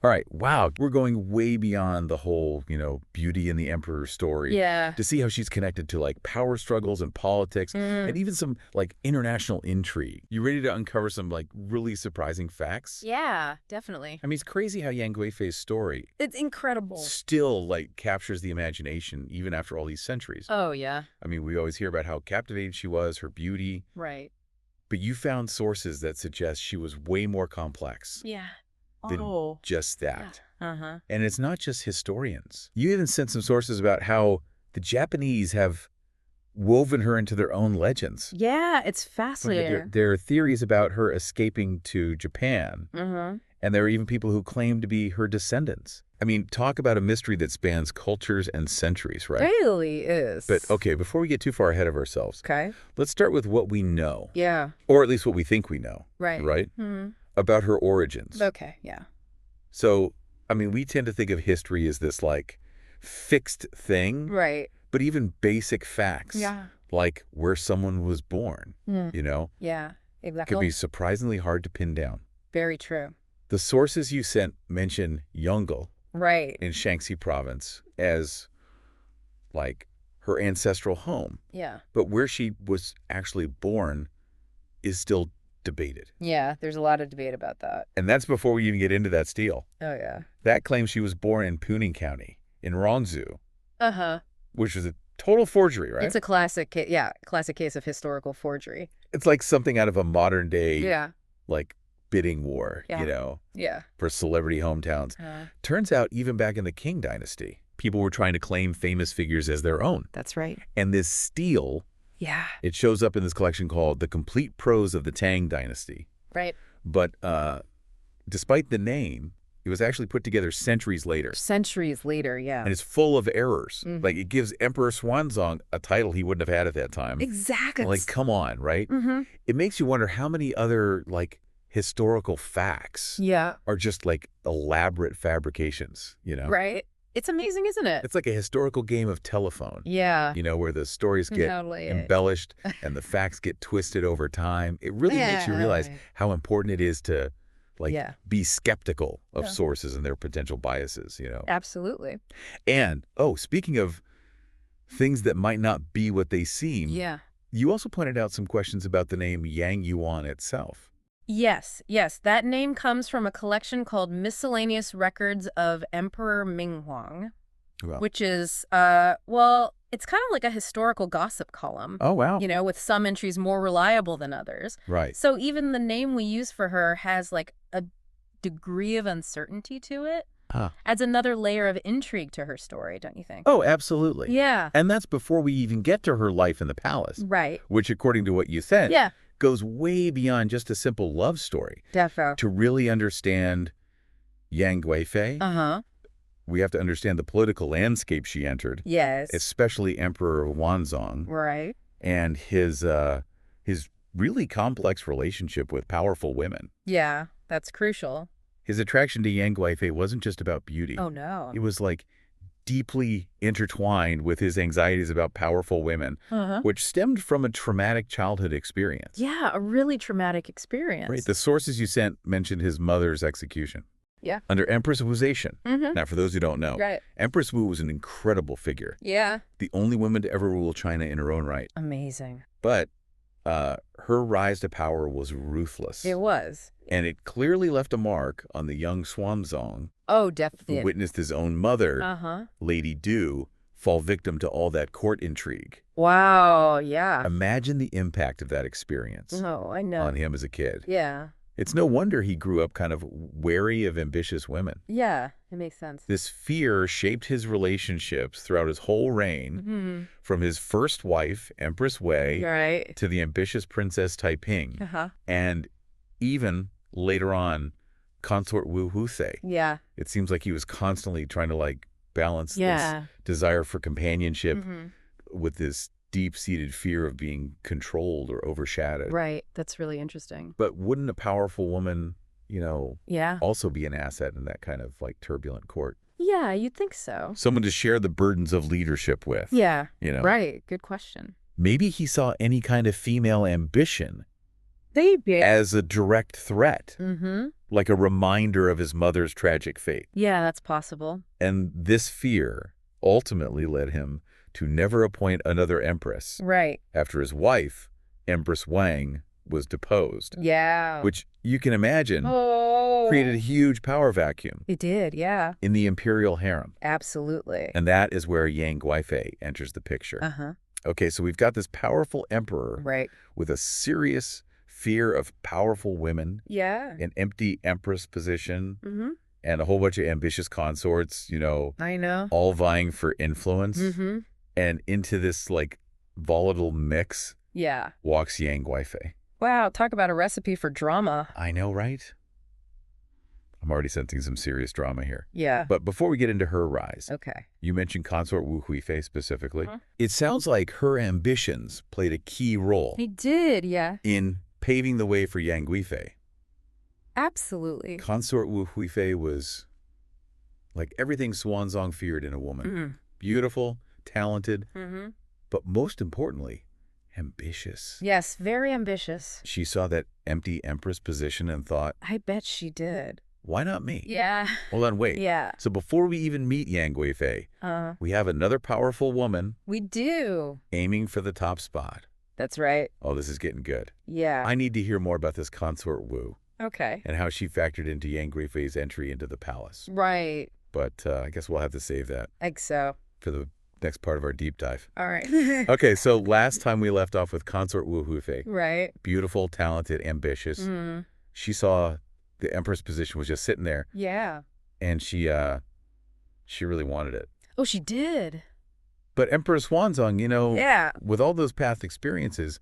All right, wow, we're going way beyond the whole, beauty and the emperor story. Yeah. To see how she's connected to like power struggles and politics and even some like international intrigue. You ready to uncover some like really surprising facts? Yeah, definitely. I mean, it's crazy how Yang Guifei's story It's incredible. still like captures the imagination even after all these centuries. Oh, yeah. I mean, we always hear about how captivating she was, her beauty, Right. but you found sources that suggest she was way more complex Yeah. than just that. Yeah. Uh-huh. And it's not just historians. You even sent some sources about how the Japanese have woven her into their own legends. Yeah, it's Like, fascinating. there are theories about her escaping to Japan, and there are even people who claim to be her descendants. I mean, talk about a mystery that spans cultures and centuries, right? Really is. But okay, before we get too far ahead of ourselves, Okay. let's start with what we know, Yeah. or at least what we think we know, Right. right? Mm-hmm. About her origins. Okay, yeah. So, I mean, we tend to think of history as this like fixed thing, Right. but even basic facts, Yeah. like where someone was born, Mm. Yeah, could exactly. be surprisingly hard to pin down. Very true. The sources you sent mention Yongle Right. in Shaanxi province as like her ancestral home, Yeah. but where she was actually born is still debated. Yeah, there's a lot of debate about that. And that's before we even get into that steal. Oh, yeah. That claims she was born in Puning County in Rongzhou, Uh-huh. which was a total forgery, right? It's a classic case of historical forgery. It's like something out of a modern day, Yeah. like bidding war, Yeah. Yeah. for celebrity hometowns. Turns out even back in the Qing Dynasty, people were trying to claim famous figures as their own. That's right. And this steal, Yeah. it shows up in this collection called The Complete Prose of the Tang Dynasty. Right. But despite the name, it was actually put together centuries later. Centuries later, yeah. And it's full of errors. Mhm. Like, it gives Emperor Xuanzong a title he wouldn't have had at that time. Exactly. Like, come on, right? Mm-hmm. It makes you wonder how many other, like, historical facts Yeah. are just, like, elaborate fabrications, Right. It's amazing, isn't it? It's like a historical game of telephone, Yeah. where the stories get Totally. embellished and the facts get twisted over time. It really makes you realize how important it is to, like, Yeah. be skeptical of Yeah. sources and their potential biases, Absolutely. And, speaking of things that might not be what they seem, Yeah. you also pointed out some questions about the name Yang Yuan itself. Yes. That name comes from a collection called Miscellaneous Records of Emperor Minghuang, Well, which is, it's kind of like a historical gossip column, oh, wow. with some entries more reliable than others. Right. So even the name we use for her has like a degree of uncertainty to it. Huh. Adds another layer of intrigue to her story, don't you think? Oh, absolutely. Yeah. And that's before we even get to her life in the palace, Right. which, according to what you said, Yeah. goes way beyond just a simple love story. Defo. To really understand Yang Guifei, Uh-huh. we have to understand the political landscape she entered, Yes. especially Emperor Xuanzong Right. and his really complex relationship with powerful women. Yeah. That's crucial. His attraction to Yang Guifei wasn't just about beauty. Oh, no. It was like deeply intertwined with his anxieties about powerful women, Uh-huh. which stemmed from a traumatic childhood experience. Yeah, a really traumatic experience. Right. The sources you sent mentioned his mother's execution. Yeah. Under Empress Wu's. Mm-hmm. Now, for those who don't know, Right. Empress Wu was an incredible figure. Yeah. The only woman to ever rule China in her own right. Amazing. But her rise to power was ruthless. It was. And it clearly left a mark on the young Xuanzong, Oh, who definitely. witnessed his own mother, Uh-huh. Lady Du, fall victim to all that court intrigue. Wow, yeah. Imagine the impact of that experience Oh, I know. on him as a kid. Yeah. It's no wonder he grew up kind of wary of ambitious women. Yeah, it makes sense. This fear shaped his relationships throughout his whole reign, Mm-hmm. from his first wife, Empress Wei, Right. to the ambitious Princess Taiping, Uh-huh. and even later on, consort Wu Husei. Yeah. It seems like he was constantly trying to like balance Yeah. this desire for companionship Mm-hmm. with this deep-seated fear of being controlled or overshadowed. Right. That's really interesting. But wouldn't a powerful woman, Yeah. also be an asset in that kind of like turbulent court? Yeah, you'd think so. Someone to share the burdens of leadership with. Yeah. You know? Right. Good question. Maybe he saw any kind of female ambition as a direct threat, like a reminder of his mother's tragic fate. Yeah, that's possible. And this fear ultimately led him to never appoint another empress. Right. After his wife, Empress Wang, was deposed. Yeah. Which you can imagine created a huge power vacuum. It did, yeah. In the imperial harem. Absolutely. And that is where Yang Guifei enters the picture. Okay, so we've got this powerful emperor with a serious fear of powerful women, an empty empress position, and a whole bunch of ambitious consorts, you know, all vying for influence. And into this, like, volatile mix walks Yang Guifei. Wow, talk about a recipe for drama. I know, right? I'm already sensing some serious drama here. Yeah. But before we get into her rise, you mentioned consort Wu Huifei specifically. It sounds like her ambitions played a key role. They did, yeah. In paving the way for Yang Guifei. Absolutely. Consort Wu Huifei was like everything Xuanzong feared in a woman. Beautiful, talented, but most importantly, ambitious. Yes, very ambitious. She saw that empty empress position and thought, I bet she did. Why not me? Yeah. Hold on, wait. Yeah. So before we even meet Yang Guifei, we have another powerful woman. We do. Aiming for the top spot. That's right. Oh, this is getting good. Yeah. I need to hear more about this consort Wu. Okay. And how she factored into Yang Guifei's entry into the palace. Right. But I guess we'll have to save that. I think so. For the next part of our deep dive. All right. Okay, so last time we left off with consort Wu Huifei. Right. Beautiful, talented, ambitious. She saw the empress position was just sitting there. Yeah. And she really wanted it. Oh, she did. But Emperor Xuanzong, you know, with all those past experiences,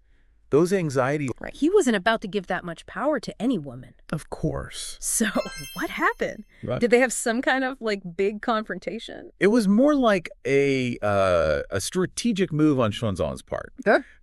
those anxieties... Right. He wasn't about to give that much power to any woman. Of course. So, what happened? Right. Did they have some kind of, like, big confrontation? It was more like a strategic move on Xuanzong's part.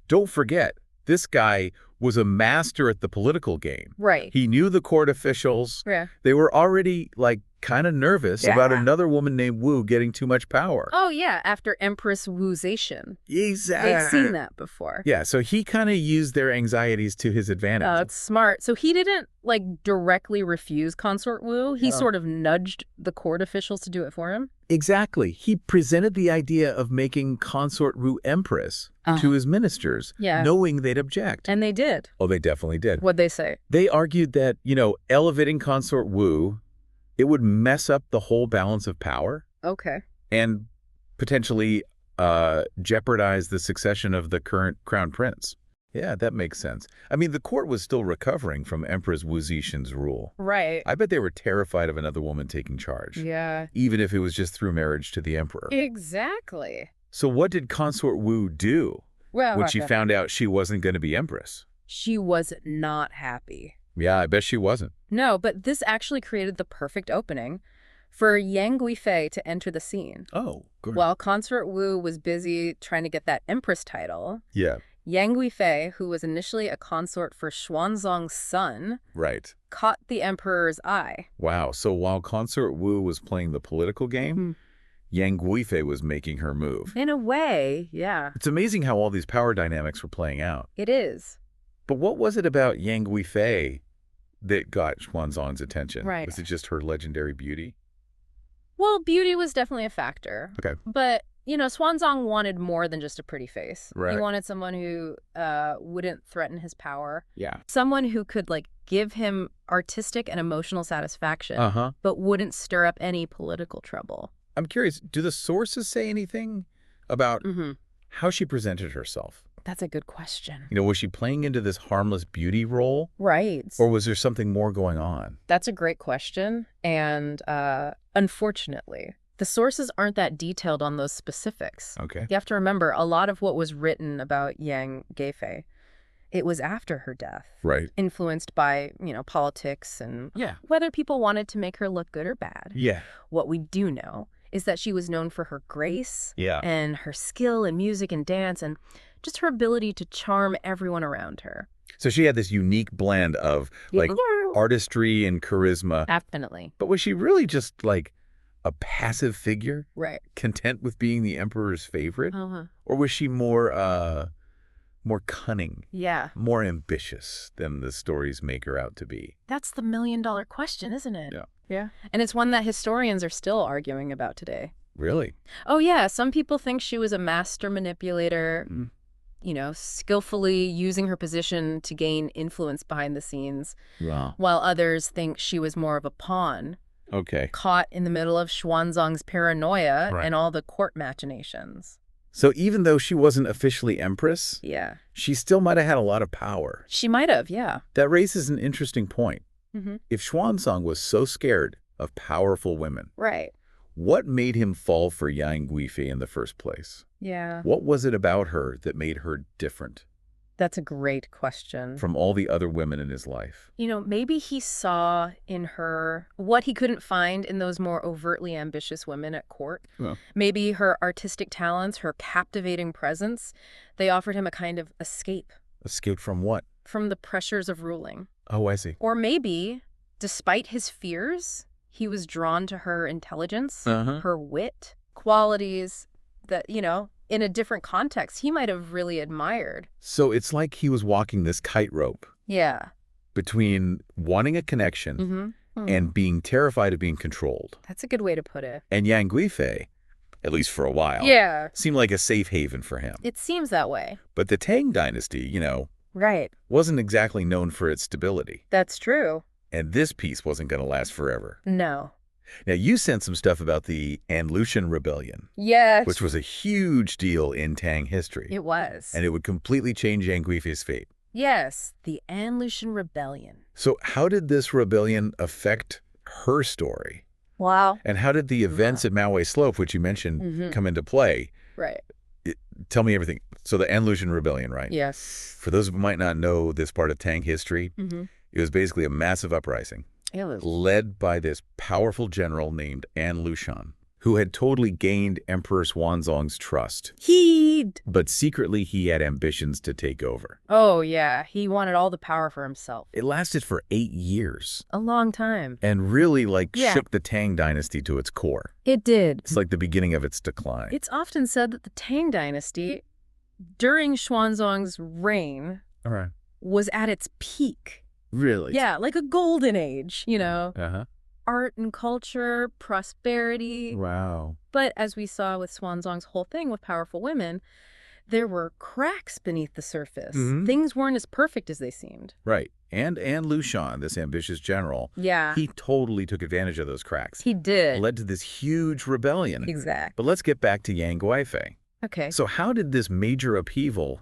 Don't forget, this guy was a master at the political game. Right. He knew the court officials. Yeah. They were already, like, kind of nervous about another woman named Wu getting too much power. Oh, yeah, after Empress Wuization. Exactly. They've seen that before. Yeah, so he kind of used their anxieties to his advantage. Oh, it's smart. So he didn't, like, directly refuse consort Wu. He sort of nudged the court officials to do it for him. Exactly. He presented the idea of making consort Wu empress to his ministers, knowing they'd object. And they did. Oh, they definitely did. What'd they say? They argued that, you know, elevating consort Wu, it would mess up the whole balance of power. Okay. And potentially jeopardize the succession of the current crown prince. Yeah, that makes sense. I mean, the court was still recovering from Empress Wuizishan's rule. Right. I bet they were terrified of another woman taking charge. Yeah. Even if it was just through marriage to the emperor. Exactly. So what did consort Wu do when she found out she wasn't going to be empress? She was not happy. Yeah, I bet she wasn't. No, but this actually created the perfect opening for Yang Guifei to enter the scene. Oh, good. While consort Wu was busy trying to get that empress title, yeah, Yang Guifei, who was initially a consort for Xuanzong's son, caught the emperor's eye. Wow, so while consort Wu was playing the political game, Yang Guifei was making her move. In a way, yeah. It's amazing how all these power dynamics were playing out. It is. But what was it about Yang Guifei that got Xuanzong's attention? Right. Was it just her legendary beauty? Well, beauty was definitely a factor. Okay. But, you know, Xuanzong wanted more than just a pretty face. Right. He wanted someone who wouldn't threaten his power. Yeah. Someone who could, like, give him artistic and emotional satisfaction, but wouldn't stir up any political trouble. I'm curious, do the sources say anything about how she presented herself? That's a good question. You know, was she playing into this harmless beauty role? Right. Or was there something more going on? That's a great question. And unfortunately, the sources aren't that detailed on those specifics. Okay. You have to remember, a lot of what was written about Yang Guifei, it was after her death. Right. Influenced by, you know, politics and whether people wanted to make her look good or bad. Yeah. What we do know is that she was known for her grace and her skill in music and dance and just her ability to charm everyone around her. So she had this unique blend of, like, artistry and charisma. Definitely. But was she really just, like, a passive figure? Right. Content with being the emperor's favorite? Or was she more more cunning. Yeah. More ambitious than the stories make her out to be. That's the million-dollar question, isn't it? Yeah. Yeah. And it's one that historians are still arguing about today. Really? Oh, yeah. Some people think she was a master manipulator, skillfully using her position to gain influence behind the scenes. Wow. While others think she was more of a pawn. Okay. Caught in the middle of Xuanzong's paranoia and all the court machinations. So even though she wasn't officially empress, yeah, she still might have had a lot of power. She might have, yeah. That raises an interesting point. Mm-hmm. If Xuanzong was so scared of powerful women, right, what made him fall for Yang Guifei in the first place? Yeah. What was it about her that made her different? That's a great question. From all the other women in his life. Maybe he saw in her what he couldn't find in those more overtly ambitious women at court. Well. Maybe her artistic talents, her captivating presence, they offered him a kind of escape. Escape from what? From the pressures of ruling. Oh, I see. Or maybe, despite his fears, he was drawn to her intelligence, her wit, qualities that, in a different context, he might have really admired. So it's like he was walking this kite rope. Yeah. Between wanting a connection and being terrified of being controlled. That's a good way to put it. And Yang Guifei, at least for a while, seemed like a safe haven for him. It seems that way. But the Tang Dynasty, right, wasn't exactly known for its stability. That's true. And this peace wasn't going to last forever. No. Now, you sent some stuff about the Lushan Rebellion. Yes. Which was a huge deal in Tang history. It was. And it would completely change Yang Guifei's fate. Yes, the Lushan Rebellion. So how did this rebellion affect her story? Wow. And how did the events at Mawei Slope, which you mentioned, come into play? Right. Tell me everything. So the Lushan Rebellion, right? Yes. For those who might not know this part of Tang history, it was basically a massive uprising. It was led by this powerful general named Lushan, who had totally gained Emperor Xuanzong's trust. But secretly, he had ambitions to take over. Oh, yeah. He wanted all the power for himself. It lasted for 8 years. A long time. And really, shook the Tang Dynasty to its core. It did. It's like the beginning of its decline. It's often said that the Tang Dynasty, during Xuanzong's reign, was at its peak. Really? Yeah, like a golden age, Art and culture, prosperity. Wow. But as we saw with Xuanzong's whole thing with powerful women, there were cracks beneath the surface. Things weren't as perfect as they seemed. Right. And Lushan, this ambitious general, he totally took advantage of those cracks. He did. Led to this huge rebellion. Exactly. But let's get back to Yang Guifei. Okay. So how did this major upheaval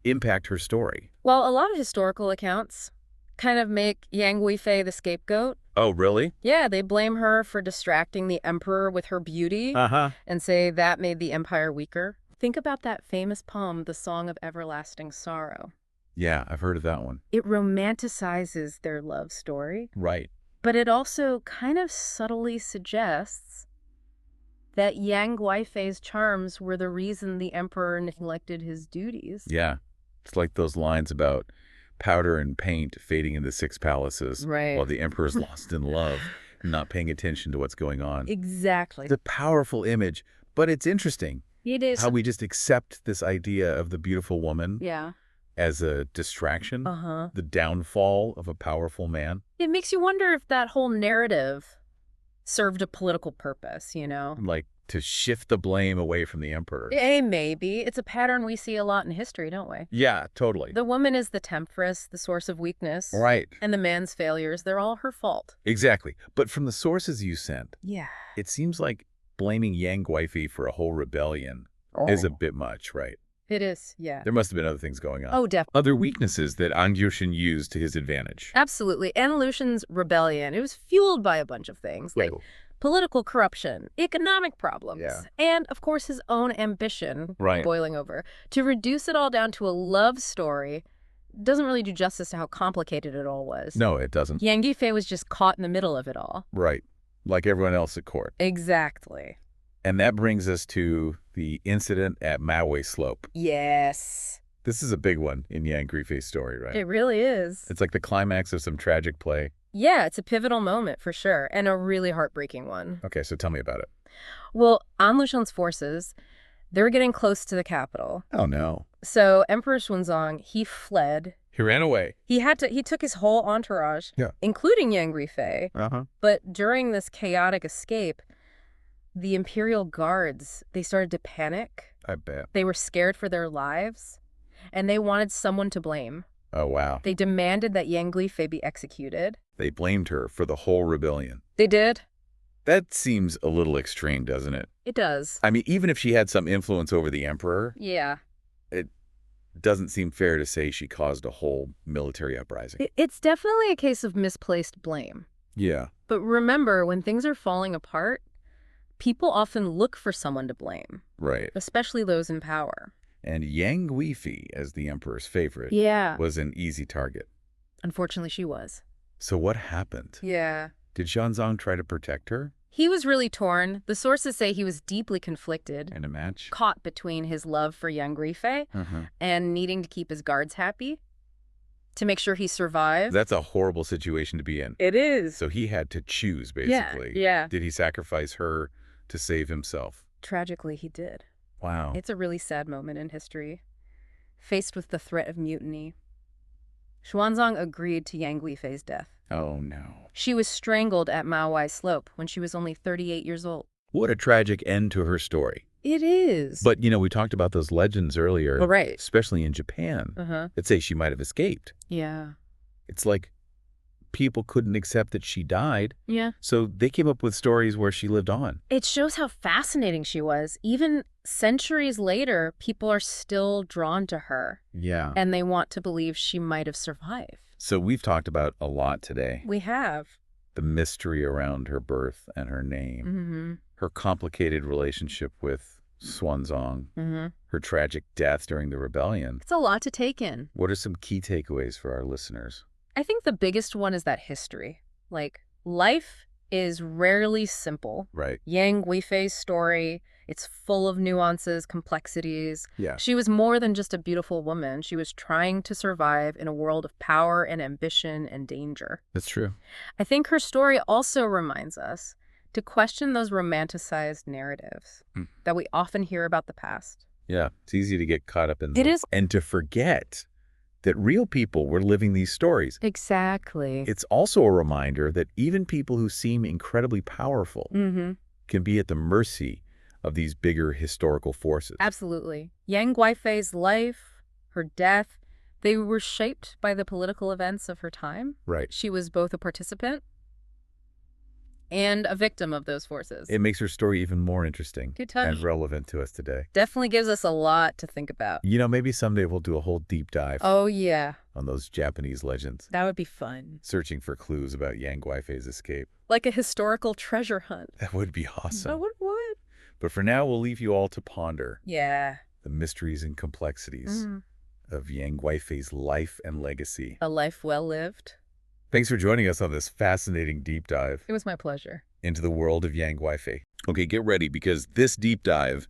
impact her story? Well, a lot of historical accounts kind of make Yang Guifei the scapegoat. Oh, really? Yeah, they blame her for distracting the emperor with her beauty and say that made the empire weaker. Think about that famous poem, The Song of Everlasting Sorrow. Yeah, I've heard of that one. It romanticizes their love story. Right. But it also kind of subtly suggests that Yang Guifei's charms were the reason the emperor neglected his duties. Yeah. It's like those lines about powder and paint fading in the 6 palaces while the emperor's lost in love, not paying attention to what's going on. Exactly. It's a powerful image, but it's interesting. It is. How we just accept this idea of the beautiful woman as a distraction, the downfall of a powerful man. It makes you wonder if that whole narrative served a political purpose, Like to shift the blame away from the emperor. Maybe. It's a pattern we see a lot in history, don't we? Yeah, totally. The woman is the temptress, the source of weakness. Right. And the man's failures, they're all her fault. Exactly. But from the sources you sent, it seems like blaming Yang Guifei for a whole rebellion is a bit much, right? It is, yeah. There must have been other things going on. Oh, definitely. Other weaknesses that Lushan used to his advantage. Absolutely. Lushan's rebellion, it was fueled by a bunch of things, like political corruption, economic problems, and, of course, his own ambition boiling over. To reduce it all down to a love story doesn't really do justice to how complicated it all was. No, it doesn't. Yang Guifei was just caught in the middle of it all. Right. Like everyone else at court. Exactly. And that brings us to the incident at Mawei Slope. Yes. This is a big one in Yang Guifei's story, right? It really is. It's like the climax of some tragic play. Yeah, it's a pivotal moment for sure, and a really heartbreaking one. Okay, so tell me about it. Well, Lushan's forces, They were getting close to the capital. Oh, no. So Emperor Xuanzong, he fled. He ran away. He took his whole entourage, including Yang Guifei. But during this chaotic escape, the imperial guards, they started to panic. I bet. They were scared for their lives, and they wanted someone to blame. Oh, wow. They demanded that Yang Guifei be executed. They blamed her for the whole rebellion. They did. That seems a little extreme, doesn't it? It does. I mean, even if she had some influence over the emperor, it doesn't seem fair to say she caused a whole military uprising. It's definitely a case of misplaced blame. Yeah. But remember, when things are falling apart, people often look for someone to blame. Right. Especially those in power. And Yang Guifei, as the emperor's favorite, was an easy target. Unfortunately, she was. So what happened? Yeah. Did Xuanzong try to protect her? He was really torn. The sources say he was deeply conflicted. In a match? Caught between his love for Yang Guifei and needing to keep his guards happy to make sure he survived. That's a horrible situation to be in. It is. So he had to choose, basically. Yeah. Did he sacrifice her to save himself? Tragically, he did. Wow. It's a really sad moment in history. Faced with the threat of mutiny, Xuanzong agreed to Yang Guifei's death. Oh, no. She was strangled at Mawei Slope when she was only 38 years old. What a tragic end to her story. It is. But, we talked about those legends earlier. Oh, right. Especially in Japan. That say she might have escaped. Yeah. It's like people couldn't accept that she died. Yeah. So they came up with stories where she lived on. It shows how fascinating she was. Even centuries later, people are still drawn to her. Yeah. And they want to believe she might have survived. So we've talked about a lot today. We have. The mystery around her birth and her name. Her complicated relationship with Xuanzong. Her tragic death during the rebellion. It's a lot to take in. What are some key takeaways for our listeners? I think the biggest one is that history. Like, life is rarely simple. Right. Yang Guifei's story, it's full of nuances, complexities. Yeah. She was more than just a beautiful woman. She was trying to survive in a world of power and ambition and danger. That's true. I think her story also reminds us to question those romanticized narratives that we often hear about the past. Yeah, it's easy to get caught up in It is. And to forget that real people were living these stories. Exactly. It's also a reminder that even people who seem incredibly powerful can be at the mercy of these bigger historical forces. Absolutely. Yang Guifei's life, her death, they were shaped by the political events of her time. Right. She was both a participant and a victim of those forces. It makes her story even more interesting and relevant to us today. Definitely gives us a lot to think about. Maybe someday we'll do a whole deep dive. Oh, yeah. On those Japanese legends. That would be fun. Searching for clues about Yang Guifei's escape. Like a historical treasure hunt. That would be awesome. That would. But for now, we'll leave you all to ponder. Yeah. The mysteries and complexities of Yang Guifei's life and legacy. A life well lived. Thanks for joining us on this fascinating deep dive. It was my pleasure. Into the world of Yang Guifei. Okay, get ready, because this deep dive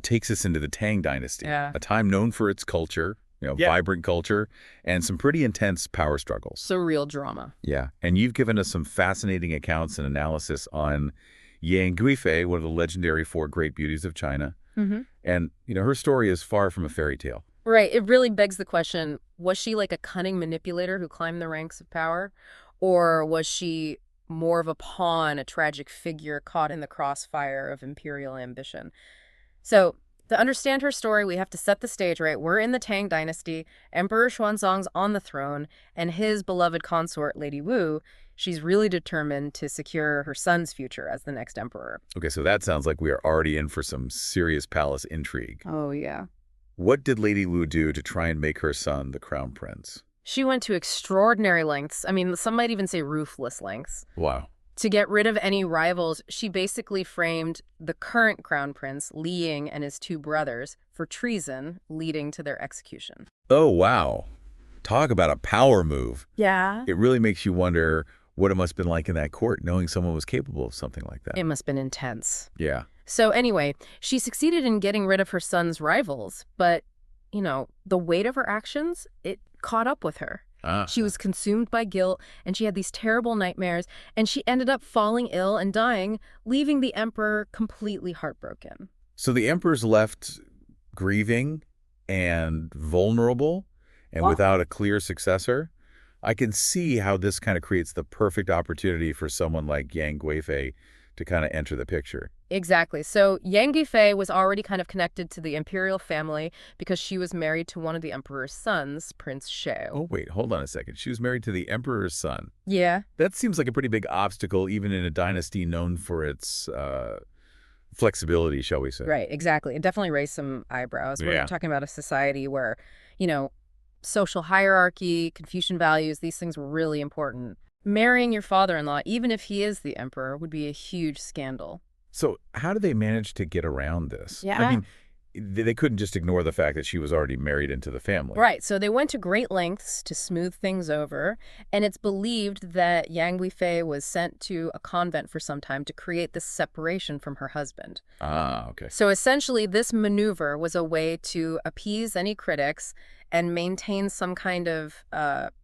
takes us into the Tang Dynasty, a time known for its culture, vibrant culture, and some pretty intense power struggles. Surreal drama. Yeah, and you've given us some fascinating accounts and analysis on Yang Guifei, one of the legendary four great beauties of China. And, her story is far from a fairy tale. Right. It really begs the question, was she like a cunning manipulator who climbed the ranks of power? Or was she more of a pawn, a tragic figure caught in the crossfire of imperial ambition? So to understand her story, we have to set the stage right. We're in the Tang Dynasty. Emperor Xuanzong's on the throne, and his beloved consort, Lady Wu, she's really determined to secure her son's future as the next emperor. Okay, so that sounds like we are already in for some serious palace intrigue. Oh, yeah. What did Lady Wu do to try and make her son the crown prince? She went to extraordinary lengths. I mean, some might even say ruthless lengths. Wow. To get rid of any rivals, she basically framed the current crown prince, Li Ying, and his two brothers for treason, leading to their execution. Oh, wow. Talk about a power move. Yeah. It really makes you wonder what it must have been like in that court, knowing someone was capable of something like that. It must have been intense. Yeah. So anyway, she succeeded in getting rid of her son's rivals, but, the weight of her actions, it caught up with her. She was consumed by guilt, and she had these terrible nightmares, and she ended up falling ill and dying, leaving the emperor completely heartbroken. So the emperor's left grieving and vulnerable and without a clear successor. I can see how this kind of creates the perfect opportunity for someone like Yang Guifei to kind of enter the picture. Exactly. So Yang Guifei was already kind of connected to the imperial family because she was married to one of the emperor's sons, Prince Shao. Oh, wait, hold on a second. She was married to the emperor's son. Yeah. That seems like a pretty big obstacle, even in a dynasty known for its flexibility, shall we say. Right, exactly. It definitely raised some eyebrows. We're talking about a society where, social hierarchy, Confucian values, these things were really important. Marrying your father-in-law, even if he is the emperor, would be a huge scandal. So how do they manage to get around this? Yeah. I mean, they couldn't just ignore the fact that she was already married into the family. Right. So they went to great lengths to smooth things over. And it's believed that Yang Guifei was sent to a convent for some time to create this separation from her husband. Ah, okay. So essentially, this maneuver was a way to appease any critics and maintain some kind of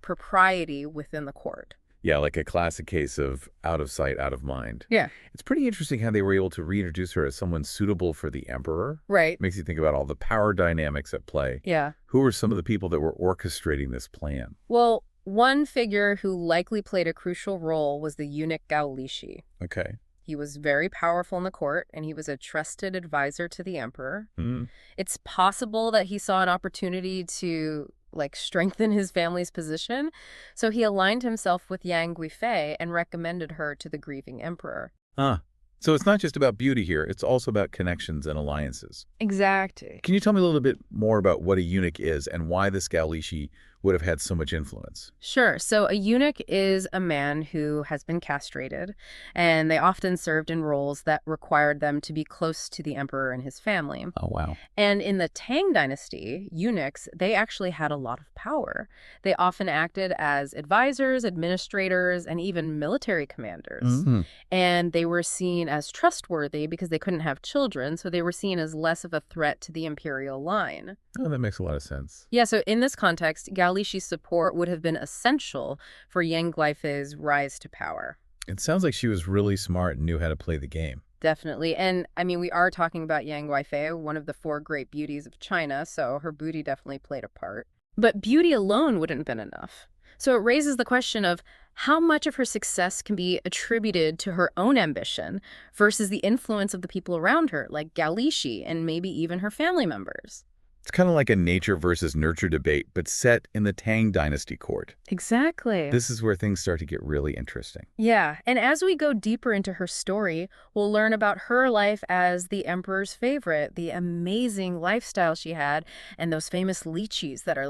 propriety within the court. Yeah, like a classic case of out of sight, out of mind. Yeah. It's pretty interesting how they were able to reintroduce her as someone suitable for the emperor. Right. Makes you think about all the power dynamics at play. Yeah. Who were some of the people that were orchestrating this plan? Well, one figure who likely played a crucial role was the eunuch Litchi. Okay. He was very powerful in the court, and he was a trusted advisor to the emperor. Mm. It's possible that he saw an opportunity to strengthen his family's position. So he aligned himself with Yang Guifei and recommended her to the grieving emperor. Huh. So it's not just about beauty here. It's also about connections and alliances. Exactly. Can you tell me a little bit more about what a eunuch is and why this Litchi would have had so much influence? Sure. So a eunuch is a man who has been castrated, and they often served in roles that required them to be close to the emperor and his family. Oh, wow. And in the Tang Dynasty, eunuchs, they actually had a lot of power. They often acted as advisors, administrators, and even military commanders. Mm-hmm. And they were seen as trustworthy because they couldn't have children, so they were seen as less of a threat to the imperial line. Oh, that makes a lot of sense. Yeah, so in this context, Litchi's support would have been essential for Yang Guifei's rise to power. It sounds like she was really smart and knew how to play the game. Definitely. And, I mean, we are talking about Yang Guifei, one of the 4 great beauties of China, so her beauty definitely played a part. But beauty alone wouldn't have been enough. So it raises the question of how much of her success can be attributed to her own ambition versus the influence of the people around her, like Litchi and maybe even her family members. It's kind of like a nature versus nurture debate, but set in the Tang Dynasty court. Exactly. This is where things start to get really interesting. Yeah, and as we go deeper into her story, we'll learn about her life as the emperor's favorite, the amazing lifestyle she had, and those famous lychees that are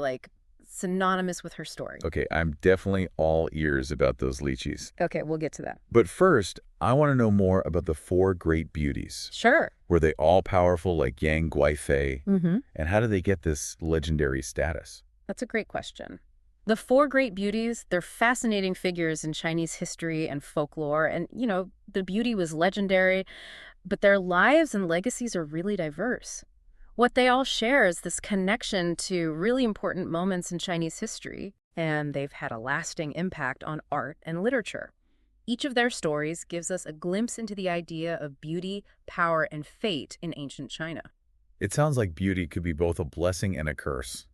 synonymous with her story. Okay, I'm definitely all ears about those lychees. Okay, we'll get to that. But first, I want to know more about the 4 great beauties. Sure. Were they all powerful like Yang Guifei? Mm-hmm. And how did they get this legendary status? That's a great question. The 4 great beauties, they're fascinating figures in Chinese history and folklore. And, the beauty was legendary, but their lives and legacies are really diverse. What they all share is this connection to really important moments in Chinese history, and they've had a lasting impact on art and literature. Each of their stories gives us a glimpse into the idea of beauty, power, and fate in ancient China. It sounds like beauty could be both a blessing and a curse.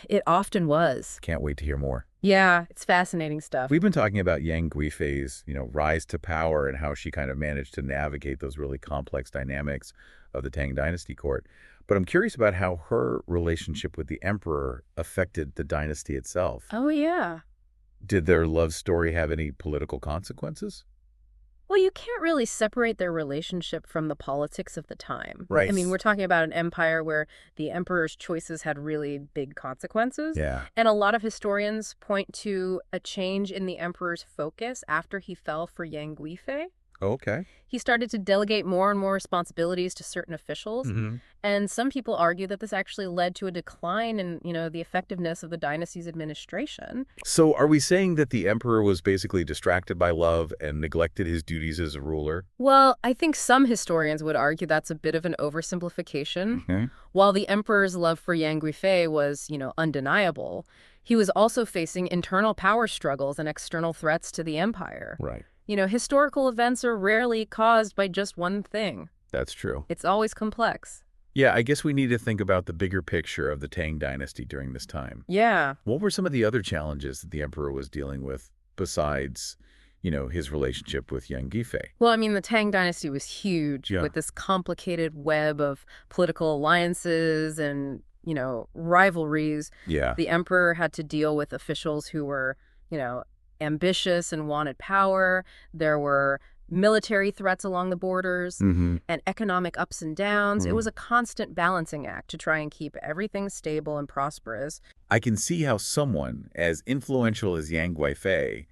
It often was. Can't wait to hear more. Yeah, it's fascinating stuff. We've been talking about Yang Guifei's, rise to power and how she kind of managed to navigate those really complex dynamics of the Tang Dynasty court. But I'm curious about how her relationship with the emperor affected the dynasty itself. Oh, yeah. Did their love story have any political consequences? Well, you can't really separate their relationship from the politics of the time. Right. I mean, we're talking about an empire where the emperor's choices had really big consequences. Yeah. And a lot of historians point to a change in the emperor's focus after he fell for Yang Guifei. Okay. He started to delegate more and more responsibilities to certain officials. Mm-hmm. And some people argue that this actually led to a decline in, the effectiveness of the dynasty's administration. So are we saying that the emperor was basically distracted by love and neglected his duties as a ruler? Well, I think some historians would argue that's a bit of an oversimplification. Mm-hmm. While the emperor's love for Yang Guifei was, undeniable, he was also facing internal power struggles and external threats to the empire. Right. Historical events are rarely caused by just one thing. That's true. It's always complex. Yeah, I guess we need to think about the bigger picture of the Tang Dynasty during this time. Yeah. What were some of the other challenges that the emperor was dealing with besides, his relationship with young Guifei? Well, I mean, the Tang Dynasty was huge with this complicated web of political alliances and, rivalries. Yeah. The emperor had to deal with officials who were, ambitious and wanted power. There were military threats along the borders and economic ups and downs. It was a constant balancing act to try and keep everything stable and prosperous. I can see how someone as influential as Yang Guifei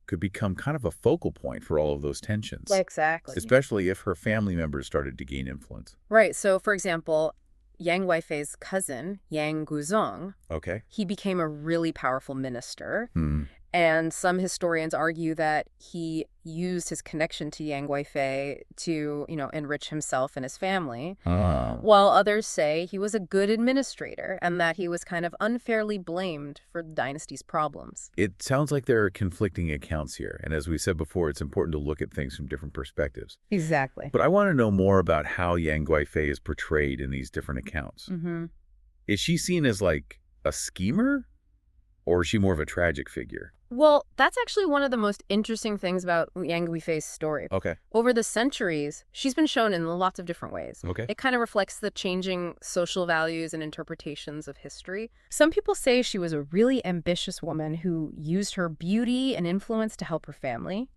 could become kind of a focal point for all of those tensions. Exactly. Especially if her family members started to gain influence. Right. So, for example, Yang Guifei's cousin, Yang Guzong, he became a really powerful minister. And some historians argue that he used his connection to Yang Guifei to, enrich himself and his family, while others say he was a good administrator and that he was kind of unfairly blamed for the dynasty's problems. It sounds like there are conflicting accounts here. And as we said before, it's important to look at things from different perspectives. Exactly. But I want to know more about how Yang Guifei is portrayed in these different accounts. Is she seen as like a schemer? Or is she more of a tragic figure? Well, that's actually one of the most interesting things about Yang Guifei's story. Over the centuries, she's been shown in lots of different ways. It kind of reflects the changing social values and interpretations of history. Some people say she was a really ambitious woman who used her beauty and influence to help her family.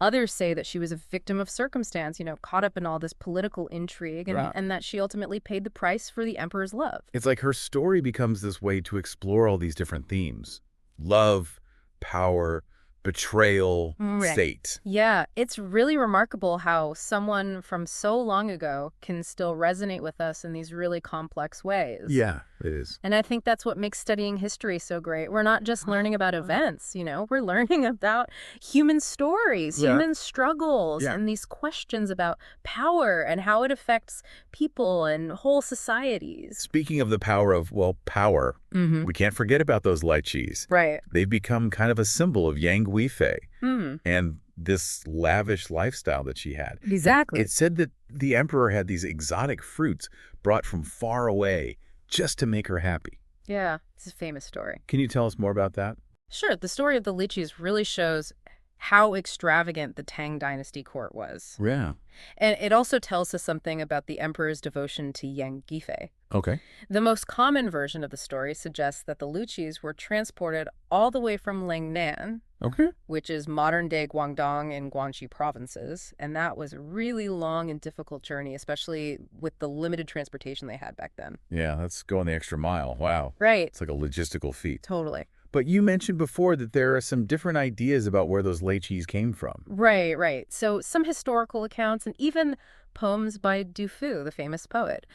Others say that she was a victim of circumstance, caught up in all this political intrigue, and that she ultimately paid the price for the emperor's love. It's like her story becomes this way to explore all these different themes. Love, power, betrayal, fate. Yeah, it's really remarkable how someone from so long ago can still resonate with us in these really complex ways. Yeah, it is. And I think that's what makes studying history so great. We're not just learning about events, we're learning about human stories, human struggles, and these questions about power and how it affects people and whole societies. Speaking of the power of, power, we can't forget about those Litchis. Right. They've become kind of a symbol of Yang Guifei and this lavish lifestyle that she had. Exactly. It said that the emperor had these exotic fruits brought from far away just to make her happy. Yeah, it's a famous story. Can you tell us more about that? Sure. The story of the Litchis really shows how extravagant the Tang Dynasty court was. Yeah. And it also tells us something about the emperor's devotion to Yang Guifei. The most common version of the story suggests that the Litchis were transported all the way from Lingnan, which is modern-day Guangdong and Guangxi provinces, and that was a really long and difficult journey, especially with the limited transportation they had back then. Yeah, that's going the extra mile. Wow. Right. It's like a logistical feat. Totally. But you mentioned before that there are some different ideas about where those Litchis came from. Right. So some historical accounts and even poems by Du Fu, the famous poet,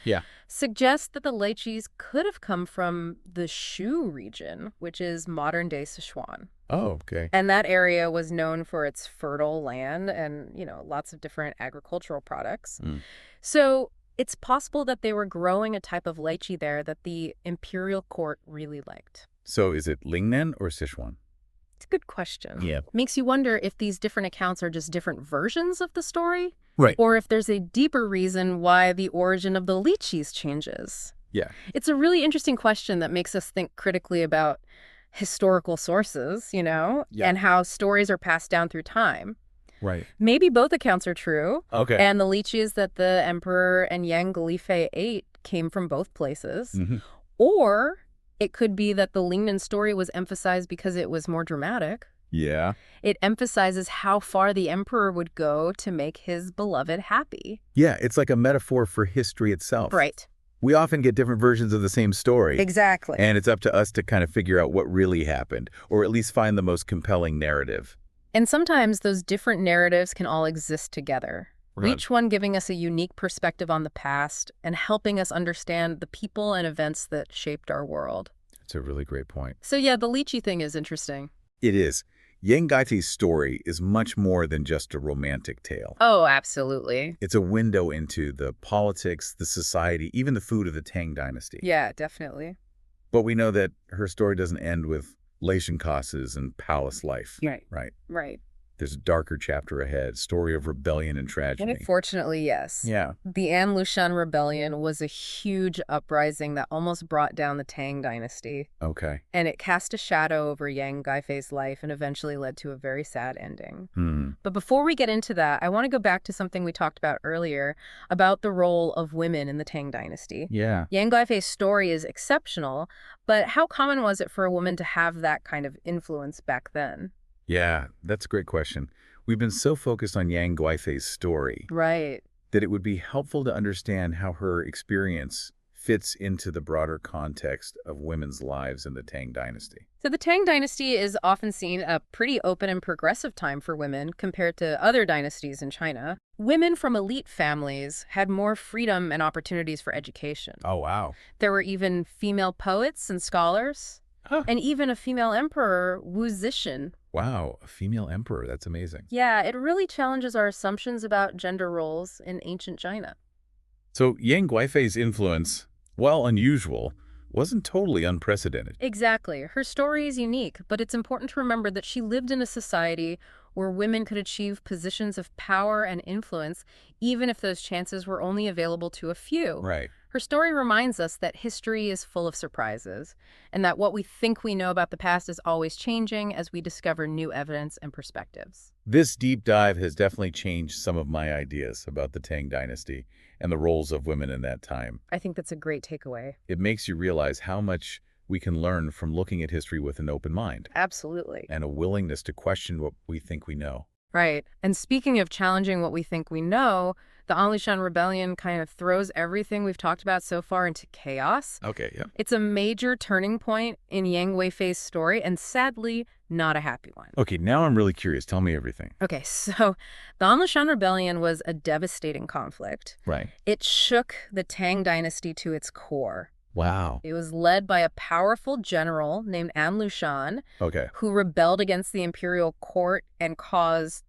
suggest that the Litchis could have come from the Shu region, which is modern-day Sichuan. Oh, okay. And that area was known for its fertile land and, lots of different agricultural products. So it's possible that they were growing a type of lychee there that the imperial court really liked. So is it Lingnan or Sichuan? It's a good question. Yeah. Makes you wonder if these different accounts are just different versions of the story. Right. Or if there's a deeper reason why the origin of the lychees changes. Yeah. It's a really interesting question that makes us think critically about historical sources, and how stories are passed down through time. Right. Maybe both accounts are true. Okay. And the lychees that the emperor and Yang Guifei ate came from both places. Or it could be that the Lingnan story was emphasized because it was more dramatic. Yeah. It emphasizes how far the emperor would go to make his beloved happy. Yeah, it's like a metaphor for history itself. Right. We often get different versions of the same story. Exactly. And it's up to us to kind of figure out what really happened, or at least find the most compelling narrative. And sometimes those different narratives can all exist together. Right. Each one giving us a unique perspective on the past and helping us understand the people and events that shaped our world. That's a really great point. So yeah, the lychee thing is interesting. It is. Yang Guifei's story is much more than just a romantic tale. Oh, absolutely. It's a window into the politics, the society, even the food of the Tang Dynasty. Yeah, definitely. But we know that her story doesn't end with Lushan and palace life. Right. There's a darker chapter ahead, story of rebellion and tragedy. Unfortunately, yes. Yeah. The Lushan Rebellion was a huge uprising that almost brought down the Tang Dynasty. Okay. And it cast a shadow over Yang Guifei's life and eventually led to a very sad ending. But before we get into that, I want to go back to something we talked about earlier about the role of women in the Tang Dynasty. Yeah. Yang Guifei's story is exceptional, but how common was it for a woman to have that kind of influence back then? Yeah, that's a great question. We've been so focused on Yang Guifei's story. Right. That it would be helpful to understand how her experience fits into the broader context of women's lives in the Tang Dynasty. So the Tang Dynasty is often seen a pretty open and progressive time for women compared to other dynasties in China. Women from elite families had more freedom and opportunities for education. Oh, wow. There were even female poets and scholars, and even a female emperor, Wu Zixin. Wow, a female emperor. That's amazing. Yeah, it really challenges our assumptions about gender roles in ancient China. So Yang Guifei's influence, while unusual, wasn't totally unprecedented. Exactly. Her story is unique, but it's important to remember that she lived in a society where women could achieve positions of power and influence, even if those chances were only available to a few. Right. Her story reminds us that history is full of surprises, and that what we think we know about the past is always changing as we discover new evidence and perspectives. This deep dive has definitely changed some of my ideas about the Tang Dynasty and the roles of women in that time. I think that's a great takeaway. It makes you realize how much we can learn from looking at history with an open mind. Absolutely. And a willingness to question what we think we know. Right. And speaking of challenging what we think we know, the Lushan Rebellion kind of throws everything we've talked about so far into chaos. Okay, yeah. It's a major turning point in Yang Guifei's story, and sadly, not a happy one. Okay, now I'm really curious. Tell me everything. Okay, so the Lushan Rebellion was a devastating conflict. Right. It shook the Tang Dynasty to its core. Wow. It was led by a powerful general named Lushan, who rebelled against the imperial court and caused,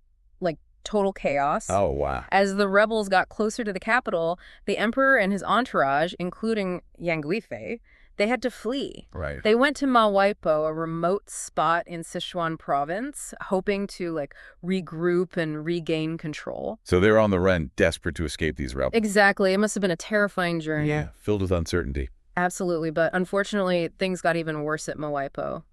total chaos. Oh, wow. As the rebels got closer to the capital, the emperor and his entourage, including Yang Guifei, they had to flee. Right. They went to Mawei, a remote spot in Sichuan province, hoping to regroup and regain control. So they're on the run, desperate to escape these rebels. Exactly. It must have been a terrifying journey. Yeah, filled with uncertainty. Absolutely, but unfortunately, things got even worse at Mawei.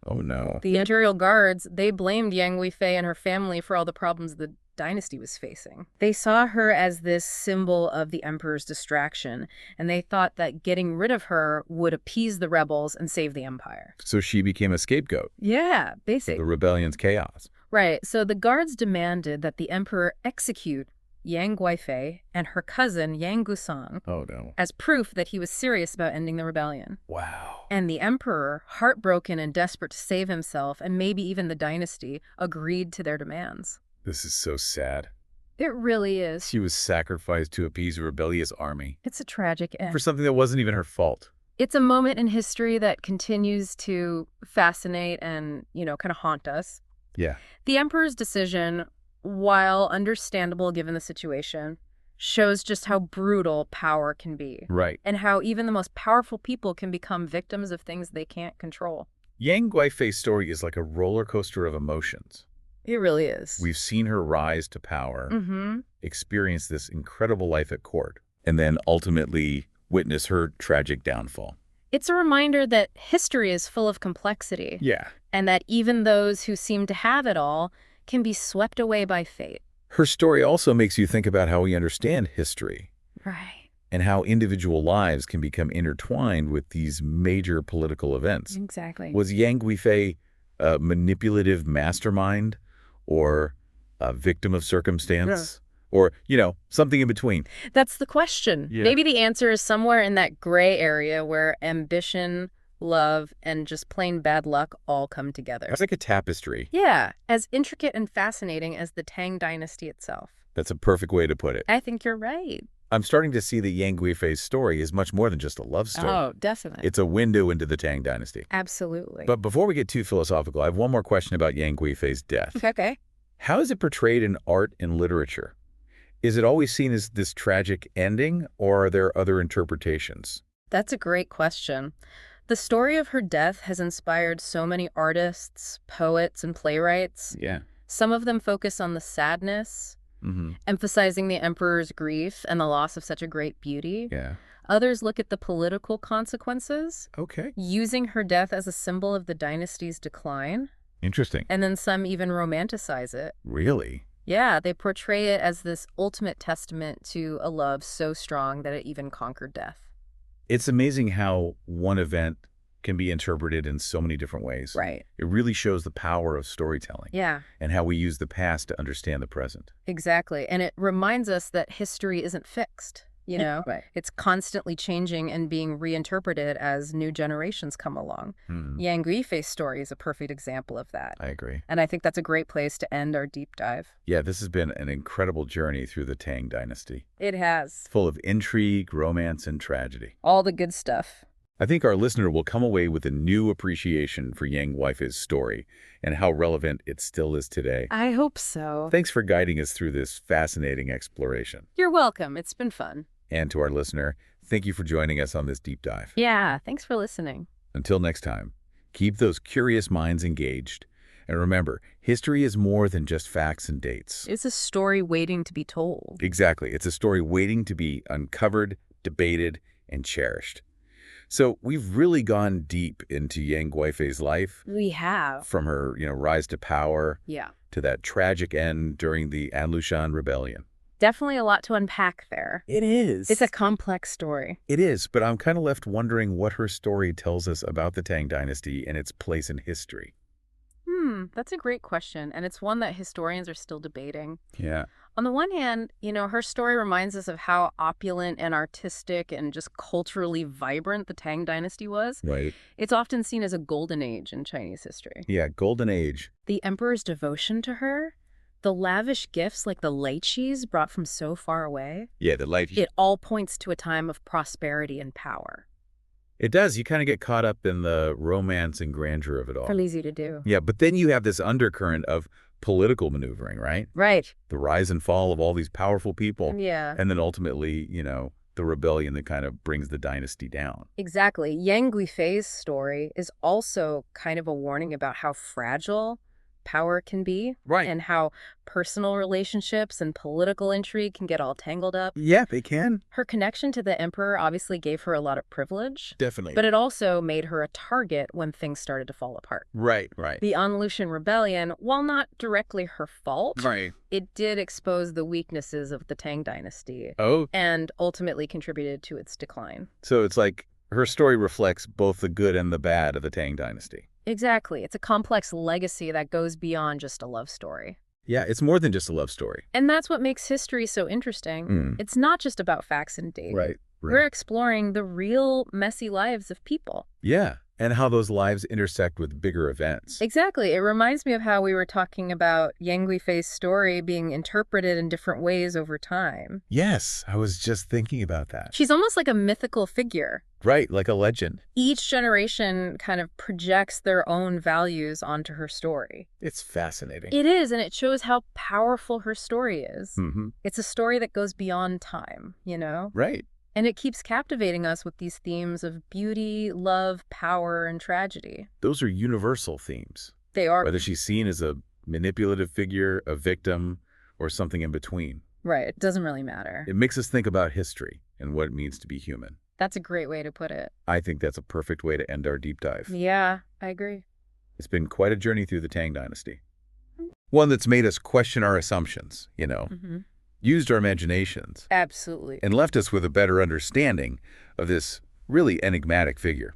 Oh, no. The imperial guards, they blamed Yang Guifei and her family for all the problems the dynasty was facing. They saw her as this symbol of the emperor's distraction, and they thought that getting rid of her would appease the rebels and save the empire. So she became a scapegoat. Yeah, basically. The rebellion's chaos. Right, so the guards demanded that the emperor execute Yang Guifei and her cousin Yang Gusang as proof that he was serious about ending the rebellion. Wow. And the emperor, heartbroken and desperate to save himself and maybe even the dynasty, agreed to their demands. This is so sad. It really is. She was sacrificed to appease a rebellious army. It's a tragic end. For something that wasn't even her fault. It's a moment in history that continues to fascinate and, kind of haunt us. Yeah. The emperor's decision, while understandable given the situation, shows just how brutal power can be. Right. And how even the most powerful people can become victims of things they can't control. Yang Guifei's story is like a roller coaster of emotions. It really is. We've seen her rise to power, experience this incredible life at court, and then ultimately witness her tragic downfall. It's a reminder that history is full of complexity. Yeah. And that even those who seem to have it all can be swept away by fate. Her story also makes you think about how we understand history. Right. And how individual lives can become intertwined with these major political events. Exactly. Was Yang Guifei a manipulative mastermind? Or a victim of circumstance? Yeah. Or, something in between? That's the question. Yeah. Maybe the answer is somewhere in that gray area where ambition, love, and just plain bad luck all come together. It's like a tapestry. Yeah, as intricate and fascinating as the Tang Dynasty itself. That's a perfect way to put it. I think you're right. I'm starting to see that Yang Guifei's story is much more than just a love story. Oh, definitely. It's a window into the Tang Dynasty. Absolutely. But before we get too philosophical, I have one more question about Yang Guifei's death. Okay. How is it portrayed in art and literature? Is it always seen as this tragic ending, or are there other interpretations? That's a great question. The story of her death has inspired so many artists, poets, and playwrights. Yeah. Some of them focus on the sadness, emphasizing the emperor's grief and the loss of such a great beauty. Yeah. Others look at the political consequences, using her death as a symbol of the dynasty's decline. Interesting. And then some even romanticize it. Really? Yeah, they portray it as this ultimate testament to a love so strong that it even conquered death. It's amazing how one event can be interpreted in so many different ways. Right. It really shows the power of storytelling. Yeah. And how we use the past to understand the present. Exactly. And it reminds us that history isn't fixed. You know, It's constantly changing and being reinterpreted as new generations come along. Yang Guifei's story is a perfect example of that. I agree. And I think that's a great place to end our deep dive. Yeah, this has been an incredible journey through the Tang Dynasty. It has. Full of intrigue, romance, and tragedy. All the good stuff. I think our listener will come away with a new appreciation for Yang Guifei's story and how relevant it still is today. I hope so. Thanks for guiding us through this fascinating exploration. You're welcome. It's been fun. And to our listener, thank you for joining us on this deep dive. Yeah, thanks for listening. Until next time, keep those curious minds engaged. And remember, history is more than just facts and dates. It's a story waiting to be told. Exactly. It's a story waiting to be uncovered, debated, and cherished. So we've really gone deep into Yang Guifei's life. We have. From her, rise to power. Yeah. To that tragic end during the Lushan rebellion. Definitely a lot to unpack there. It is. It's a complex story. It is, but I'm kind of left wondering what her story tells us about the Tang Dynasty and its place in history. That's a great question, and it's one that historians are still debating. Yeah. On the one hand, her story reminds us of how opulent and artistic and just culturally vibrant the Tang Dynasty was. Right. It's often seen as a golden age in Chinese history. Yeah, golden age. The emperor's devotion to her, the lavish gifts like the Litchis brought from so far away. Yeah, the Litchi. It all points to a time of prosperity and power. It does. You kind of get caught up in the romance and grandeur of it all. Fairly easy to do. Yeah, but then you have this undercurrent of political maneuvering, right? Right. The rise and fall of all these powerful people. Yeah. And then ultimately, the rebellion that kind of brings the dynasty down. Exactly. Yang Guifei's story is also kind of a warning about how fragile power can be. Right. And how personal relationships and political intrigue can get all tangled up. Yeah, they can. Her connection to the emperor obviously gave her a lot of privilege. Definitely. But it also made her a target when things started to fall apart. Right, right. The Lushan rebellion, while not directly her fault, right, it did expose the weaknesses of the Tang Dynasty. Oh. And ultimately contributed to its decline. So it's like her story reflects both the good and the bad of the Tang Dynasty. Exactly. It's a complex legacy that goes beyond just a love story. Yeah, it's more than just a love story. And that's what makes history so interesting. It's not just about facts and dates. Right. We're exploring the real messy lives of people. Yeah, and how those lives intersect with bigger events. Exactly. It reminds me of how we were talking about Yang Guifei's story being interpreted in different ways over time. Yes, I was just thinking about that. She's almost like a mythical figure. Right, like a legend. Each generation kind of projects their own values onto her story. It's fascinating. It is, and it shows how powerful her story is. Mm-hmm. It's a story that goes beyond time, Right. And it keeps captivating us with these themes of beauty, love, power, and tragedy. Those are universal themes. They are. Whether she's seen as a manipulative figure, a victim, or something in between. Right. It doesn't really matter. It makes us think about history and what it means to be human. That's a great way to put it. I think that's a perfect way to end our deep dive. Yeah, I agree. It's been quite a journey through the Tang Dynasty. One that's made us question our assumptions, used our imaginations. Absolutely. And left us with a better understanding of this really enigmatic figure.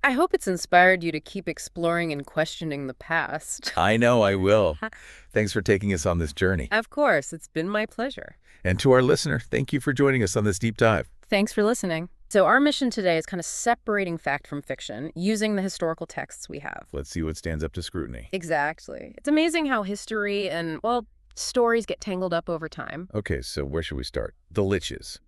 I hope it's inspired you to keep exploring and questioning the past. I know I will. Thanks for taking us on this journey. Of course. It's been my pleasure. And to our listener, thank you for joining us on this deep dive. Thanks for listening. So our mission today is kind of separating fact from fiction using the historical texts we have. Let's see what stands up to scrutiny. Exactly. It's amazing how history and, stories get tangled up over time. Okay, so where should we start? The Litchis.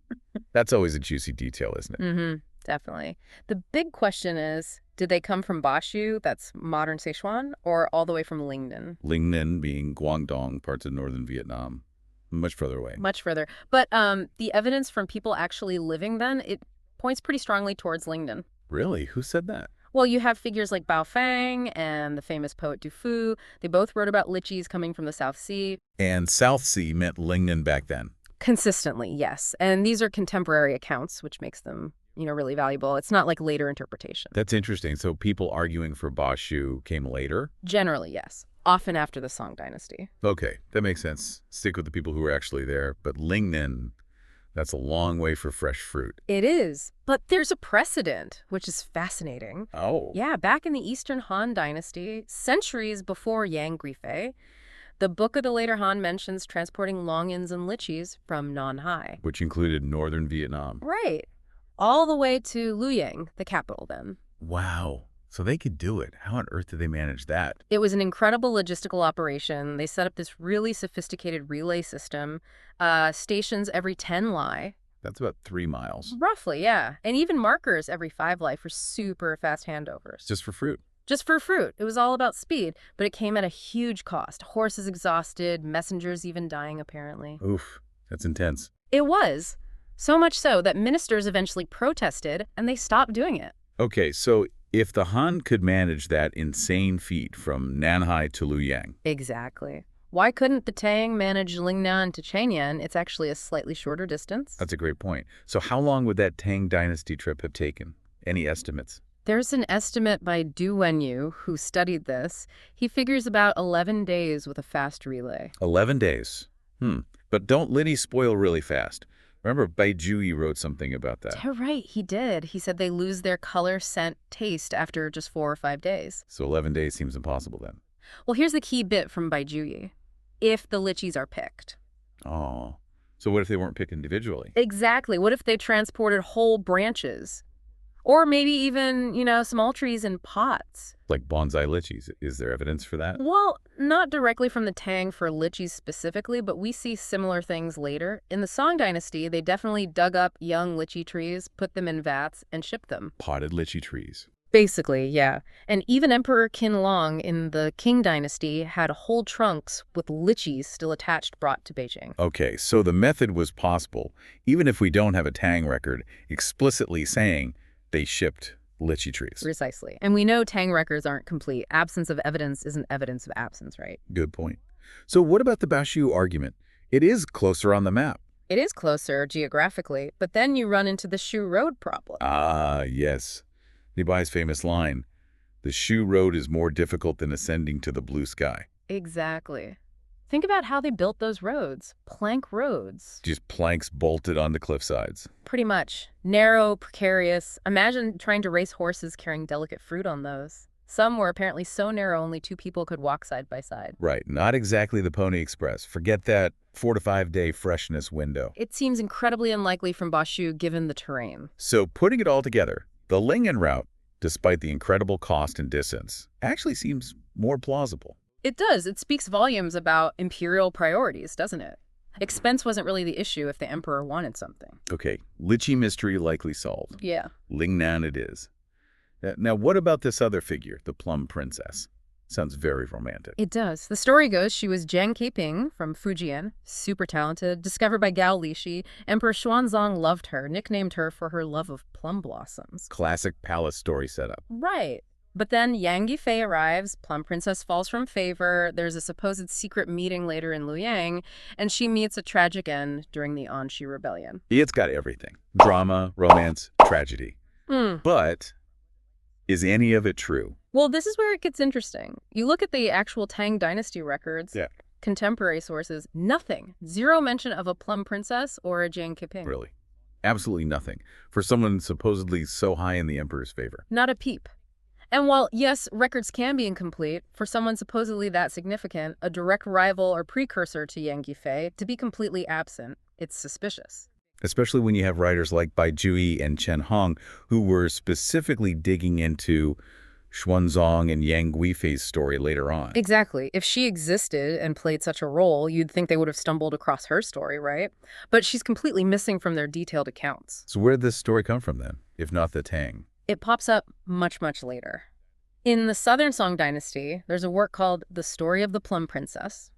That's always a juicy detail, isn't it? Mm-hmm. Definitely. The big question is, did they come from Bashu, that's modern Sichuan, or all the way from Lingnan? Lingnan being Guangdong, parts of northern Vietnam. Much further away. Much further. But the evidence from people actually living then, it points pretty strongly towards Lingnan. Really? Who said that? Well, you have figures like Bao Fang and the famous poet Du Fu. They both wrote about lichis coming from the South Sea. And South Sea meant Lingnan back then. Consistently, yes. And these are contemporary accounts, which makes them, really valuable. It's not like later interpretation. That's interesting. So people arguing for Bashu came later? Generally, yes. Often after the Song Dynasty. Okay, that makes sense. Stick with the people who were actually there. But Lingnan, that's a long way for fresh fruit. It is. But there's a precedent, which is fascinating. Oh. Yeah, back in the Eastern Han Dynasty, centuries before Yang Guifei, the Book of the Later Han mentions transporting longins and lichis from Nanhai. Which included northern Vietnam. Right. All the way to Luoyang, the capital then. Wow. So they could do it. How on earth did they manage that? It was an incredible logistical operation. They set up this really sophisticated relay system, stations every 10 li. That's about 3 miles. Roughly, yeah. And even markers every 5 li for super fast handovers. Just for fruit. Just for fruit. It was all about speed, but it came at a huge cost. Horses exhausted, messengers even dying, apparently. Oof, that's intense. It was. So much so that ministers eventually protested, and they stopped doing it. Okay, so if the Han could manage that insane feat from Nanhai to Luoyang. Exactly. Why couldn't the Tang manage Lingnan to Chang'an? It's actually a slightly shorter distance. That's a great point. So how long would that Tang Dynasty trip have taken? Any estimates? There's an estimate by Du Wenyu, who studied this. He figures about 11 days with a fast relay. 11 days. But don't Litchi spoil really fast. Remember, Bai Juyi wrote something about that. You're right, he did. He said they lose their color, scent, taste after just 4 or 5 days. So 11 days seems impossible then. Well, here's the key bit from Bai Juyi. If the lichis are picked. Oh. So what if they weren't picked individually? Exactly. What if they transported whole branches? Or maybe even, small trees in pots. Like bonsai lichis. Is there evidence for that? Well, not directly from the Tang for lichis specifically, but we see similar things later. In the Song Dynasty, they definitely dug up young lychee trees, put them in vats, and shipped them. Potted lychee trees. Basically, yeah. And even Emperor Qianlong in the Qing Dynasty had whole trunks with lychees still attached brought to Beijing. Okay, so the method was possible, even if we don't have a Tang record explicitly saying they shipped lychee trees. Precisely. And we know Tang records aren't complete. Absence of evidence isn't evidence of absence, right? Good point. So what about the Bashu argument? It is closer on the map. It is closer geographically, but then you run into the Shu Road problem. Ah, yes. Nibai's famous line, the Shu Road is more difficult than ascending to the blue sky. Exactly. Think about how they built those roads. Plank roads. Just planks bolted on the cliff sides. Pretty much. Narrow, precarious. Imagine trying to race horses carrying delicate fruit on those. Some were apparently so narrow only 2 people could walk side by side. Right. Not exactly the Pony Express. Forget that 4 to 5 day freshness window. It seems incredibly unlikely from Bashu given the terrain. So putting it all together, the Lingnan route, despite the incredible cost and distance, actually seems more plausible. It does. It speaks volumes about imperial priorities, doesn't it? Expense wasn't really the issue if the emperor wanted something. Okay, lychee mystery likely solved. Yeah. Lingnan it is. Now, what about this other figure, the Plum Princess? Sounds very romantic. It does. The story goes she was Jiang Keiping from Fujian, super talented, discovered by Gao Lishi. Emperor Xuanzong loved her, nicknamed her for her love of plum blossoms. Classic palace story setup. Right. But then Yang Guifei arrives, Plum Princess falls from favor, there's a supposed secret meeting later in Luoyang, and she meets a tragic end during the Anshi rebellion. It's got everything. Drama, romance, tragedy. But is any of it true? Well, this is where it gets interesting. You look at the actual Tang Dynasty records, contemporary sources, nothing. Zero mention of a Plum Princess or a Jiang Keiping. Really? Absolutely nothing. For someone supposedly so high in the emperor's favor. Not a peep. And while, yes, records can be incomplete, for someone supposedly that significant, a direct rival or precursor to Yang Guifei, to be completely absent, it's suspicious. Especially when you have writers like Bai Juyi and Chen who were specifically digging into Xuanzong and Yang Guifei's story later on. Exactly. If she existed and played such a role, you'd think they would have stumbled across her story, right? But she's completely missing from their detailed accounts. So where did this story come from then, if not the Tang? It pops up much, much later. In the Southern Song Dynasty, there's a work called The Story of the Plum Princess.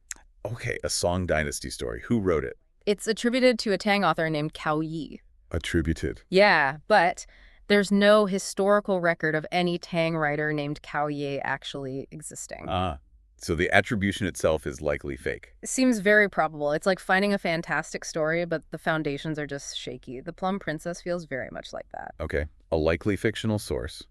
Okay, a Song Dynasty story. Who wrote it? It's attributed to a Tang author named Cao Yi. Attributed? Yeah, but There's no historical record of any Tang writer named Cao Ye actually existing. So the attribution itself is likely fake. It seems very probable. It's like finding a fantastic story, but the foundations are just shaky. The Plum Princess feels very much like that. Okay, a likely fictional source.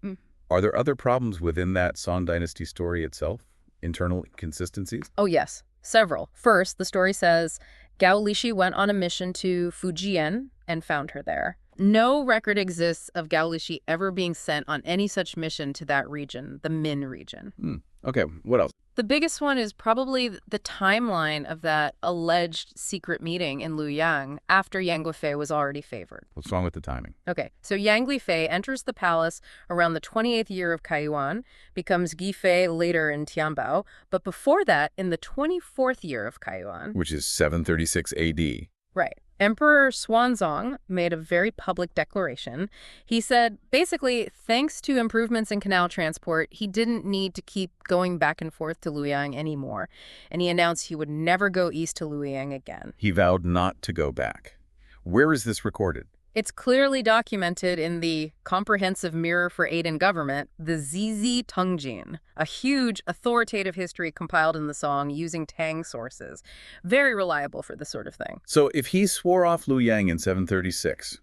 Are there other problems within that Song Dynasty story itself? Internal inconsistencies? Oh, yes. Several. First, the story says Gao Lixi went on a mission to Fujian and found her there. No record exists of Gao Lixi ever being sent on any such mission to that region, the Min region. Okay, what else? The biggest one is probably the timeline of that alleged secret meeting in Luoyang after Yang Guifei was already favored. What's wrong with the timing? Okay, so Yang Guifei enters the palace around the 28th year of Kaiyuan, becomes Guifei later in Tianbao, but before that, in the 24th year of Kaiyuan. Which is 736 AD. Right. Emperor Xuanzong made a very public declaration. He said, basically, thanks to improvements in canal transport, he didn't need to keep going back and forth to Luoyang anymore. And he announced he would never go east to Luoyang again. He vowed not to go back. Where is this recorded? It's clearly documented in the Comprehensive Mirror for Aid in Government, the Zizi Tengjin, a huge authoritative history compiled in the song using Tang sources. Very reliable for this sort of thing. So if he swore off Luoyang in 736,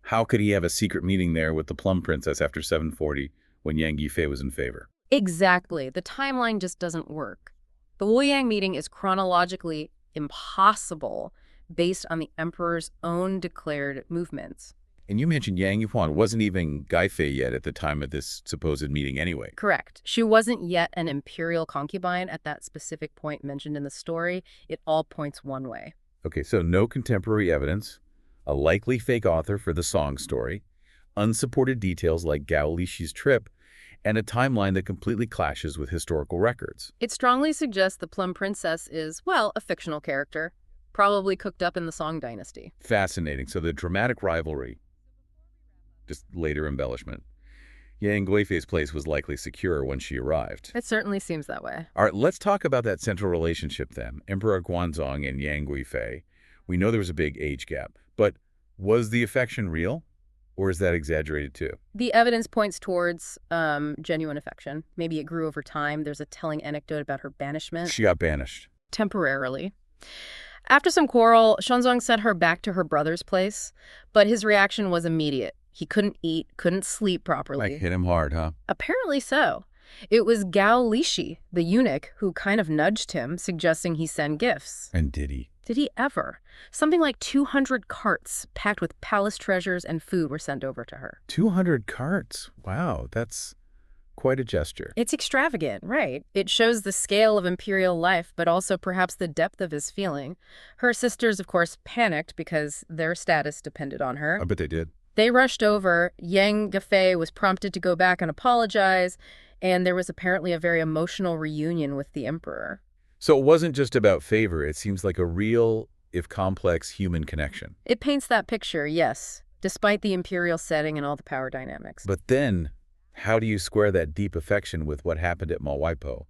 how could he have a secret meeting there with the Plum Princess after 740 when Yang Guifei was in favor? Exactly. The timeline just doesn't work. The Luoyang meeting is chronologically impossible based on the emperor's own declared movements. And you mentioned Yang Yuan wasn't even Guifei yet at the time of this supposed meeting anyway. Correct. She wasn't yet an imperial concubine at that specific point mentioned in the story. It all points one way. Okay, so no contemporary evidence, a likely fake author for the song story, unsupported details like Gao Lixi's trip, and a timeline that completely clashes with historical records. It strongly suggests the Plum Princess is, well, a fictional character, probably cooked up in the Song Dynasty. Fascinating. So the dramatic rivalry, just later embellishment. Yang Guifei's place was likely secure when she arrived. It certainly seems that way. All right, let's talk about that central relationship then. Emperor Xuanzong and Yang Guifei. We know there was a big age gap, but was the affection real? Or is that exaggerated too? The evidence points towards genuine affection. Maybe it grew over time. There's a telling anecdote about her banishment. She got banished. Temporarily. After some quarrel, Xuanzong sent her back to her brother's place, but his reaction was immediate. He couldn't eat, couldn't sleep properly. Like hit him hard, huh? Apparently so. It was Gao Lixi, the eunuch, who kind of nudged him, suggesting he send gifts. And did he? Did he ever? Something like 200 carts packed with palace treasures and food were sent over to her. 200 carts? Wow, that's quite a gesture. It's extravagant, right? It shows the scale of imperial life, but also perhaps the depth of his feeling. Her sisters, of course, panicked because their status depended on her. I bet they did. They rushed over. Yang Guifei was prompted to go back and apologize, and there was apparently a very emotional reunion with the emperor. So it wasn't just about favor. It seems like a real, if complex, human connection. It paints that picture, yes, despite the imperial setting and all the power dynamics. But then, how do you square that deep affection with what happened at Mawei,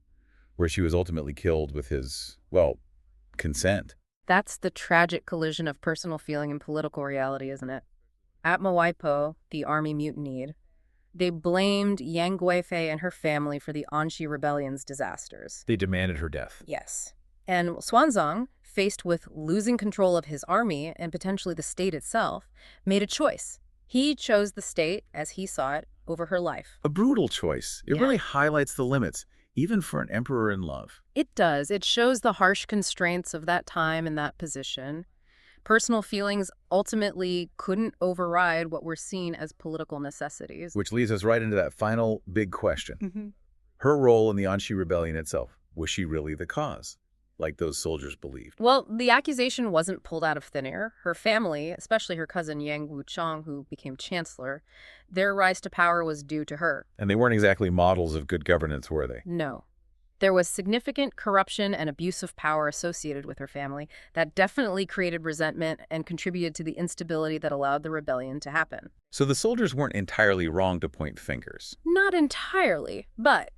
where she was ultimately killed with his, well, consent? That's the tragic collision of personal feeling and political reality, isn't it? At Mawei, the army mutinied. They blamed Yang Guifei and her family for the Anshi rebellion's disasters. They demanded her death. Yes. And Xuanzong, faced with losing control of his army and potentially the state itself, made a choice. He chose the state, as he saw it, over her life. A brutal choice. It really highlights the limits, even for an emperor in love. It does. It shows the harsh constraints of that time and that position. Personal feelings ultimately couldn't override what were seen as political necessities. Which leads us right into that final big question. Her role in the Anshi rebellion itself, was she really the cause, like those soldiers believed? Well, the accusation wasn't pulled out of thin air. Her family, especially her cousin Yang Wuchang, who became chancellor, their rise to power was due to her. And they weren't exactly models of good governance, were they? No. There was significant corruption and abuse of power associated with her family that definitely created resentment and contributed to the instability that allowed the rebellion to happen. So the soldiers weren't entirely wrong to point fingers. Not entirely, but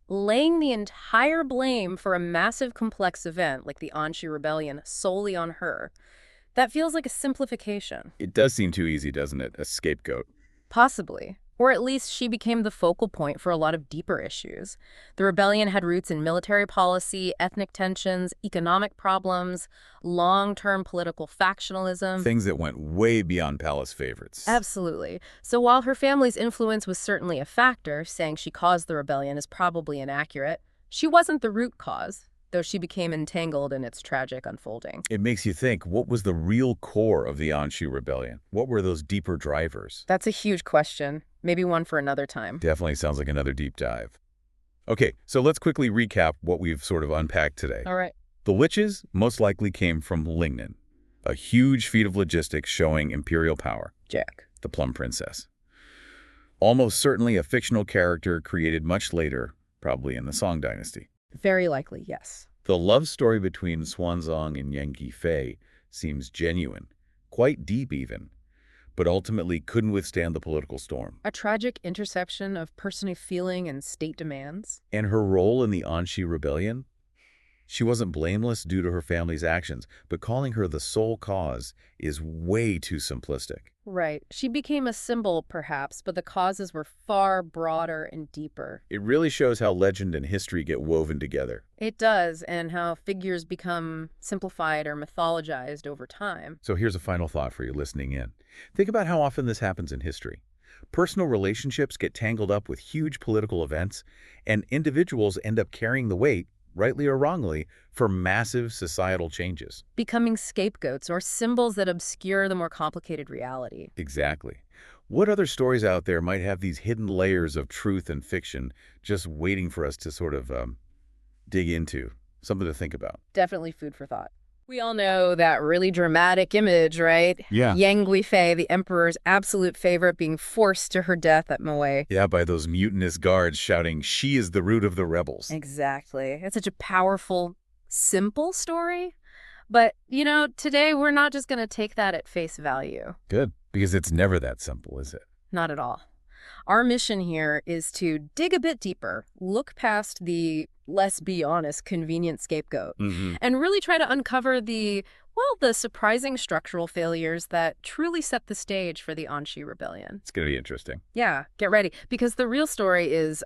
laying the entire blame for a massive complex event like the Anshi rebellion solely on her, that feels like a simplification. It does seem too easy, doesn't it? A scapegoat. Possibly. Or at least she became the focal point for a lot of deeper issues. The rebellion had roots in military policy, ethnic tensions, economic problems, long-term political factionalism. Things that went way beyond palace favorites. Absolutely. So while her family's influence was certainly a factor, saying she caused the rebellion is probably inaccurate, she wasn't the root cause, though she became entangled in its tragic unfolding. It makes you think, what was the real core of the Anshi rebellion? What were those deeper drivers? That's a huge question. Maybe one for another time. Definitely sounds like another deep dive. Okay, so let's quickly recap what we've sort of unpacked today. All right. The Liches most likely came from Lingnan, a huge feat of logistics showing imperial power. Jack. The Plum Princess. Almost certainly a fictional character created much later, probably in the Song Dynasty. Very likely, yes. The love story between Xuanzong and Guifei seems genuine, quite deep even, but ultimately couldn't withstand the political storm. A tragic intersection of personal feeling and state demands. And her role in the Anshi rebellion? She wasn't blameless due to her family's actions, but calling her the sole cause is way too simplistic. Right. She became a symbol, perhaps, but the causes were far broader and deeper. It really shows how legend and history get woven together. It does, and how figures become simplified or mythologized over time. So here's a final thought for you listening in. Think about how often this happens in history. Personal relationships get tangled up with huge political events, and individuals end up carrying the weight, rightly or wrongly, for massive societal changes. Becoming scapegoats or symbols that obscure the more complicated reality. Exactly. What other stories out there might have these hidden layers of truth and fiction just waiting for us to sort of dig into? Something to think about. Definitely food for thought. We all know that really dramatic image, right? Yeah. Yang Guifei, the emperor's absolute favorite, being forced to her death at Mawei. Yeah, by those mutinous guards shouting, "She is the root of the rebels." Exactly. It's such a powerful, simple story. But, you know, today we're not just going to take that at face value. Good, because it's never that simple, is it? Not at all. Our mission here is to dig a bit deeper, look past the, let's be honest, convenient scapegoat, and really try to uncover the surprising structural failures that truly set the stage for the Anshi rebellion. It's going to be interesting. Yeah, get ready, because the real story is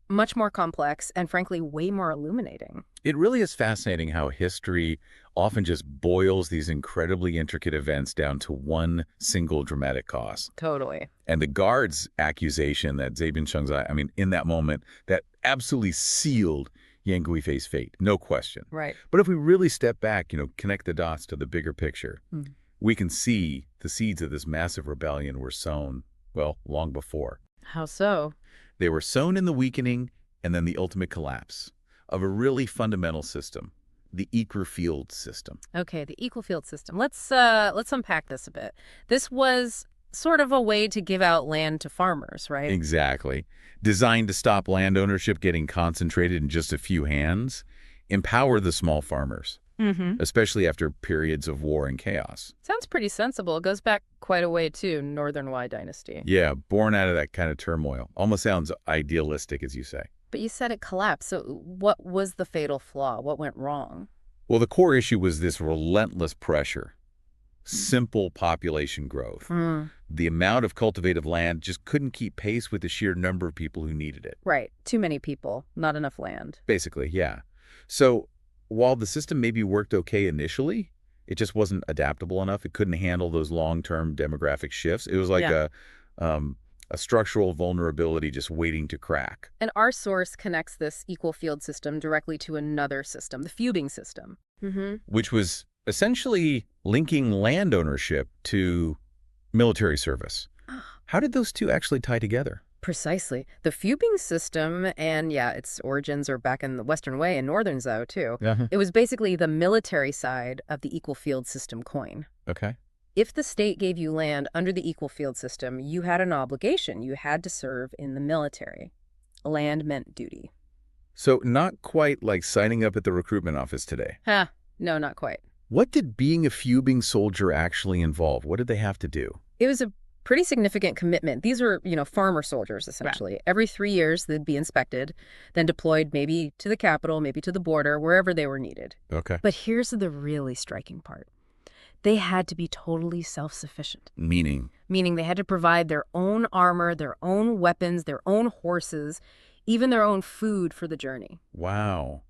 much more complex and, frankly, way more illuminating. It really is fascinating how history often just boils these incredibly intricate events down to one single dramatic cause. Totally. And the guards' accusation that Zabin Shengzai, I mean, in that moment, that absolutely sealed Yang Guifei's fate, no question. Right. But if we really step back, connect the dots to the bigger picture, we can see the seeds of this massive rebellion were sown, well, long before. How so? They were sown in the weakening and then the ultimate collapse of a really fundamental system, the equal field system. Okay, the equal field system. Let's unpack this a bit. This was sort of a way to give out land to farmers, right? Exactly. Designed to stop land ownership getting concentrated in just a few hands, empower the small farmers, especially after periods of war and chaos. Sounds pretty sensible. It goes back quite a way, too, Northern Wei Dynasty. Yeah, born out of that kind of turmoil. Almost sounds idealistic, as you say. But you said it collapsed, so what was the fatal flaw? What went wrong? Well, the core issue was this relentless pressure. Simple population growth. The amount of cultivated land just couldn't keep pace with the sheer number of people who needed it. Right. Too many people, not enough land. Basically, yeah. So while the system maybe worked okay initially, it just wasn't adaptable enough. It couldn't handle those long-term demographic shifts. It was like a structural vulnerability just waiting to crack. And our source connects this equal field system directly to another system, the fubing system. Which was essentially linking land ownership to military service. How did those two actually tie together? Precisely. The fubing system, and yeah, its origins are back in the Western Wei and Northern Zhou, too. It was basically the military side of the equal field system coin. Okay. If the state gave you land under the equal field system, you had an obligation. You had to serve in the military. Land meant duty. So not quite like signing up at the recruitment office today. No, not quite. What did being a fubing soldier actually involve? What did they have to do? It was a pretty significant commitment. These were, farmer soldiers, essentially. Right. Every 3 years, they'd be inspected, then deployed maybe to the capital, maybe to the border, wherever they were needed. Okay. But here's the really striking part. They had to be totally self-sufficient. Meaning? Meaning they had to provide their own armor, their own weapons, their own horses, even their own food for the journey. Wow.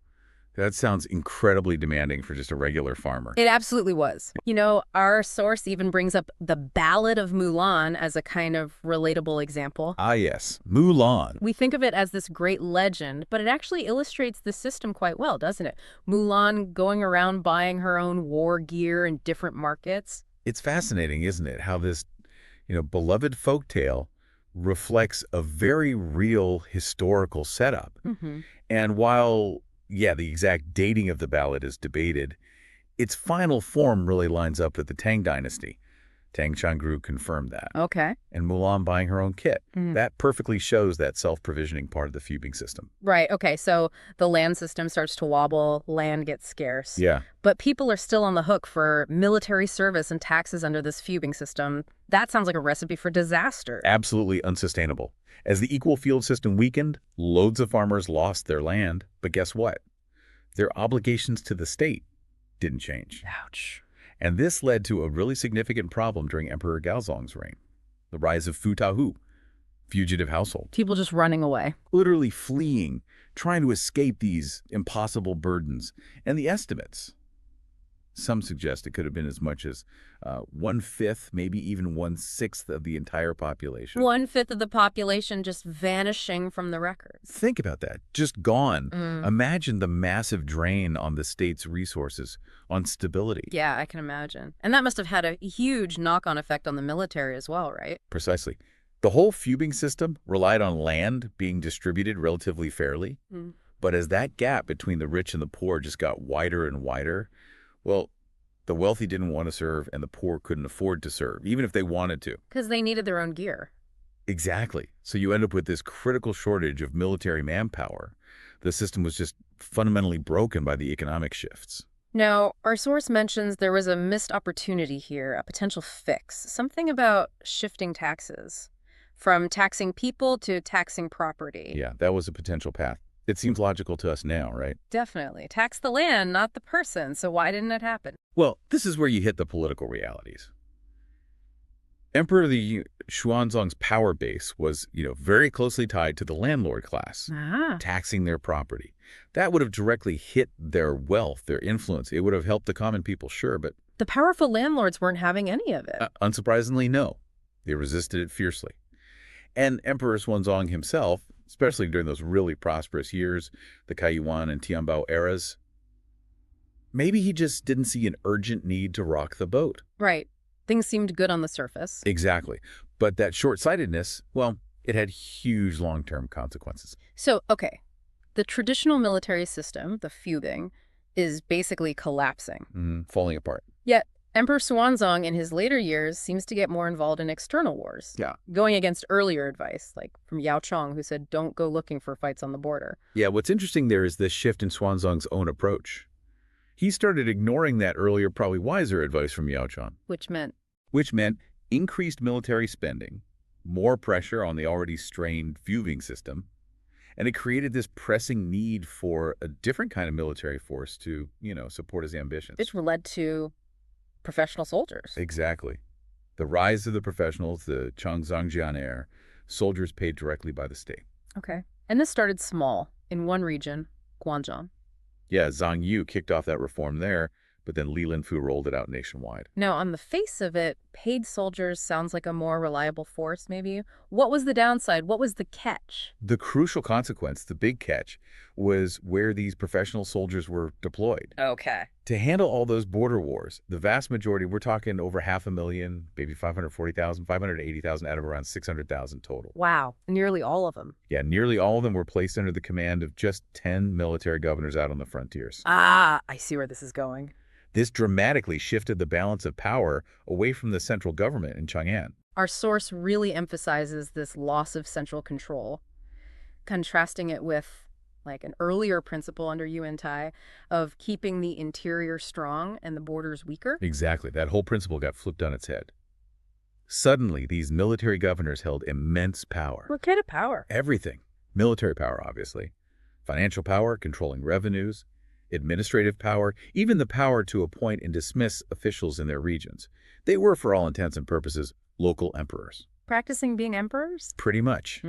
That sounds incredibly demanding for just a regular farmer. It absolutely was. You know, our source even brings up the Ballad of Mulan as a kind of relatable example. Ah, yes. Mulan. We think of it as this great legend, but it actually illustrates the system quite well, doesn't it? Mulan going around buying her own war gear in different markets. It's fascinating, isn't it, how this, beloved folktale reflects a very real historical setup. And while the exact dating of the ballad is debated, its final form really lines up with the Tang Dynasty. Tang Changru confirmed that. Okay. And Mulan buying her own kit. That perfectly shows that self-provisioning part of the fubing system. Right. Okay. So the land system starts to wobble, land gets scarce. Yeah. But people are still on the hook for military service and taxes under this fubing system. That sounds like a recipe for disaster. Absolutely unsustainable. As the equal field system weakened, loads of farmers lost their land. But guess what? Their obligations to the state didn't change. Ouch. And this led to a really significant problem during Emperor Xuanzong's reign. The rise of Futahu, fugitive household. People just running away. Literally fleeing, trying to escape these impossible burdens. And the estimates, some suggest it could have been as much as 1/5, maybe even 1/6 of the entire population. 1/5 of the population just vanishing from the records. Think about that. Just gone. Imagine the massive drain on the state's resources, on stability. Yeah, I can imagine. And that must have had a huge knock-on effect on the military as well, right? Precisely. The whole fubing system relied on land being distributed relatively fairly. But as that gap between the rich and the poor just got wider and wider, well, the wealthy didn't want to serve and the poor couldn't afford to serve, even if they wanted to. Because they needed their own gear. Exactly. So you end up with this critical shortage of military manpower. The system was just fundamentally broken by the economic shifts. Now, our source mentions there was a missed opportunity here, a potential fix, something about shifting taxes, from taxing people to taxing property. Yeah, that was a potential path. It seems logical to us now, right? Definitely. Tax the land, not the person. So why didn't it happen? Well, this is where you hit the political realities. Emperor Xuanzong's power base was, very closely tied to the landlord class, taxing their property. That would have directly hit their wealth, their influence. It would have helped the common people, sure, but the powerful landlords weren't having any of it. Unsurprisingly, no. They resisted it fiercely. And Emperor Xuanzong himself, especially during those really prosperous years, the Kaiyuan and Tianbao eras, maybe he just didn't see an urgent need to rock the boat. Right. Things seemed good on the surface. Exactly. But that short-sightedness, well, it had huge long-term consequences. So, okay, the traditional military system, the fubing, is basically collapsing. Falling apart. Yet, Emperor Xuanzong in his later years seems to get more involved in external wars. Yeah. Going against earlier advice, like from Yao Chong, who said, don't go looking for fights on the border. Yeah, what's interesting there is this shift in Xuanzong's own approach. He started ignoring that earlier, probably wiser advice from Yao Chong. Which meant increased military spending, more pressure on the already strained fubing system, and it created this pressing need for a different kind of military force to, support his ambitions. Which led to professional soldiers. Exactly. The rise of the professionals, the Chongzhangjian heir, soldiers paid directly by the state. Okay. And this started small in one region, Guangzhou. Yeah, Zhang Yu kicked off that reform there, but then Li Linfu rolled it out nationwide. Now, on the face of it, paid soldiers sounds like a more reliable force, maybe. What was the downside? What was the catch? The crucial consequence, the big catch, was where these professional soldiers were deployed. Okay. To handle all those border wars, the vast majority, we're talking over 500,000, maybe 540,000, 580,000 out of around 600,000 total. Wow. Nearly all of them. Yeah, nearly all of them were placed under the command of just 10 military governors out on the frontiers. Ah, I see where this is going. This dramatically shifted the balance of power away from the central government in Chang'an. Our source really emphasizes this loss of central control, contrasting it with like an earlier principle under Yuan Tai of keeping the interior strong and the borders weaker. Exactly. That whole principle got flipped on its head. Suddenly, these military governors held immense power. What kind of power? Everything. Military power, obviously. Financial power, controlling revenues. administrative power, even the power to appoint and dismiss officials in their regions. They were, for all intents and purposes, local emperors. Practicing being emperors? Pretty much.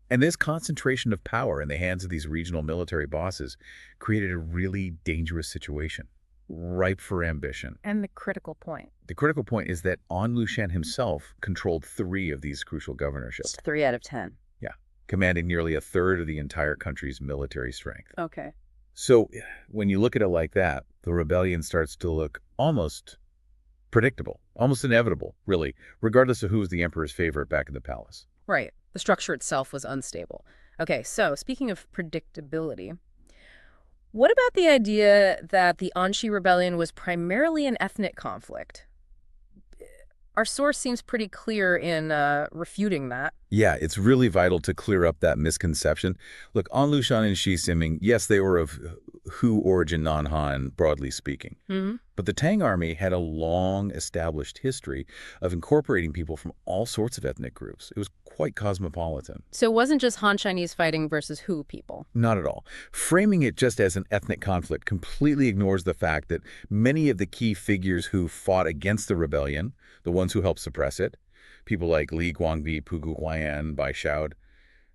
And this concentration of power in the hands of these regional military bosses created a really dangerous situation, ripe for ambition. And the critical point? The critical point is that Lushan himself controlled 3 of these crucial governorships. 3 out of 10. Yeah, commanding nearly a third of the entire country's military strength. Okay. So when you look at it like that, the rebellion starts to look almost predictable, almost inevitable, really, regardless of who was the emperor's favorite back in the palace. Right. The structure itself was unstable. Okay, so speaking of predictability, what about the idea that the Anshi rebellion was primarily an ethnic conflict? Our source seems pretty clear in refuting that. Yeah, it's really vital to clear up that misconception. Look, Lushan and Ximing, yes, they were of Hu origin non-Han, broadly speaking. But the Tang army had a long-established history of incorporating people from all sorts of ethnic groups. It was quite cosmopolitan. So it wasn't just Han Chinese fighting versus Hu people? Not at all. Framing it just as an ethnic conflict completely ignores the fact that many of the key figures who fought against the rebellion, the ones who helped suppress it, people like Li Guangbi, Pugu Huaiyan, Bai Shaod,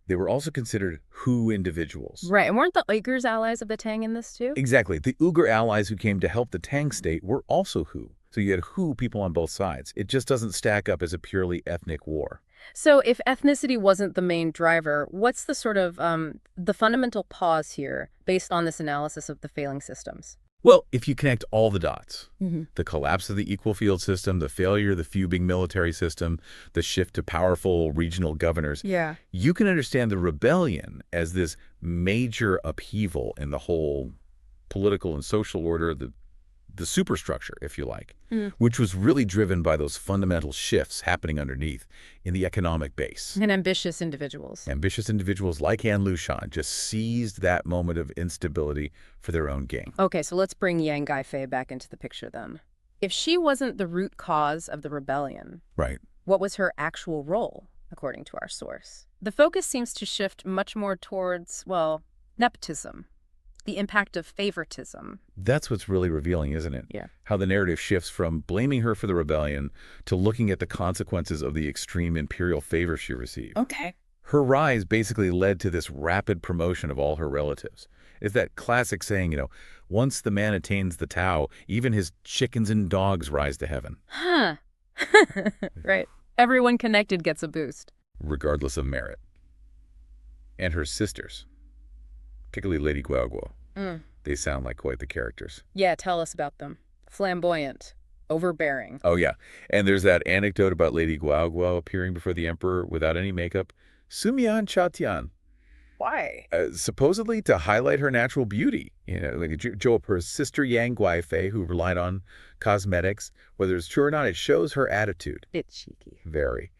they were also considered Hu individuals. Right, and weren't the Uyghurs allies of the Tang in this too? Exactly. The Uyghur allies who came to help the Tang state were also Hu. So you had Hu people on both sides. It just doesn't stack up as a purely ethnic war. So if ethnicity wasn't the main driver, what's the sort of the fundamental pause here based on this analysis of the failing systems? Well, if you connect all the dots, the collapse of the equal field system, the failure of the few-big military system, the shift to powerful regional governors, you can understand the rebellion as this major upheaval in the whole political and social order, the superstructure, if you like, which was really driven by those fundamental shifts happening underneath in the economic base. And ambitious individuals. Ambitious individuals like Lushan just seized that moment of instability for their own gain. Okay, so let's bring Yang Guifei back into the picture then. If she wasn't the root cause of the rebellion, what was her actual role, according to our source? The focus seems to shift much more towards, well, nepotism. The impact of favoritism. That's what's really revealing, isn't it? Yeah. How the narrative shifts from blaming her for the rebellion to looking at the consequences of the extreme imperial favor she received. Okay. Her rise basically led to this rapid promotion of all her relatives. It's that classic saying, once the man attains the Tao, even his chickens and dogs rise to heaven. Huh. Right. Everyone connected gets a boost. Regardless of merit. And her sisters. Particularly Lady Guoguo. They sound like quite the characters. Yeah, tell us about them. Flamboyant, overbearing. Oh, yeah. And there's that anecdote about Lady Guoguo appearing before the emperor without any makeup. Sumian Chatian. Why? Supposedly to highlight her natural beauty. Her sister Yang Guifei, who relied on cosmetics. Whether it's true or not, it shows her attitude. It's cheeky. Very.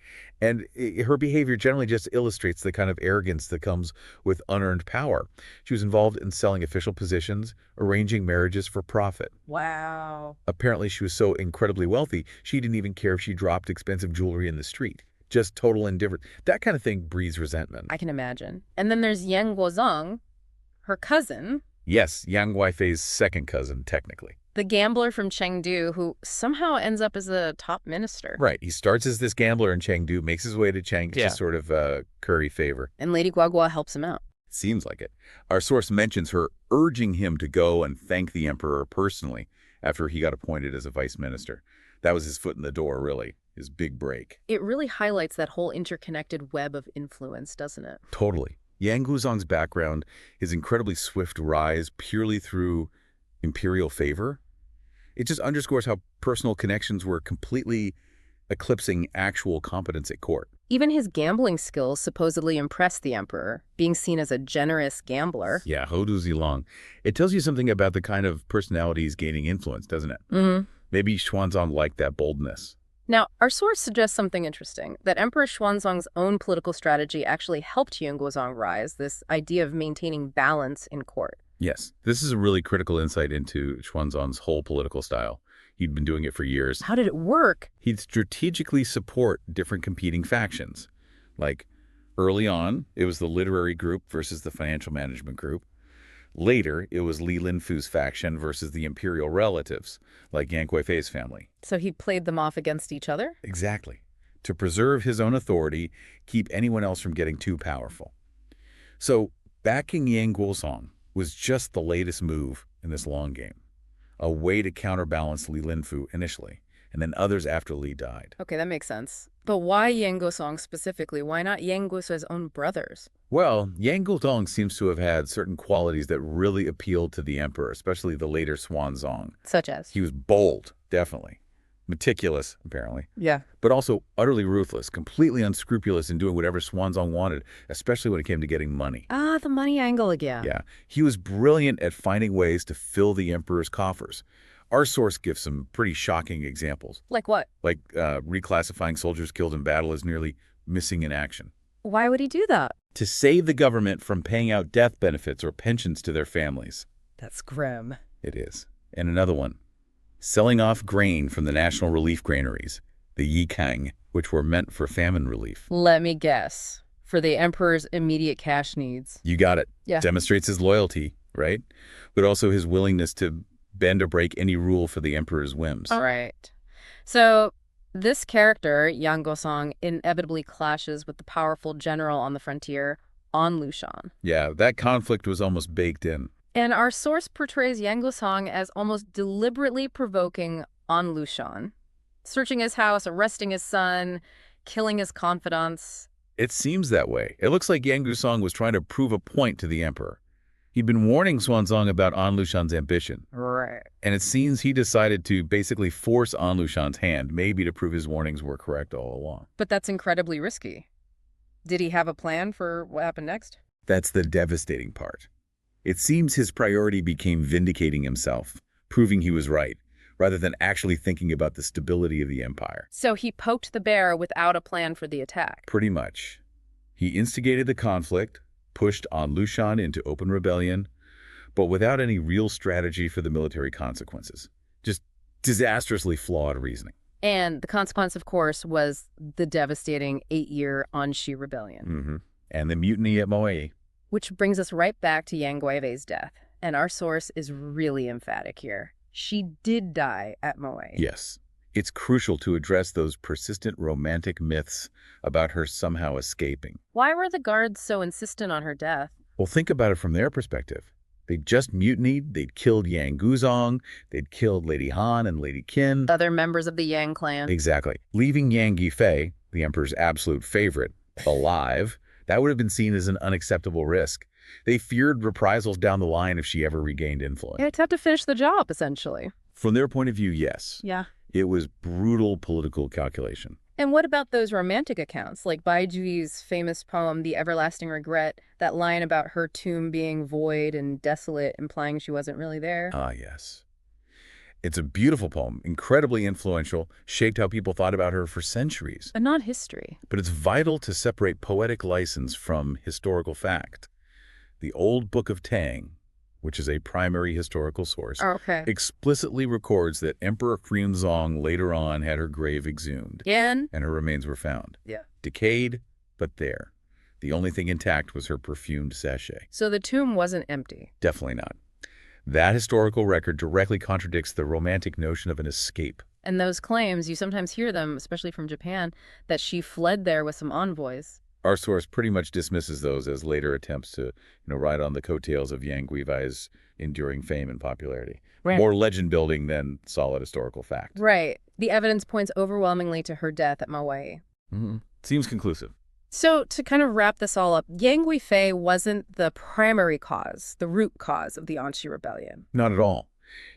And her behavior generally just illustrates the kind of arrogance that comes with unearned power. She was involved in selling official positions, arranging marriages for profit. Wow. Apparently, she was so incredibly wealthy, she didn't even care if she dropped expensive jewelry in the street. Just total indifference. That kind of thing breeds resentment. I can imagine. And then there's Yang Guozong, her cousin. Yes, Yang Guifei's second cousin, technically. The gambler from Chengdu who somehow ends up as a top minister. Right. He starts as this gambler in Chengdu, makes his way to Chengdu, just sort of curry favor. And Lady Guoguo helps him out. Seems like it. Our source mentions her urging him to go and thank the emperor personally after he got appointed as a vice minister. That was his foot in the door, really, his big break. It really highlights that whole interconnected web of influence, doesn't it? Totally. Yang Guozong's background, his incredibly swift rise purely through imperial favor, it just underscores how personal connections were completely eclipsing actual competence at court. Even his gambling skills supposedly impressed the emperor, being seen as a generous gambler. Yeah, Hodu Zilong. It tells you something about the kind of personality he's gaining influence, doesn't it? Maybe Xuanzong liked that boldness. Now, our source suggests something interesting, that Emperor Xuanzong's own political strategy actually helped Yang Guozong rise, this idea of maintaining balance in court. Yes, this is a really critical insight into Xuanzong's whole political style. He'd been doing it for years. How did it work? He'd strategically support different competing factions. Like, early on, it was the literary group versus the financial management group. Later, it was Li Linfu's faction versus the imperial relatives, like Yang Guifei's family. So he played them off against each other? Exactly. To preserve his own authority, keep anyone else from getting too powerful. So, backing Yang Guosong was just the latest move in this long game. A way to counterbalance Li Linfu initially, and then others after Li died. Okay, that makes sense. But why Yang Guosong specifically? Why not Yang Guifei's own brothers? Well, Yang Guosong seems to have had certain qualities that really appealed to the emperor, especially the later Xuanzong. Such as? He was bold, definitely. Meticulous, apparently. Yeah. But also utterly ruthless, completely unscrupulous in doing whatever Xuanzong wanted, especially when it came to getting money. Ah, the money angle again. Yeah. He was brilliant at finding ways to fill the emperor's coffers. Our source gives some pretty shocking examples. Like what? Like reclassifying soldiers killed in battle as nearly missing in action. Why would he do that? To save the government from paying out death benefits or pensions to their families. That's grim. It is. And another one. Selling off grain from the national relief granaries, the yikang, which were meant for famine relief. Let me guess. For the emperor's immediate cash needs. You got it. Yeah. Demonstrates his loyalty, right? But also his willingness to bend or break any rule for the emperor's whims. All right. So this character, Yang Guosong, inevitably clashes with the powerful general on the frontier, on Lushan. Yeah, that conflict was almost baked in. And our source portrays Yang Guosong as almost deliberately provoking on Lushan, searching his house, arresting his son, killing his confidants. It seems that way. It looks like Yang Guosong was trying to prove a point to the emperor. He'd been warning Xuanzong about An Lushan's ambition. Right. And it seems he decided to basically force An Lushan's hand, maybe to prove his warnings were correct all along. But that's incredibly risky. Did he have a plan for what happened next? That's the devastating part. It seems his priority became vindicating himself, proving he was right, rather than actually thinking about the stability of the empire. So he poked the bear without a plan for the attack. Pretty much. He instigated the conflict, pushed An Lushan into open rebellion, but without any real strategy for the military consequences. Just disastrously flawed reasoning. And the consequence, of course, was the devastating 8-year Anshi rebellion. And the mutiny at Mawei. Which brings us right back to Yang Guifei's death. And our source is really emphatic here. She did die at Mawei. Yes. It's crucial to address those persistent romantic myths about her somehow escaping. Why were the guards so insistent on her death? Well, think about it from their perspective. They'd just mutinied, they'd killed Yang Guosong, they'd killed Lady Han and Lady Qin. Other members of the Yang clan. Exactly. Leaving Yang Guifei, the emperor's absolute favorite, alive, that would have been seen as an unacceptable risk. They feared reprisals down the line if she ever regained influence. Yeah, it's had to finish the job, essentially. From their point of view, yes. Yeah. It was brutal political calculation. And what about those romantic accounts, like Bai Juyi's famous poem, The Everlasting Regret, that line about her tomb being void and desolate, implying she wasn't really there? Ah, yes. It's a beautiful poem, incredibly influential, shaped how people thought about her for centuries. But not history. But it's vital to separate poetic license from historical fact. The Old Book of Tang, which is a primary historical source, explicitly records that Emperor Xuanzong later on had her grave exhumed. And her remains were found. Yeah. Decayed, but there. The only thing intact was her perfumed sachet. So the tomb wasn't empty? Definitely not. That historical record directly contradicts the romantic notion of an escape. And those claims, you sometimes hear them, especially from Japan, that she fled there with some envoys. Our source pretty much dismisses those as later attempts to, ride on the coattails of Yang Guifei's enduring fame and popularity. Right. More legend building than solid historical fact. Right. The evidence points overwhelmingly to her death at Mawei. Seems conclusive. So to kind of wrap this all up, Yang Guifei wasn't the primary cause, the root cause of the Anshi rebellion. Not at all.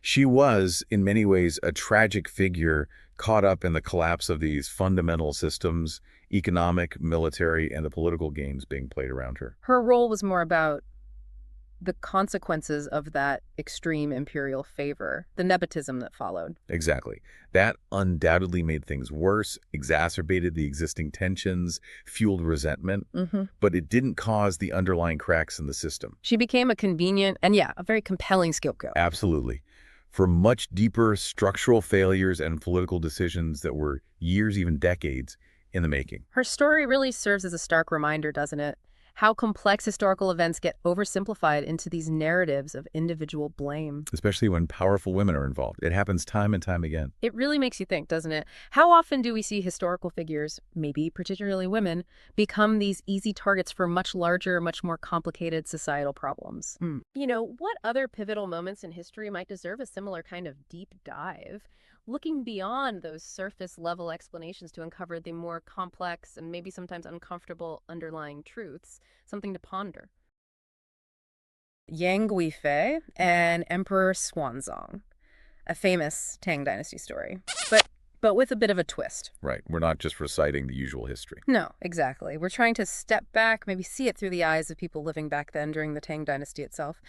She was, in many ways, a tragic figure caught up in the collapse of these fundamental systems, economic, military, and the political games being played around her. Her role was more about the consequences of that extreme imperial favor, the nepotism that followed. Exactly. That undoubtedly made things worse, exacerbated the existing tensions, fueled resentment, but it didn't cause the underlying cracks in the system. She became a convenient and, a very compelling scapegoat. Absolutely. For much deeper structural failures and political decisions that were years, even decades, in the making. Her story really serves as a stark reminder, doesn't it? how complex historical events get oversimplified into these narratives of individual blame. Especially when powerful women are involved. It happens time and time again. It really makes you think, doesn't it? How often do we see historical figures, maybe particularly women, become these easy targets for much larger, much more complicated societal problems? You know, what other pivotal moments in history might deserve a similar kind of deep dive? Looking beyond those surface-level explanations to uncover the more complex and maybe sometimes uncomfortable underlying truths, something to ponder. Yang Guifei and Emperor Xuanzong, a famous Tang Dynasty story, but with a bit of a twist. Right. We're not just reciting the usual history. No, exactly. We're trying to step back, maybe see it through the eyes of people living back then during the Tang Dynasty itself.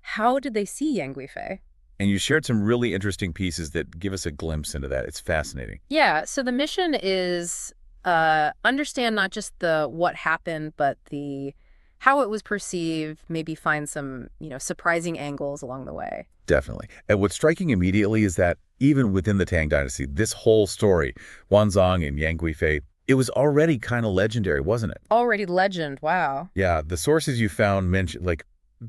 How did they see Yang Guifei? And you shared some really interesting pieces that give us a glimpse into that. It's fascinating. Yeah, so the mission is understand not just the what happened, but the how it was perceived, maybe find some, surprising angles along the way. Definitely. And what's striking immediately is that even within the Tang Dynasty, this whole story, Xuanzong and Yang Guifei, it was already kind of legendary, wasn't it? Already legend, wow. Yeah, the sources you found mentioned,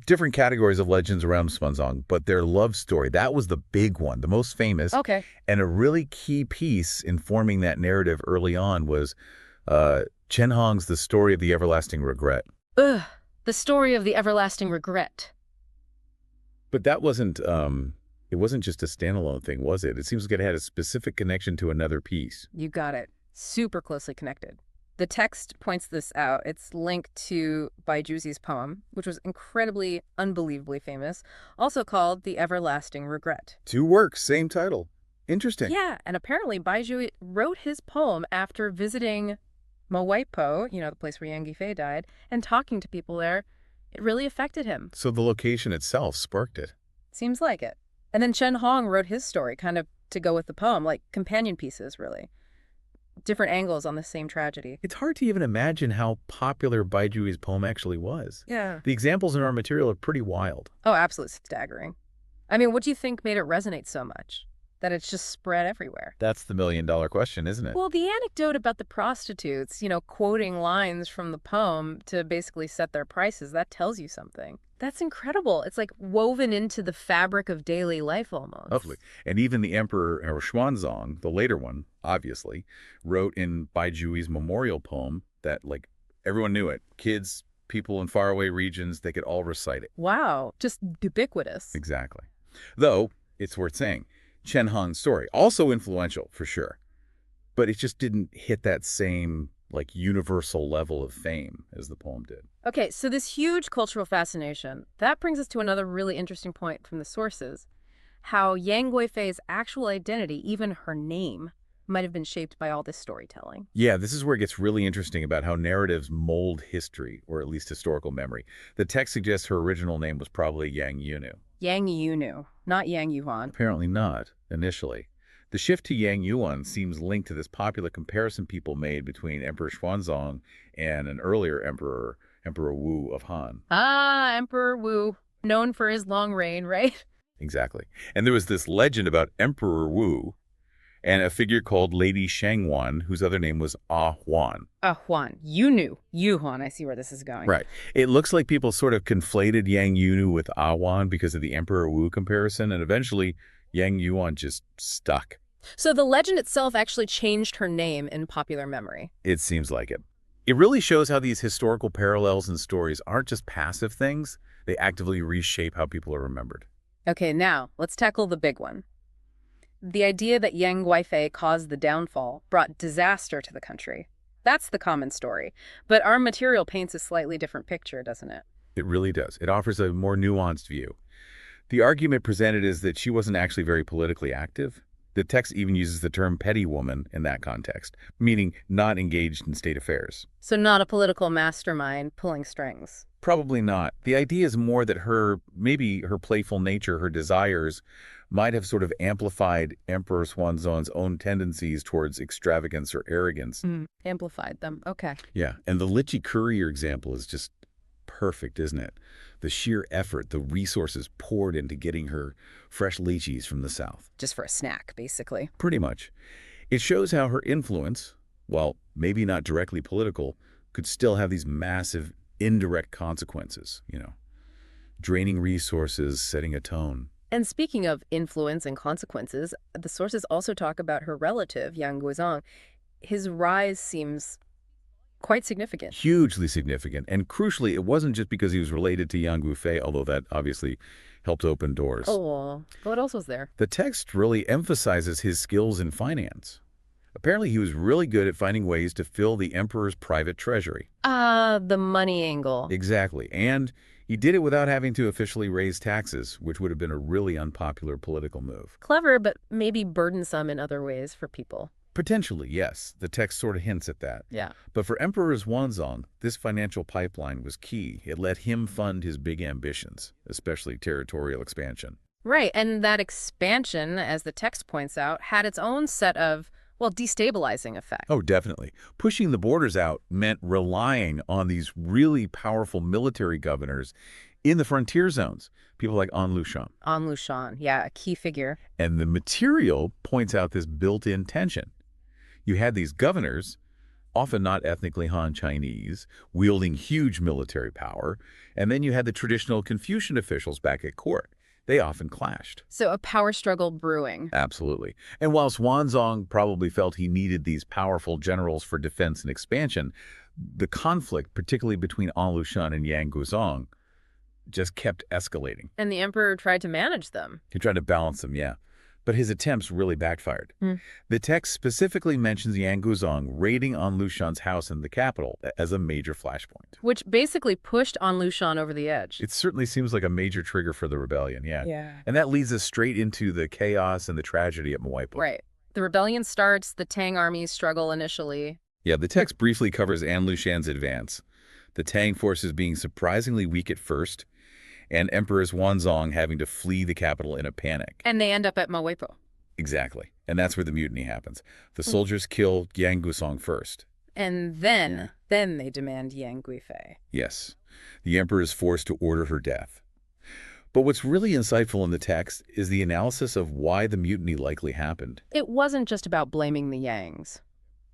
different categories of legends around Xuanzong, but their love story, that was the big one, the most famous. Okay. And a really key piece in forming that narrative early on was Chen Hong's The Story of the Everlasting Regret. Ugh, the story of the everlasting regret. But that wasn't, it wasn't just a standalone thing, was it? It seems like it had a specific connection to another piece. You got it. Super closely connected. The text points this out. It's linked to Juyi's poem, which was incredibly, unbelievably famous, also called The Everlasting Regret. 2 works, same title. Interesting. Yeah, and apparently Juyi wrote his poem after visiting Mawei, the place where Yang Guifei died, and talking to people there. It really affected him. So the location itself sparked it. Seems like it. And then Chen Hong wrote his story, kind of to go with the poem, like companion pieces, really. Different angles on the same tragedy. It's hard to even imagine how popular Juyi's poem actually was. Yeah. The examples in our material are pretty wild. Oh, absolutely staggering. I mean, what do you think made it resonate so much? That it's just spread everywhere? That's the million-dollar question, isn't it? Well, the anecdote about the prostitutes, quoting lines from the poem to basically set their prices, that tells you something. That's incredible. It's like woven into the fabric of daily life almost. Lovely. And even the Emperor Xuanzong, the later one, obviously, wrote in Juyi's memorial poem that, everyone knew it. Kids, people in faraway regions, they could all recite it. Wow. Just ubiquitous. Exactly. Though, it's worth saying, Chen Hong's story, also influential, for sure. But it just didn't hit that same, universal level of fame as the poem did. Okay, so this huge cultural fascination, that brings us to another really interesting point from the sources. How Yang Guifei's actual identity, even her name, might have been shaped by all this storytelling. Yeah, this is where it gets really interesting about how narratives mold history, or at least historical memory. The text suggests her original name was probably Yang Yunu. Yang Yunu, not Yang Yuan. Apparently not, initially. The shift to Yang Yuan seems linked to this popular comparison people made between Emperor Xuanzong and an earlier emperor, Emperor Wu of Han. Ah, Emperor Wu, known for his long reign, right? Exactly. And there was this legend about Emperor Wu and a figure called Lady Shanghuan, whose other name was Ah Huan. Ah Huan. Yu Huan. I see where this is going. Right. It looks like people sort of conflated Yang Yunu with Ah Huan because of the Emperor Wu comparison, and eventually Yang Yuan just stuck. So the legend itself actually changed her name in popular memory. It seems like it. It really shows how these historical parallels and stories aren't just passive things. They actively reshape how people are remembered. Okay, now let's tackle the big one. The idea that Yang Guifei caused the downfall brought disaster to the country. That's the common story. But our material paints a slightly different picture, doesn't it? It really does. It offers a more nuanced view. The argument presented is that she wasn't actually very politically active. The text even uses the term petty woman in that context, meaning not engaged in state affairs. So not a political mastermind pulling strings. Probably not. The idea is more that maybe her playful nature, her desires, might have sort of amplified Emperor Xuanzong's own tendencies towards extravagance or arrogance. Amplified them. Okay. Yeah. And the Litchi courier example is just perfect, isn't it? The sheer effort, the resources poured into getting her fresh lychees from the south. Just for a snack, basically. Pretty much. It shows how her influence, while maybe not directly political, could still have these massive indirect consequences, draining resources, setting a tone. And speaking of influence and consequences, the sources also talk about her relative, Yang Guizhong. His rise seems quite significant. Hugely significant. And crucially, it wasn't just because he was related to Yang Guifei, although that obviously helped open doors. Oh, what else was there? The text really emphasizes his skills in finance. Apparently, he was really good at finding ways to fill the emperor's private treasury. The money angle. Exactly. And he did it without having to officially raise taxes, which would have been a really unpopular political move. Clever, but maybe burdensome in other ways for people. Potentially, yes. The text sort of hints at that. Yeah. But for Emperor Xuanzong, this financial pipeline was key. It let him fund his big ambitions, especially territorial expansion. Right, and that expansion, as the text points out, had its own set of, well, destabilizing effects. Oh, definitely. Pushing the borders out meant relying on these really powerful military governors in the frontier zones, people like Lushan. Lushan, yeah, a key figure. And the material points out this built-in tension. You had these governors, often not ethnically Han Chinese, wielding huge military power, and then you had the traditional Confucian officials back at court. They often clashed. So a power struggle brewing. Absolutely. And while Xuanzong probably felt he needed these powerful generals for defense and expansion, the conflict, particularly between Lushan and Yang Guizhong, just kept escalating. And the emperor tried to manage them. He tried to balance them, yeah. But his attempts really backfired. The text specifically mentions Yang Guizhong raiding Lushan's house in the capital as a major flashpoint. Which basically pushed Lushan over the edge. It certainly seems like a major trigger for the rebellion, yeah. And that leads us straight into the chaos and the tragedy at Mawei. Right. The rebellion starts, the Tang armies struggle initially. Yeah, the text briefly covers Lushan's advance, the Tang forces being surprisingly weak at first, and Emperor Xuanzong having to flee the capital in a panic. And they end up at Mawei. Exactly. And that's where the mutiny happens. The soldiers kill Yang Guizhong first. And then they demand Yang Guifei. Yes. The emperor is forced to order her death. But what's really insightful in the text is the analysis of why the mutiny likely happened. It wasn't just about blaming the Yangs.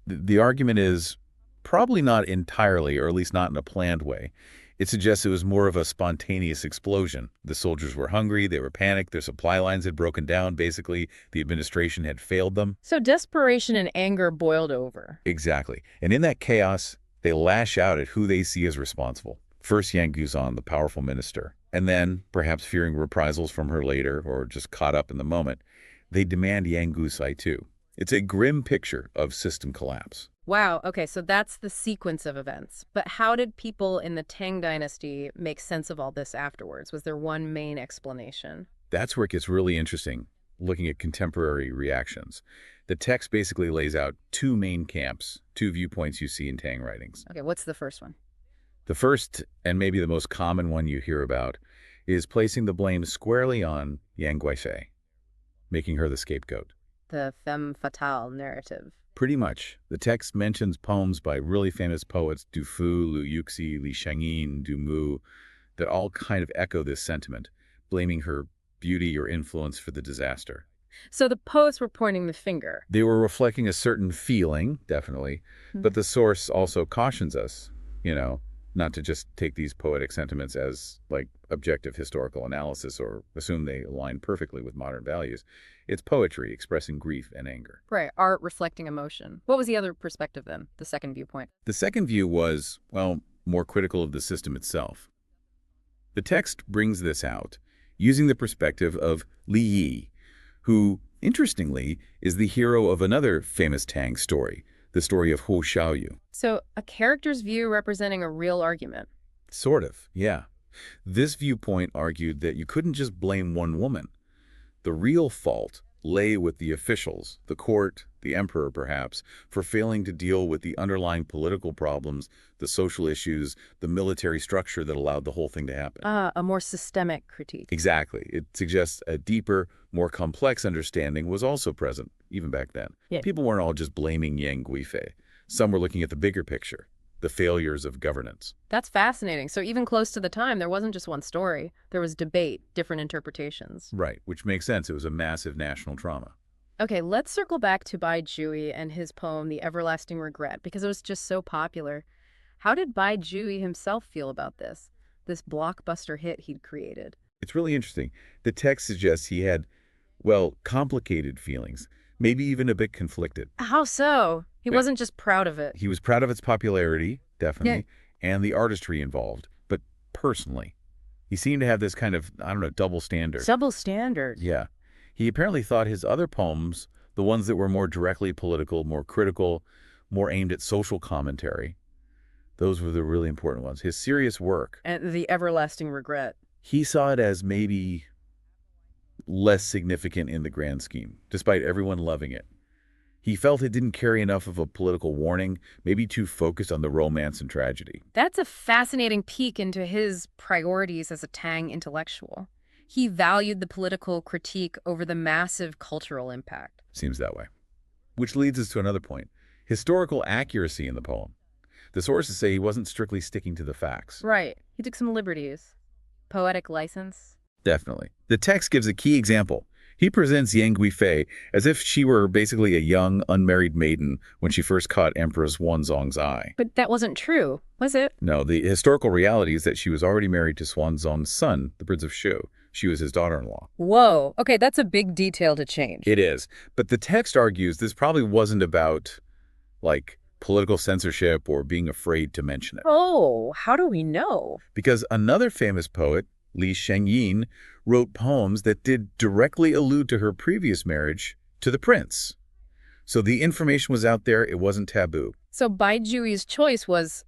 The argument is probably not entirely, or at least not in a planned way. It suggests it was more of a spontaneous explosion. The soldiers were hungry, they were panicked, their supply lines had broken down, basically. The administration had failed them. So desperation and anger boiled over. Exactly. And in that chaos, they lash out at who they see as responsible. First Yang Guizhong, the powerful minister. And then, perhaps fearing reprisals from her later, or just caught up in the moment, they demand Yang Guifei too. It's a grim picture of system collapse. Wow, okay, so that's the sequence of events. But how did people in the Tang Dynasty make sense of all this afterwards? Was there one main explanation? That's where it gets really interesting, looking at contemporary reactions. The text basically lays out two main camps, two viewpoints you see in Tang writings. Okay, what's the first one? The first, and maybe the most common one you hear about, is placing the blame squarely on Yang Guifei, making her the scapegoat. The femme fatale narrative. Pretty much. The text mentions poems by really famous poets, Du Fu, Lu Yuxi, Li Shangyin, Du Mu, that all kind of echo this sentiment, blaming her beauty or influence for the disaster. So the poets were pointing the finger. They were reflecting a certain feeling, definitely, but the source also cautions us, not to just take these poetic sentiments as, like, objective historical analysis or assume they align perfectly with modern values. It's poetry expressing grief and anger. Right, art reflecting emotion. What was the other perspective then, the second viewpoint? The second view was, well, more critical of the system itself. The text brings this out using the perspective of Li Yi, who, interestingly, is the hero of another famous Tang story, the story of Hou Xiaoyu. So a character's view representing a real argument. Sort of, yeah. This viewpoint argued that you couldn't just blame one woman. The real fault lay with the officials, the court, the emperor perhaps, for failing to deal with the underlying political problems, the social issues, the military structure that allowed the whole thing to happen. A more systemic critique. Exactly. It suggests a deeper, more complex understanding was also present, even back then. Yeah. People weren't all just blaming Yang Guifei. Some were looking at the bigger picture, the failures of governance. That's fascinating. So even close to the time, there wasn't just one story. There was debate, different interpretations. Right, which makes sense. It was a massive national trauma. Okay, let's circle back to Bai Juyi and his poem, The Everlasting Regret, because it was just so popular. How did Bai Juyi himself feel about this blockbuster hit he'd created? It's really interesting. The text suggests he had, well, complicated feelings, maybe even a bit conflicted. How so? He wasn't just proud of it. He was proud of its popularity, definitely, and the artistry involved, but personally. He seemed to have this kind of, I don't know, double standard. Double standard? Yeah. He apparently thought his other poems, the ones that were more directly political, more critical, more aimed at social commentary, those were the really important ones. His serious work. And the everlasting regret. He saw it as maybe less significant in the grand scheme, despite everyone loving it. He felt it didn't carry enough of a political warning, maybe too focused on the romance and tragedy. That's a fascinating peek into his priorities as a Tang intellectual. He valued the political critique over the massive cultural impact. Seems that way. Which leads us to another point. Historical accuracy in the poem. The sources say he wasn't strictly sticking to the facts. Right. He took some liberties. Poetic license? Definitely. The text gives a key example. He presents Guifei as if she were basically a young, unmarried maiden when she first caught Emperor Xuanzong's eye. But that wasn't true, was it? No, the historical reality is that she was already married to Xuanzong's son, the Prince of Shu. She was his daughter-in-law. Whoa. Okay, that's a big detail to change. It is. But the text argues this probably wasn't about, like, political censorship or being afraid to mention it. Oh, how do we know? Because another famous poet, Lushan, wrote poems that did directly allude to her previous marriage to the prince. So the information was out there, it wasn't taboo. So Bai Juyi's choice was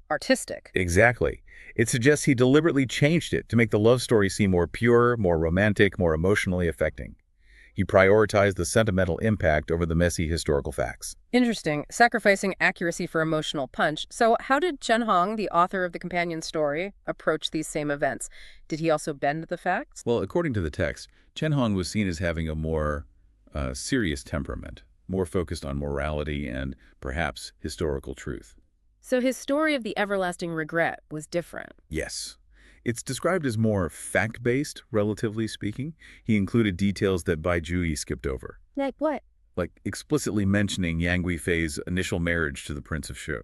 artistic. Exactly. It suggests he deliberately changed it to make the love story seem more pure, more romantic, more emotionally affecting. He prioritized the sentimental impact over the messy historical facts. Interesting. Sacrificing accuracy for emotional punch. So how did Chen Hong, the author of the companion story, approach these same events? Did he also bend the facts? Well, according to the text, Chen Hong was seen as having a more serious temperament, more focused on morality and perhaps historical truth. So his story of the everlasting regret was different. Yes. It's described as more fact-based, relatively speaking. He included details that Bai Juyi skipped over. Like what? Like explicitly mentioning Yang Guifei's initial marriage to the Prince of Shu,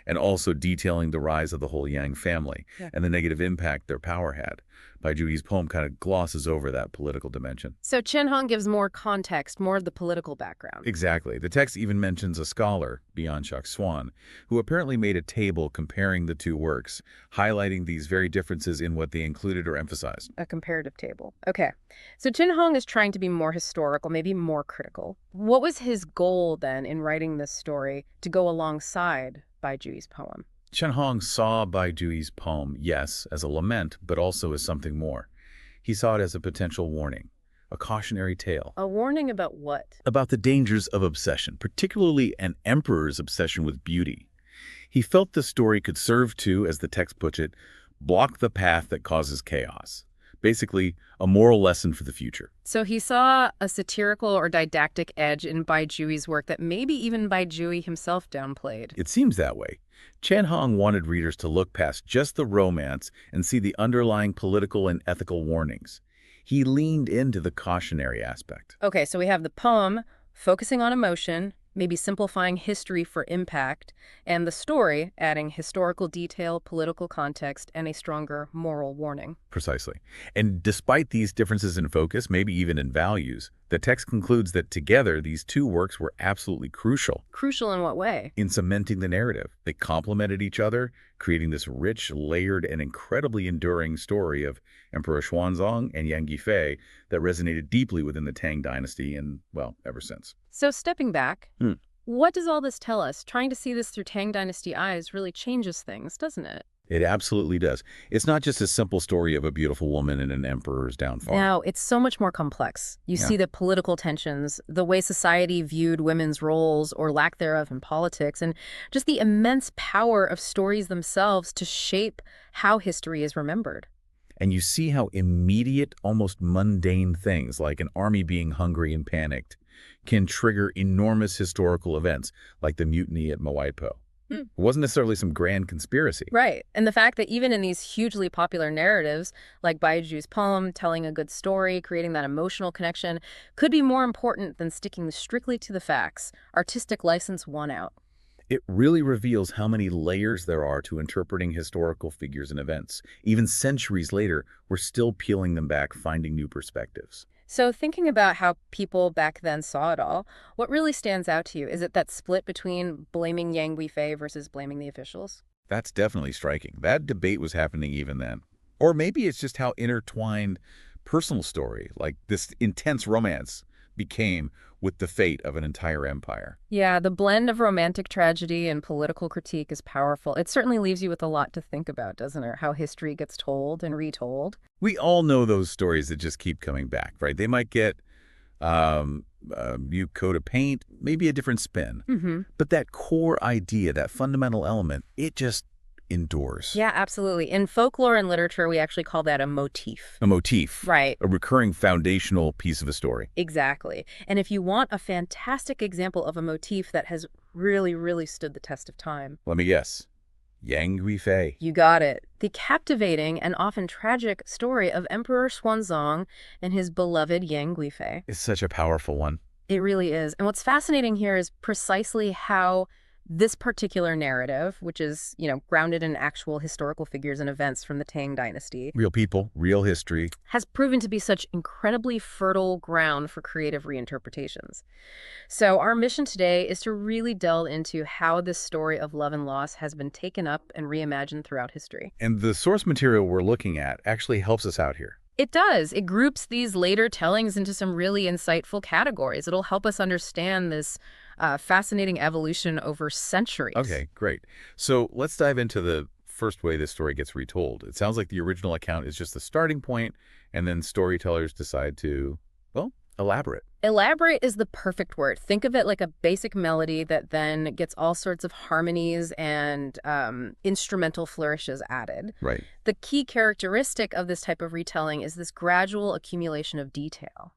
and also detailing the rise of the whole Yang family and the negative impact their power had. Bai Juyi's poem kind of glosses over that political dimension. So Chen Hong gives more context, more of the political background. Exactly. The text even mentions a scholar, beyond Xuan, who apparently made a table comparing the two works, highlighting these very differences in what they included or emphasized. A comparative table. Okay. So Chen Hong is trying to be more historical, maybe more critical. What was his goal then in writing this story to go alongside Bai Juyi's poem? Chen Hong saw Bai Juyi's poem, yes, as a lament, but also as something more. He saw it as a potential warning, a cautionary tale. A warning about what? About the dangers of obsession, particularly an emperor's obsession with beauty. He felt the story could serve to, as the text puts it, block the path that causes chaos. Basically, a moral lesson for the future. So he saw a satirical or didactic edge in Bai Juyi's work that maybe even Bai Juyi himself downplayed. It seems that way. Chen Hong wanted readers to look past just the romance and see the underlying political and ethical warnings. He leaned into the cautionary aspect. Okay, so we have the poem focusing on emotion, maybe simplifying history for impact, and the story adding historical detail, political context, and a stronger moral warning. Precisely. And despite these differences in focus, maybe even in values, the text concludes that together these two works were absolutely crucial. Crucial in what way? In cementing the narrative. They complemented each other, creating this rich, layered, and incredibly enduring story of Emperor Xuanzong and Yang Guifei that resonated deeply within the Tang Dynasty and, well, ever since. So stepping back, what does all this tell us? Trying to see this through Tang Dynasty eyes really changes things, doesn't it? It absolutely does. It's not just a simple story of a beautiful woman and an emperor's downfall. No, it's so much more complex. You see the political tensions, the way society viewed women's roles or lack thereof in politics, and just the immense power of stories themselves to shape how history is remembered. And you see how immediate, almost mundane things like an army being hungry and panicked can trigger enormous historical events like the mutiny at Mawei Station. It wasn't necessarily some grand conspiracy. Right. And the fact that even in these hugely popular narratives, like Bai Juyi's poem, telling a good story, creating that emotional connection, could be more important than sticking strictly to the facts. Artistic license won out. It really reveals how many layers there are to interpreting historical figures and events. Even centuries later, we're still peeling them back, finding new perspectives. So thinking about how people back then saw it all, what really stands out to you? Is it that split between blaming Yang Guifei versus blaming the officials? That's definitely striking. That debate was happening even then. Or maybe it's just how intertwined personal story, like this intense romance, became with the fate of an entire empire. Yeah, the blend of romantic tragedy and political critique is powerful. It certainly leaves you with a lot to think about, doesn't it? How history gets told and retold. We all know those stories that just keep coming back, right? They might get a new coat of paint, maybe a different spin. But that core idea, that fundamental element, it just endures. Yeah, absolutely. In folklore and literature, we actually call that a motif. A motif. Right. A recurring foundational piece of a story. Exactly. And if you want a fantastic example of a motif that has really, really stood the test of time. Let me guess. Yang Guifei. You got it. The captivating and often tragic story of Emperor Xuanzong and his beloved Yang Guifei. It's such a powerful one. It really is. And what's fascinating here is precisely how this particular narrative, which is, grounded in actual historical figures and events from the Tang Dynasty. Real people, real history. Has proven to be such incredibly fertile ground for creative reinterpretations. So our mission today is to really delve into how this story of love and loss has been taken up and reimagined throughout history. And the source material we're looking at actually helps us out here. It does. It groups these later tellings into some really insightful categories. It'll help us understand this fascinating evolution over centuries. Okay, great. So let's dive into the first way this story gets retold. It sounds like the original account is just the starting point, and then storytellers decide to, elaborate. Elaborate is the perfect word. Think of it like a basic melody that then gets all sorts of harmonies and instrumental flourishes added. Right. The key characteristic of this type of retelling is this gradual accumulation of detail.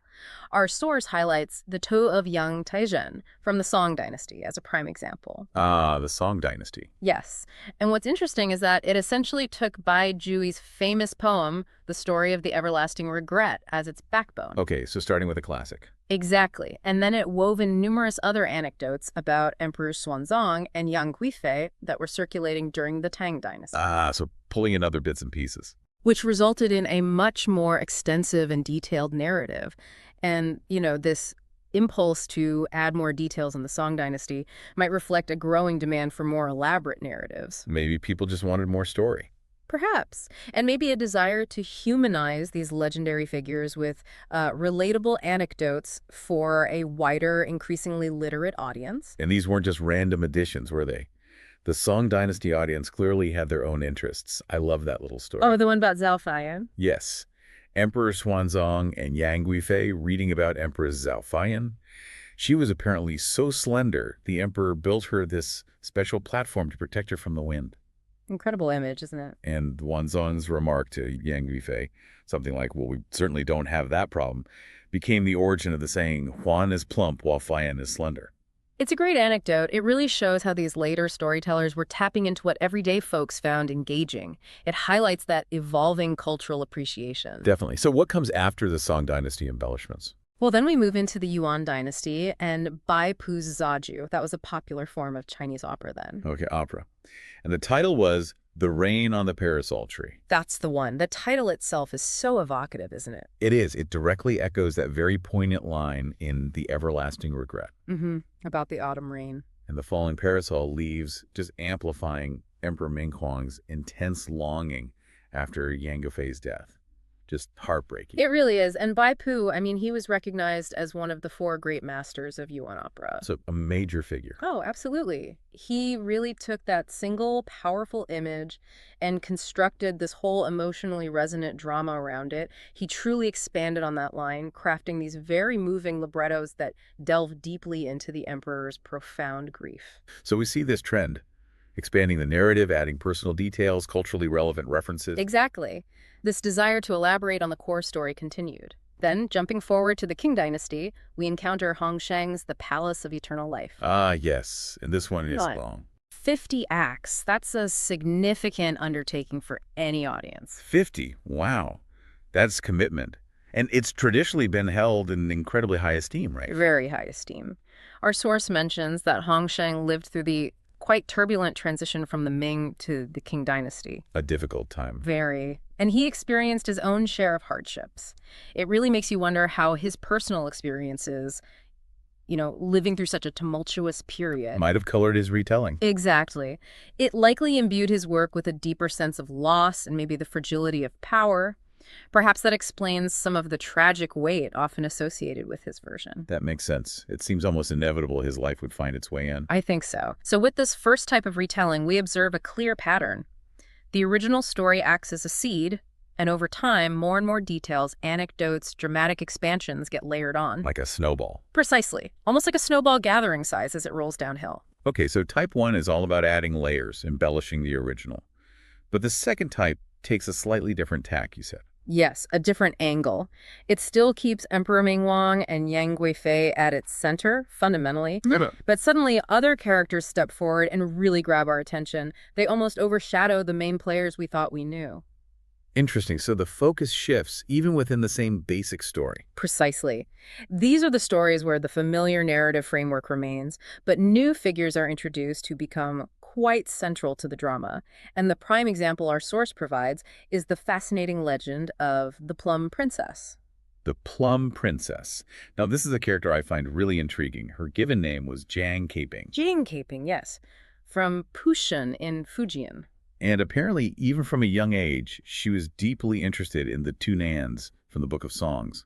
Our source highlights the toe of Yang Taizhen from the Song Dynasty as a prime example. The Song Dynasty. Yes. And what's interesting is that it essentially took Bai Juyi's famous poem, The Story of the Everlasting Regret, as its backbone. Okay, so starting with a classic. Exactly. And then it wove in numerous other anecdotes about Emperor Xuanzong and Yang Guifei that were circulating during the Tang Dynasty. So pulling in other bits and pieces. Which resulted in a much more extensive and detailed narrative. And, this impulse to add more details in the Song Dynasty might reflect a growing demand for more elaborate narratives. Maybe people just wanted more story. Perhaps. And maybe a desire to humanize these legendary figures with relatable anecdotes for a wider, increasingly literate audience. And these weren't just random additions, were they? The Song Dynasty audience clearly had their own interests. I love that little story. Oh, the one about Zhao Faiyan? Yes. Emperor Xuanzong and Yang Guifei reading about Empress Zhao Faiyan. She was apparently so slender, the emperor built her this special platform to protect her from the wind. Incredible image, isn't it? And Xuanzong's remark to Yang Guifei, something like, well, we certainly don't have that problem, became the origin of the saying, Huan is plump while Faiyan is slender. It's a great anecdote. It really shows how these later storytellers were tapping into what everyday folks found engaging. It highlights that evolving cultural appreciation. Definitely. So what comes after the Song Dynasty embellishments? Well, then we move into the Yuan Dynasty and Bai Pu's Zaju. That was a popular form of Chinese opera then. Okay, opera. And the title was The Rain on the Parasol Tree. That's the one. The title itself is so evocative, isn't it? It is. It directly echoes that very poignant line in The Everlasting Regret. About the autumn rain. And the falling parasol leaves, just amplifying Emperor Minghuang's intense longing after Yang Guifei's death. Just heartbreaking. It really is. And Bai Pu, he was recognized as one of the 4 great masters of Yuan opera. So a major figure. Oh, absolutely. He really took that single powerful image and constructed this whole emotionally resonant drama around it. He truly expanded on that line, crafting these very moving librettos that delve deeply into the emperor's profound grief. So we see this trend, expanding the narrative, adding personal details, culturally relevant references. Exactly. This desire to elaborate on the core story continued. Then, jumping forward to the Qing Dynasty, we encounter Hongsheng's The Palace of Eternal Life. Ah, yes. And this one is long. 50 acts. That's a significant undertaking for any audience. 50? Wow. That's commitment. And it's traditionally been held in incredibly high esteem, right? Very high esteem. Our source mentions that Hongsheng lived through the quite turbulent transition from the Ming to the Qing dynasty. A difficult time. Very. And he experienced his own share of hardships. It really makes you wonder how his personal experiences, living through such a tumultuous period, might have colored his retelling. Exactly. It likely imbued his work with a deeper sense of loss and maybe the fragility of power. Perhaps that explains some of the tragic weight often associated with his version. That makes sense. It seems almost inevitable his life would find its way in. I think so. So with this first type of retelling, we observe a clear pattern. The original story acts as a seed, and over time, more and more details, anecdotes, dramatic expansions get layered on. Like a snowball. Precisely. Almost like a snowball gathering size as it rolls downhill. Okay, so type 1 is all about adding layers, embellishing the original. But the second type takes a slightly different tack, you said. Yes, a different angle. It still keeps Emperor Mingwang and Yang Guifei at its center, fundamentally. But suddenly, other characters step forward and really grab our attention. They almost overshadow the main players we thought we knew. Interesting. So the focus shifts even within the same basic story. Precisely. These are the stories where the familiar narrative framework remains, but new figures are introduced who become quite central to the drama. And the prime example our source provides is the fascinating legend of the Plum Princess. The Plum Princess. Now, this is a character I find really intriguing. Her given name was Jiang Caping. Jiang Caping, yes. From Lushan in Fujian. And apparently, even from a young age, she was deeply interested in the Tunans from the Book of Songs.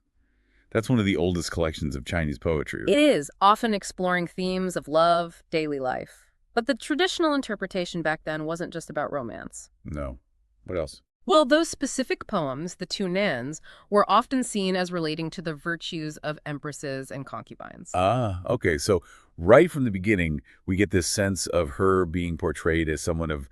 That's one of the oldest collections of Chinese poetry. It is, often exploring themes of love, daily life. But the traditional interpretation back then wasn't just about romance. No. What else? Well, those specific poems, the Tunans, were often seen as relating to the virtues of empresses and concubines. Ah, okay. So right from the beginning, we get this sense of her being portrayed as someone of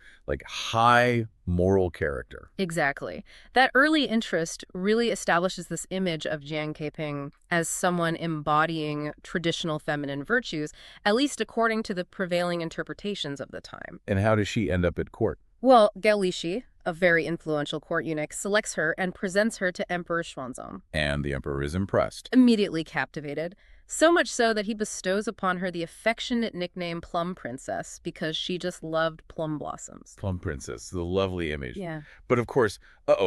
high moral character. Exactly. That early interest really establishes this image of Jiang Caping as someone embodying traditional feminine virtues, at least according to the prevailing interpretations of the time. And how does she end up at court? Well, Litchi, a very influential court eunuch, selects her and presents her to Emperor Xuanzong. And the emperor is impressed. Immediately captivated. So much so that he bestows upon her the affectionate nickname Plum Princess because she just loved plum blossoms. Plum Princess, the lovely image. Yeah. But of course,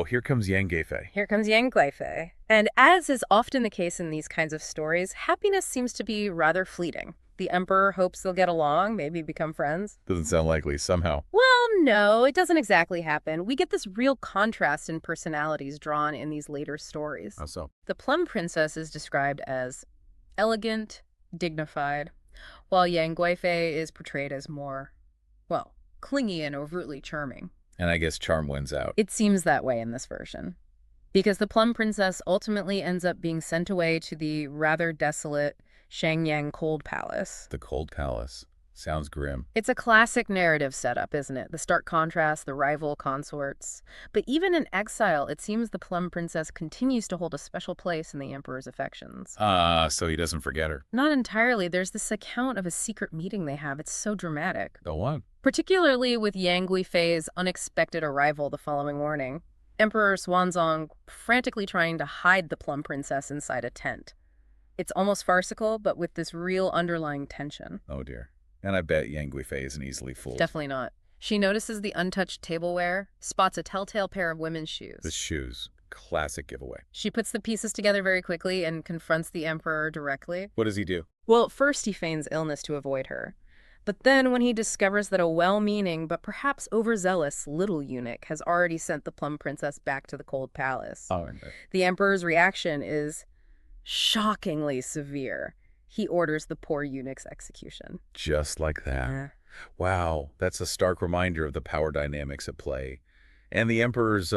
here comes Yang Guifei. Here comes Yang Guifei. And as is often the case in these kinds of stories, happiness seems to be rather fleeting. The emperor hopes they'll get along, maybe become friends. Doesn't sound likely somehow. Well, no, it doesn't exactly happen. We get this real contrast in personalities drawn in these later stories. How so? The Plum Princess is described as elegant, dignified, while Yang Guifei is portrayed as more, clingy and overtly charming. And I guess charm wins out. It seems that way in this version. Because the Plum Princess ultimately ends up being sent away to the rather desolate Shangyang Cold Palace. The Cold Palace. Sounds grim. It's a classic narrative setup, isn't it? The stark contrast, the rival consorts. But even in exile, it seems the Plum Princess continues to hold a special place in the Emperor's affections. So he doesn't forget her. Not entirely. There's this account of a secret meeting they have. It's so dramatic. The what? Particularly with Yang Guifei's unexpected arrival the following morning. Emperor Xuanzong frantically trying to hide the Plum Princess inside a tent. It's almost farcical, but with this real underlying tension. Oh, dear. And I bet Yang Guifei isn't easily fooled. Definitely not. She notices the untouched tableware, spots a telltale pair of women's shoes. The shoes. Classic giveaway. She puts the pieces together very quickly and confronts the emperor directly. What does he do? Well, first he feigns illness to avoid her. But then when he discovers that a well-meaning but perhaps overzealous little eunuch has already sent the Plum Princess back to the Cold Palace, the emperor's reaction is shockingly severe. He orders the poor eunuch's execution. Just like that. Wow, that's a stark reminder of the power dynamics at play. And the emperor's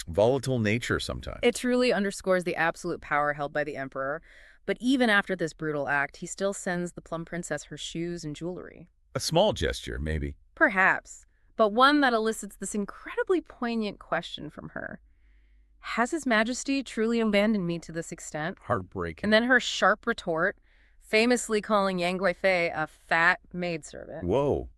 volatile nature sometimes. It truly underscores the absolute power held by the emperor. But even after this brutal act, he still sends the Plum Princess her shoes and jewelry. A small gesture, maybe. Perhaps. But one that elicits this incredibly poignant question from her. Has His Majesty truly abandoned me to this extent? Heartbreaking. And then her sharp retort, famously calling Yang Guifei a fat maidservant. Whoa.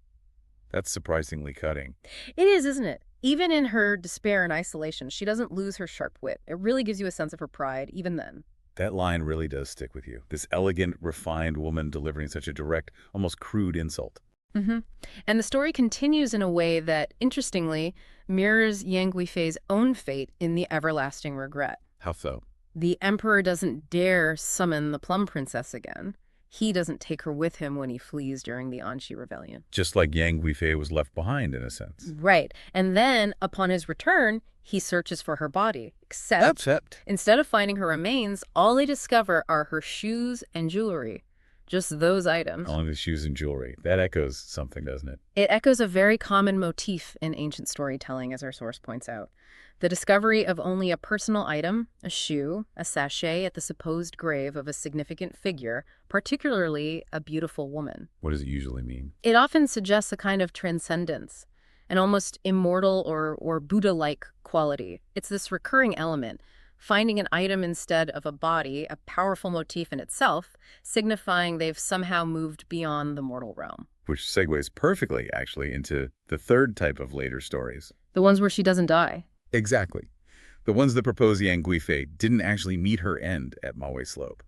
That's surprisingly cutting. It is, isn't it? Even in her despair and isolation, she doesn't lose her sharp wit. It really gives you a sense of her pride, even then. That line really does stick with you. This elegant, refined woman delivering such a direct, almost crude insult. Mm-hmm. And the story continues in a way that, interestingly, mirrors Yang Guifei's own fate in the Everlasting Regret. How so? The emperor doesn't dare summon the Plum Princess again. He doesn't take her with him when he flees during the Anshi rebellion. Just like Yang Guifei was left behind, in a sense. Right. And then, upon his return, he searches for her body. Except, instead of finding her remains, all they discover are her shoes and jewelry. Just those items. Only the shoes and jewelry. That echoes something, doesn't it? It echoes a very common motif in ancient storytelling, as our source points out. The discovery of only a personal item, a shoe, a sachet at the supposed grave of a significant figure, particularly a beautiful woman. What does it usually mean? It often suggests a kind of transcendence, an almost immortal or Buddha-like quality. It's this recurring element, finding an item instead of a body, a powerful motif in itself, signifying they've somehow moved beyond the mortal realm. Which segues perfectly, actually, into the third type of later stories. The ones where she doesn't die. Exactly. The ones that propose Yang Guifei didn't actually meet her end at Mawei Slope.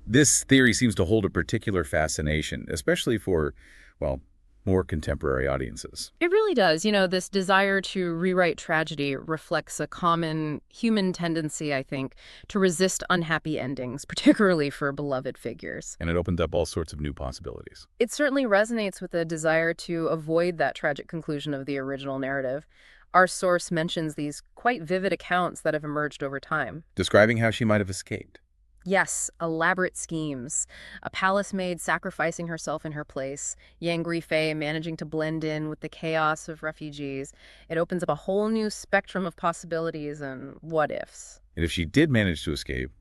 This theory seems to hold a particular fascination, especially for, well, more contemporary audiences. It really does. You know, this desire to rewrite tragedy reflects a common human tendency, I think, to resist unhappy endings, particularly for beloved figures. And it opened up all sorts of new possibilities. It certainly resonates with the desire to avoid that tragic conclusion of the original narrative. Our source mentions these quite vivid accounts that have emerged over time. Describing how she might have escaped. Yes, elaborate schemes. A palace maid sacrificing herself in her place, Yang Guifei managing to blend in with the chaos of refugees. It opens up a whole new spectrum of possibilities and what-ifs. And if she did manage to escape,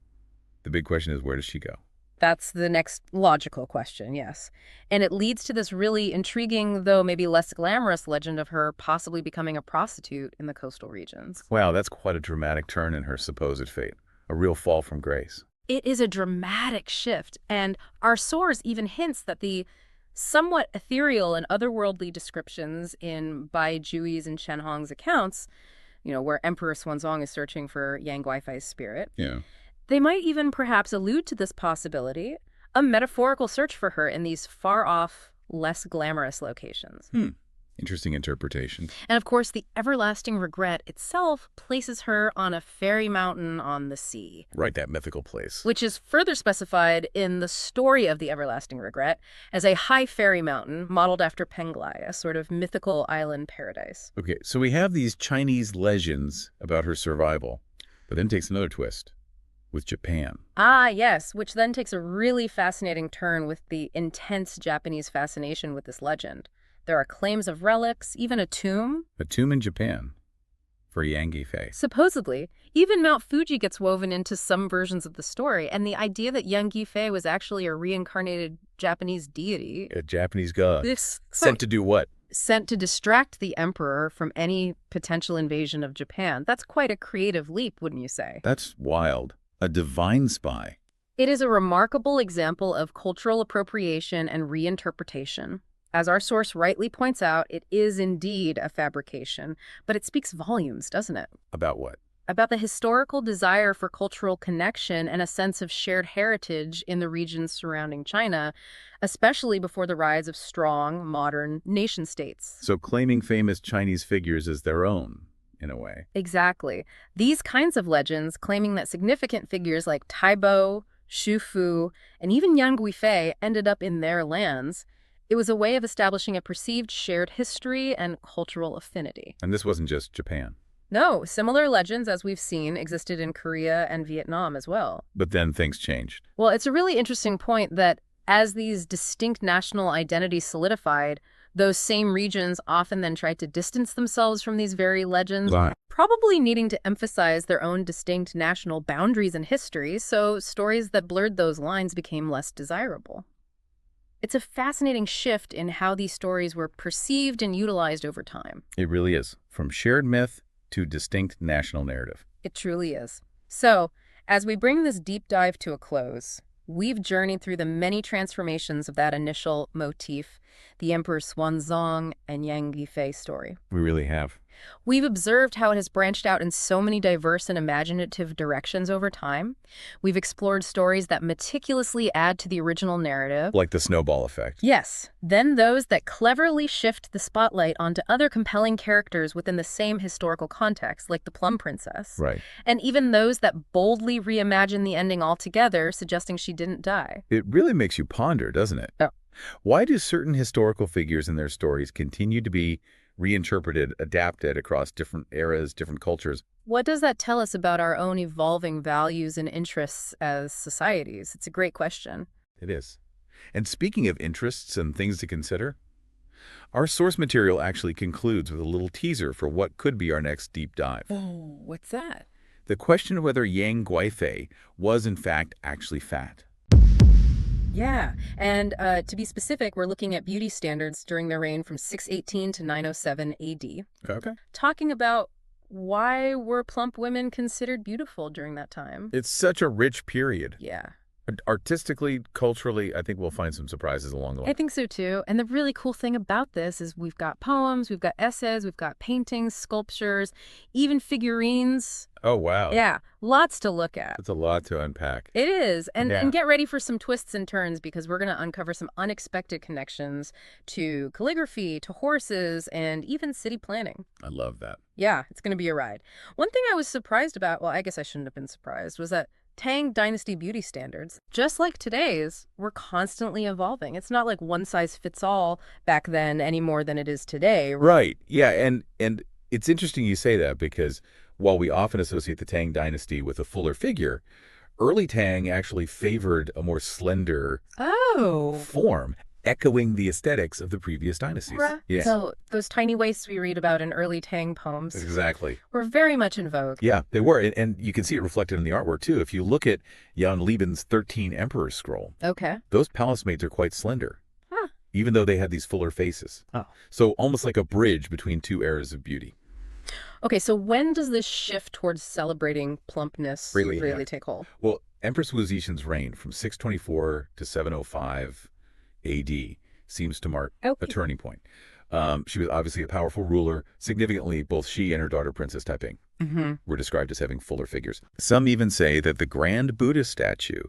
the big question is, where does she go? That's the next logical question, yes. And it leads to this really intriguing, though maybe less glamorous legend of her possibly becoming a prostitute in the coastal regions. Wow, that's quite a dramatic turn in her supposed fate. A real fall from grace. It is a dramatic shift, and our source even hints that the somewhat ethereal and otherworldly descriptions in Bai Juyi's and Chen Hong's accounts, you know, where Emperor Xuanzong is searching for Yang Guifei's spirit, they might even perhaps allude to this possibility, a metaphorical search for her in these far-off, less glamorous locations. Interesting interpretation. And of course, the Everlasting Regret itself places her on a fairy mountain on the sea. Right, that mythical place. Which is further specified in the story of the Everlasting Regret as a high fairy mountain modeled after Penglai, a sort of mythical island paradise. Okay, so we have these Chinese legends about her survival, but then takes another twist with Japan. Ah, yes, which then takes a really fascinating turn with the intense Japanese fascination with this legend. There are claims of relics, even a tomb. A tomb in Japan for Yang Guifei. Supposedly. Even Mount Fuji gets woven into some versions of the story, and the idea that Yang Guifei was actually a reincarnated Japanese deity. A Japanese god. Sent to do what? Sent to distract the emperor from any potential invasion of Japan. That's quite a creative leap, wouldn't you say? That's wild. A divine spy. It is a remarkable example of cultural appropriation and reinterpretation. As our source rightly points out, it is indeed a fabrication, but it speaks volumes, doesn't it? About what? About the historical desire for cultural connection and a sense of shared heritage in the regions surrounding China, especially before the rise of strong, modern nation-states. So claiming famous Chinese figures as their own, in a way. Exactly. These kinds of legends, claiming that significant figures like Taibo, Xu Fu, and even Yang Guifei ended up in their lands, it was a way of establishing a perceived shared history and cultural affinity. And this wasn't just Japan. No, similar legends, as we've seen, existed in Korea and Vietnam as well. But then things changed. Well, it's a really interesting point that as these distinct national identities solidified, those same regions often then tried to distance themselves from these very legends, probably needing to emphasize their own distinct national boundaries and histories, so stories that blurred those lines became less desirable. It's a fascinating shift in how these stories were perceived and utilized over time. It really is. From shared myth to distinct national narrative. It truly is. So, as we bring this deep dive to a close, we've journeyed through the many transformations of that initial motif, the Emperor Xuanzong and Yang Guifei story. We really have. We've observed how it has branched out in so many diverse and imaginative directions over time. We've explored stories that meticulously add to the original narrative. Like the snowball effect. Yes. Then those that cleverly shift the spotlight onto other compelling characters within the same historical context, like the Plum Princess. Right. And even those that boldly reimagine the ending altogether, suggesting she didn't die. It really makes you ponder, doesn't it? Oh. Why do certain historical figures and their stories continue to be reinterpreted, adapted across different eras, different cultures? What does that tell us about our own evolving values and interests as societies? It's a great question. It is. And speaking of interests and things to consider, our source material actually concludes with a little teaser for what could be our next deep dive. Oh, what's that? The question of whether Yang Guifei was in fact actually fat. Yeah, and to be specific, we're looking at beauty standards during their reign from 618 to 907 AD. Okay. Talking about why were plump women considered beautiful during that time. It's such a rich period. Yeah. Artistically, culturally, I think we'll find some surprises along the way. I think so too. And the really cool thing about this is we've got poems, we've got essays, we've got paintings, sculptures, even figurines. Oh, wow. Yeah, lots to look at. It's a lot to unpack. It is. And get ready for some twists and turns because we're going to uncover some unexpected connections to calligraphy, to horses, and even city planning. I love that. Yeah, it's going to be a ride. One thing I was surprised about, well, I guess I shouldn't have been surprised, was that Tang Dynasty beauty standards, just like today's, were constantly evolving. It's not like one size fits all back then any more than it is today. Right. Yeah, and it's interesting you say that because while we often associate the Tang Dynasty with a fuller figure, early Tang actually favored a more slender form, echoing the aesthetics of the previous dynasties. Yeah. So those tiny waists we read about in early Tang poems were very much in vogue. Yeah, they were. And you can see it reflected in the artwork, too. If you look at Jan Lieben's 13 Emperors scroll, those palace maids are quite slender, even though they had these fuller faces. Oh. So almost like a bridge between two eras of beauty. Okay, so when does this shift towards celebrating plumpness really take hold? Well, Empress Wu Zixin's reign from 624 to 705 AD seems to mark a turning point. She was obviously a powerful ruler. Significantly, both she and her daughter, Princess Taiping, were described as having fuller figures. Some even say that the grand Buddha statue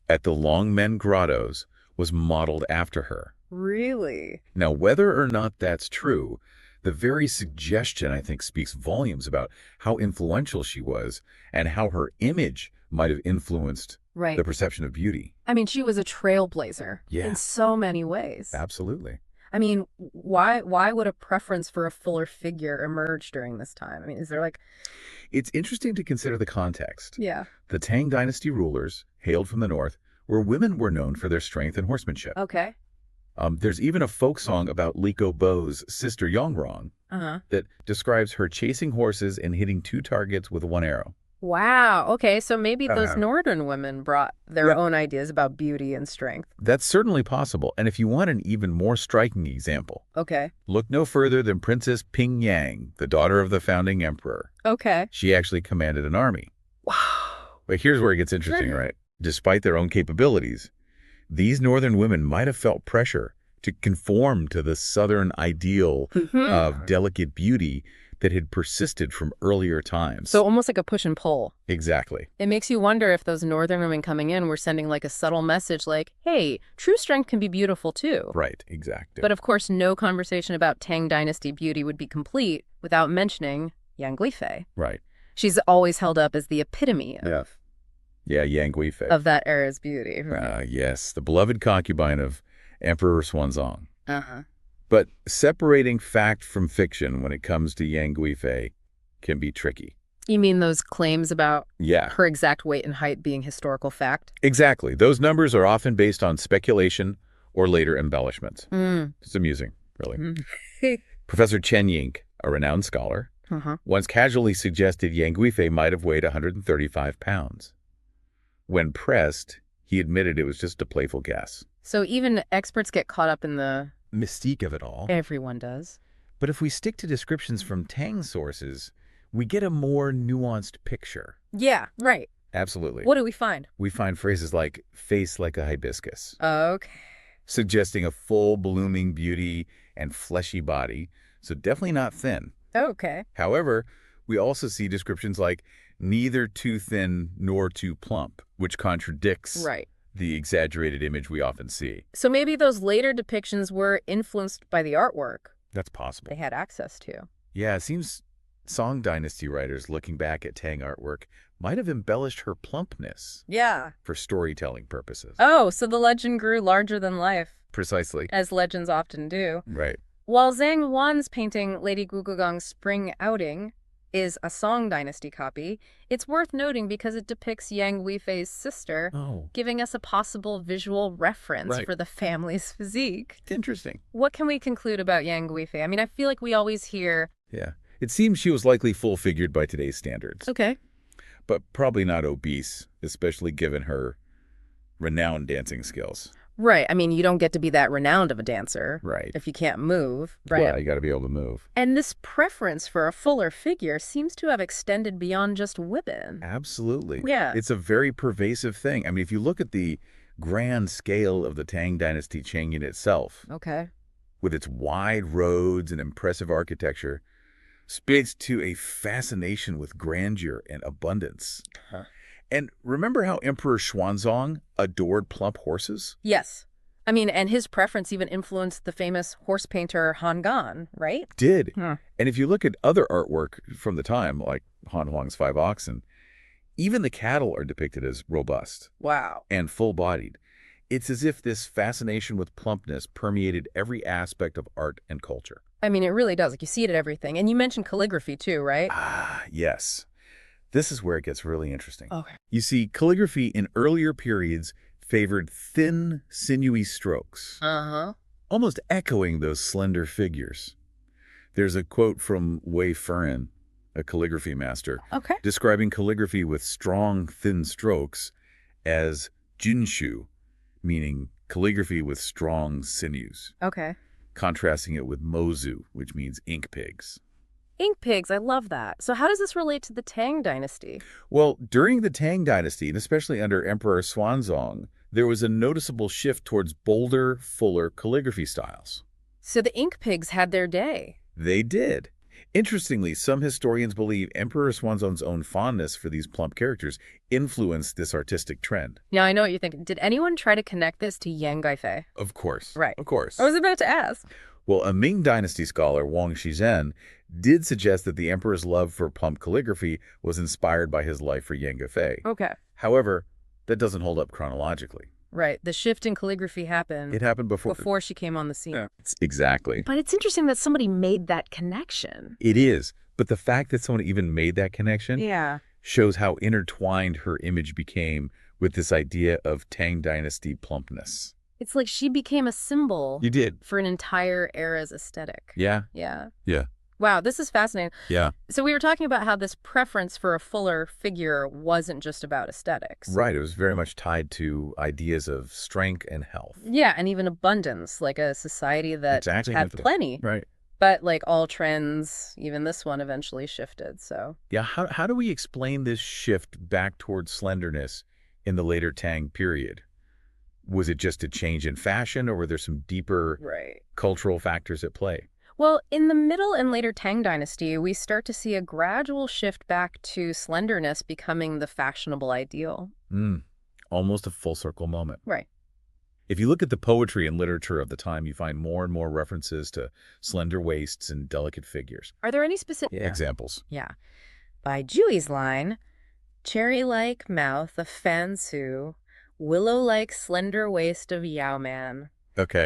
at the Longmen Grottos was modeled after her. Really? Now, whether or not that's true, the very suggestion, I think, speaks volumes about how influential she was and how her image might have influenced the perception of beauty. I mean, she was a trailblazer in so many ways. Absolutely. I mean, why would a preference for a fuller figure emerge during this time? I mean, is there like... It's interesting to consider the context. Yeah. The Tang Dynasty rulers, hailed from the north, where women were known for their strength and horsemanship. Okay. There's even a folk song about Li Bo's sister Yongrong that describes her chasing horses and hitting 2 targets with 1 arrow. Wow. Okay, so maybe those northern women brought their own ideas about beauty and strength. That's certainly possible. And if you want an even more striking example, look no further than Princess Ping Yang, the daughter of the founding emperor. Okay. She actually commanded an army. Wow. But here's where it gets interesting, right? Despite their own capabilities, these northern women might have felt pressure to conform to the southern ideal of delicate beauty that had persisted from earlier times. So almost like a push and pull. Exactly. It makes you wonder if those northern women coming in were sending like a subtle message like, hey, true strength can be beautiful too. Right, exactly. But of course, no conversation about Tang Dynasty beauty would be complete without mentioning Yang Guifei. Right. She's always held up as the epitome of... Yeah, Yang Guifei. Of that era's beauty. Yes, the beloved concubine of Emperor Xuanzong. But separating fact from fiction when it comes to Yang Guifei can be tricky. You mean those claims about her exact weight and height being historical fact? Exactly. Those numbers are often based on speculation or later embellishments. It's amusing, really. Professor Chen Yink, a renowned scholar, once casually suggested Yang Guifei might have weighed 135 pounds. When pressed, he admitted it was just a playful guess. So even experts get caught up in the mystique of it all. Everyone does. But if we stick to descriptions from Tang sources, we get a more nuanced picture. Yeah, right. Absolutely. What do we find? We find phrases like face like a hibiscus. Okay. Suggesting a full blooming beauty and fleshy body. So definitely not thin. Okay. However, we also see descriptions like neither too thin nor too plump, which contradicts the exaggerated image we often see. So maybe those later depictions were influenced by the artwork That's possible. they had access to. Yeah, it seems Song Dynasty writers looking back at Tang artwork might have embellished her plumpness. Yeah. For storytelling purposes. Oh, so the legend grew larger than life. Precisely. As legends often do. Right. While Zhang Wan's painting Lady Gugugong's Spring Outing is a Song Dynasty copy, it's worth noting because it depicts Yang Guifei's sister, giving us a possible visual reference for the family's physique. Interesting. What can we conclude about Yang Guifei? I mean, I feel like we always hear... Yeah. It seems she was likely full-figured by today's standards. Okay. But probably not obese, especially given her renowned dancing skills. Right. I mean, you don't get to be that renowned of a dancer. Right. If you can't move. Right. Yeah, you got to be able to move. And this preference for a fuller figure seems to have extended beyond just women. Absolutely. Yeah. It's a very pervasive thing. I mean, if you look at the grand scale of the Tang Dynasty Chang'an itself, with its wide roads and impressive architecture, speaks to a fascination with grandeur and abundance. And remember how Emperor Xuanzong adored plump horses? Yes. I mean, and his preference even influenced the famous horse painter Han Gan, right? Did. And if you look at other artwork from the time, like Han Huang's Five Oxen, even the cattle are depicted as robust. Wow. And full-bodied. It's as if this fascination with plumpness permeated every aspect of art and culture. I mean, it really does. Like, you see it at everything. And you mentioned calligraphy too, right? Ah, yes. This is where it gets really interesting. Okay. You see, calligraphy in earlier periods favored thin, sinewy strokes. Almost echoing those slender figures. There's a quote from Wei Furan, a calligraphy master, describing calligraphy with strong, thin strokes as junshu, meaning calligraphy with strong sinews. Contrasting it with mozu, which means ink pigs. Ink pigs, I love that. So how does this relate to the Tang Dynasty? Well, during the Tang Dynasty, and especially under Emperor Xuanzong, there was a noticeable shift towards bolder, fuller calligraphy styles. So the ink pigs had their day. They did. Interestingly, some historians believe Emperor Xuanzong's own fondness for these plump characters influenced this artistic trend. Now, I know what you're thinking. Did anyone try to connect this to Yang Guifei? Of course. Right. Of course. I was about to ask. Well, a Ming Dynasty scholar, Wang Shizhen, did suggest that the emperor's love for plump calligraphy was inspired by his life for Yang Guifei. However, that doesn't hold up chronologically. Right. The shift in calligraphy happened. It happened before. Before she came on the scene. Exactly. But it's interesting that somebody made that connection. It is. But the fact that someone even made that connection shows how intertwined her image became with this idea of Tang Dynasty plumpness. It's like she became a symbol. You did. For an entire era's aesthetic. Yeah. Wow, this is fascinating. Yeah. So we were talking about how this preference for a fuller figure wasn't just about aesthetics. Right. It was very much tied to ideas of strength and health. Yeah, and even abundance, like a society that had plenty. Right. But like all trends, even this one eventually shifted, so. Yeah, how do we explain this shift back towards slenderness in the later Tang period? Was it just a change in fashion, or were there some deeper cultural factors at play? Well, in the middle and later Tang Dynasty, we start to see a gradual shift back to slenderness becoming the fashionable ideal. Almost a full circle moment. Right. If you look at the poetry and literature of the time, you find more and more references to slender waists and delicate figures. Are there any specific examples? Yeah. By Juyi's line, cherry-like mouth of Fansu, willow-like slender waist of Yao Man.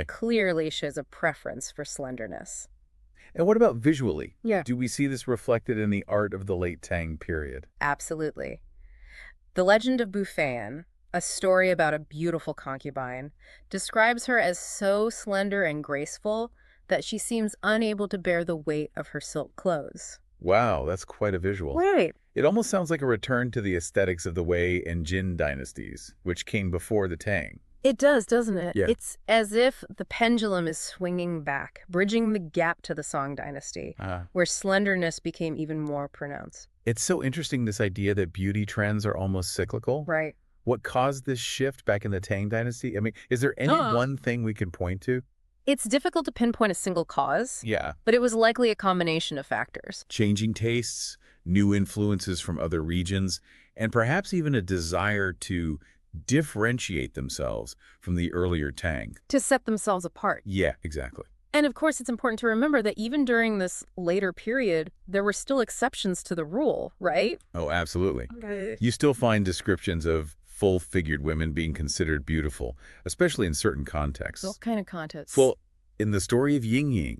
Clearly shows a preference for slenderness. And what about visually? Yeah. Do we see this reflected in the art of the late Tang period? Absolutely. The legend of Bufan, a story about a beautiful concubine, describes her as so slender and graceful that she seems unable to bear the weight of her silk clothes. Wow, that's quite a visual. Right. It almost sounds like a return to the aesthetics of the Wei and Jin dynasties, which came before the Tang. It does, doesn't it? Yeah. It's as if the pendulum is swinging back, bridging the gap to the Song Dynasty, where slenderness became even more pronounced. It's so interesting, this idea that beauty trends are almost cyclical. Right. What caused this shift back in the Tang Dynasty? I mean, is there any one thing we can point to? It's difficult to pinpoint a single cause. Yeah. But it was likely a combination of factors. Changing tastes, new influences from other regions, and perhaps even a desire to differentiate themselves from the earlier Tang. To set themselves apart. Yeah, exactly. And of course, it's important to remember that even during this later period, there were still exceptions to the rule, right? Oh, absolutely. Okay. You still find descriptions of full-figured women being considered beautiful, especially in certain contexts. What kind of contexts? Well, in the story of Yingying,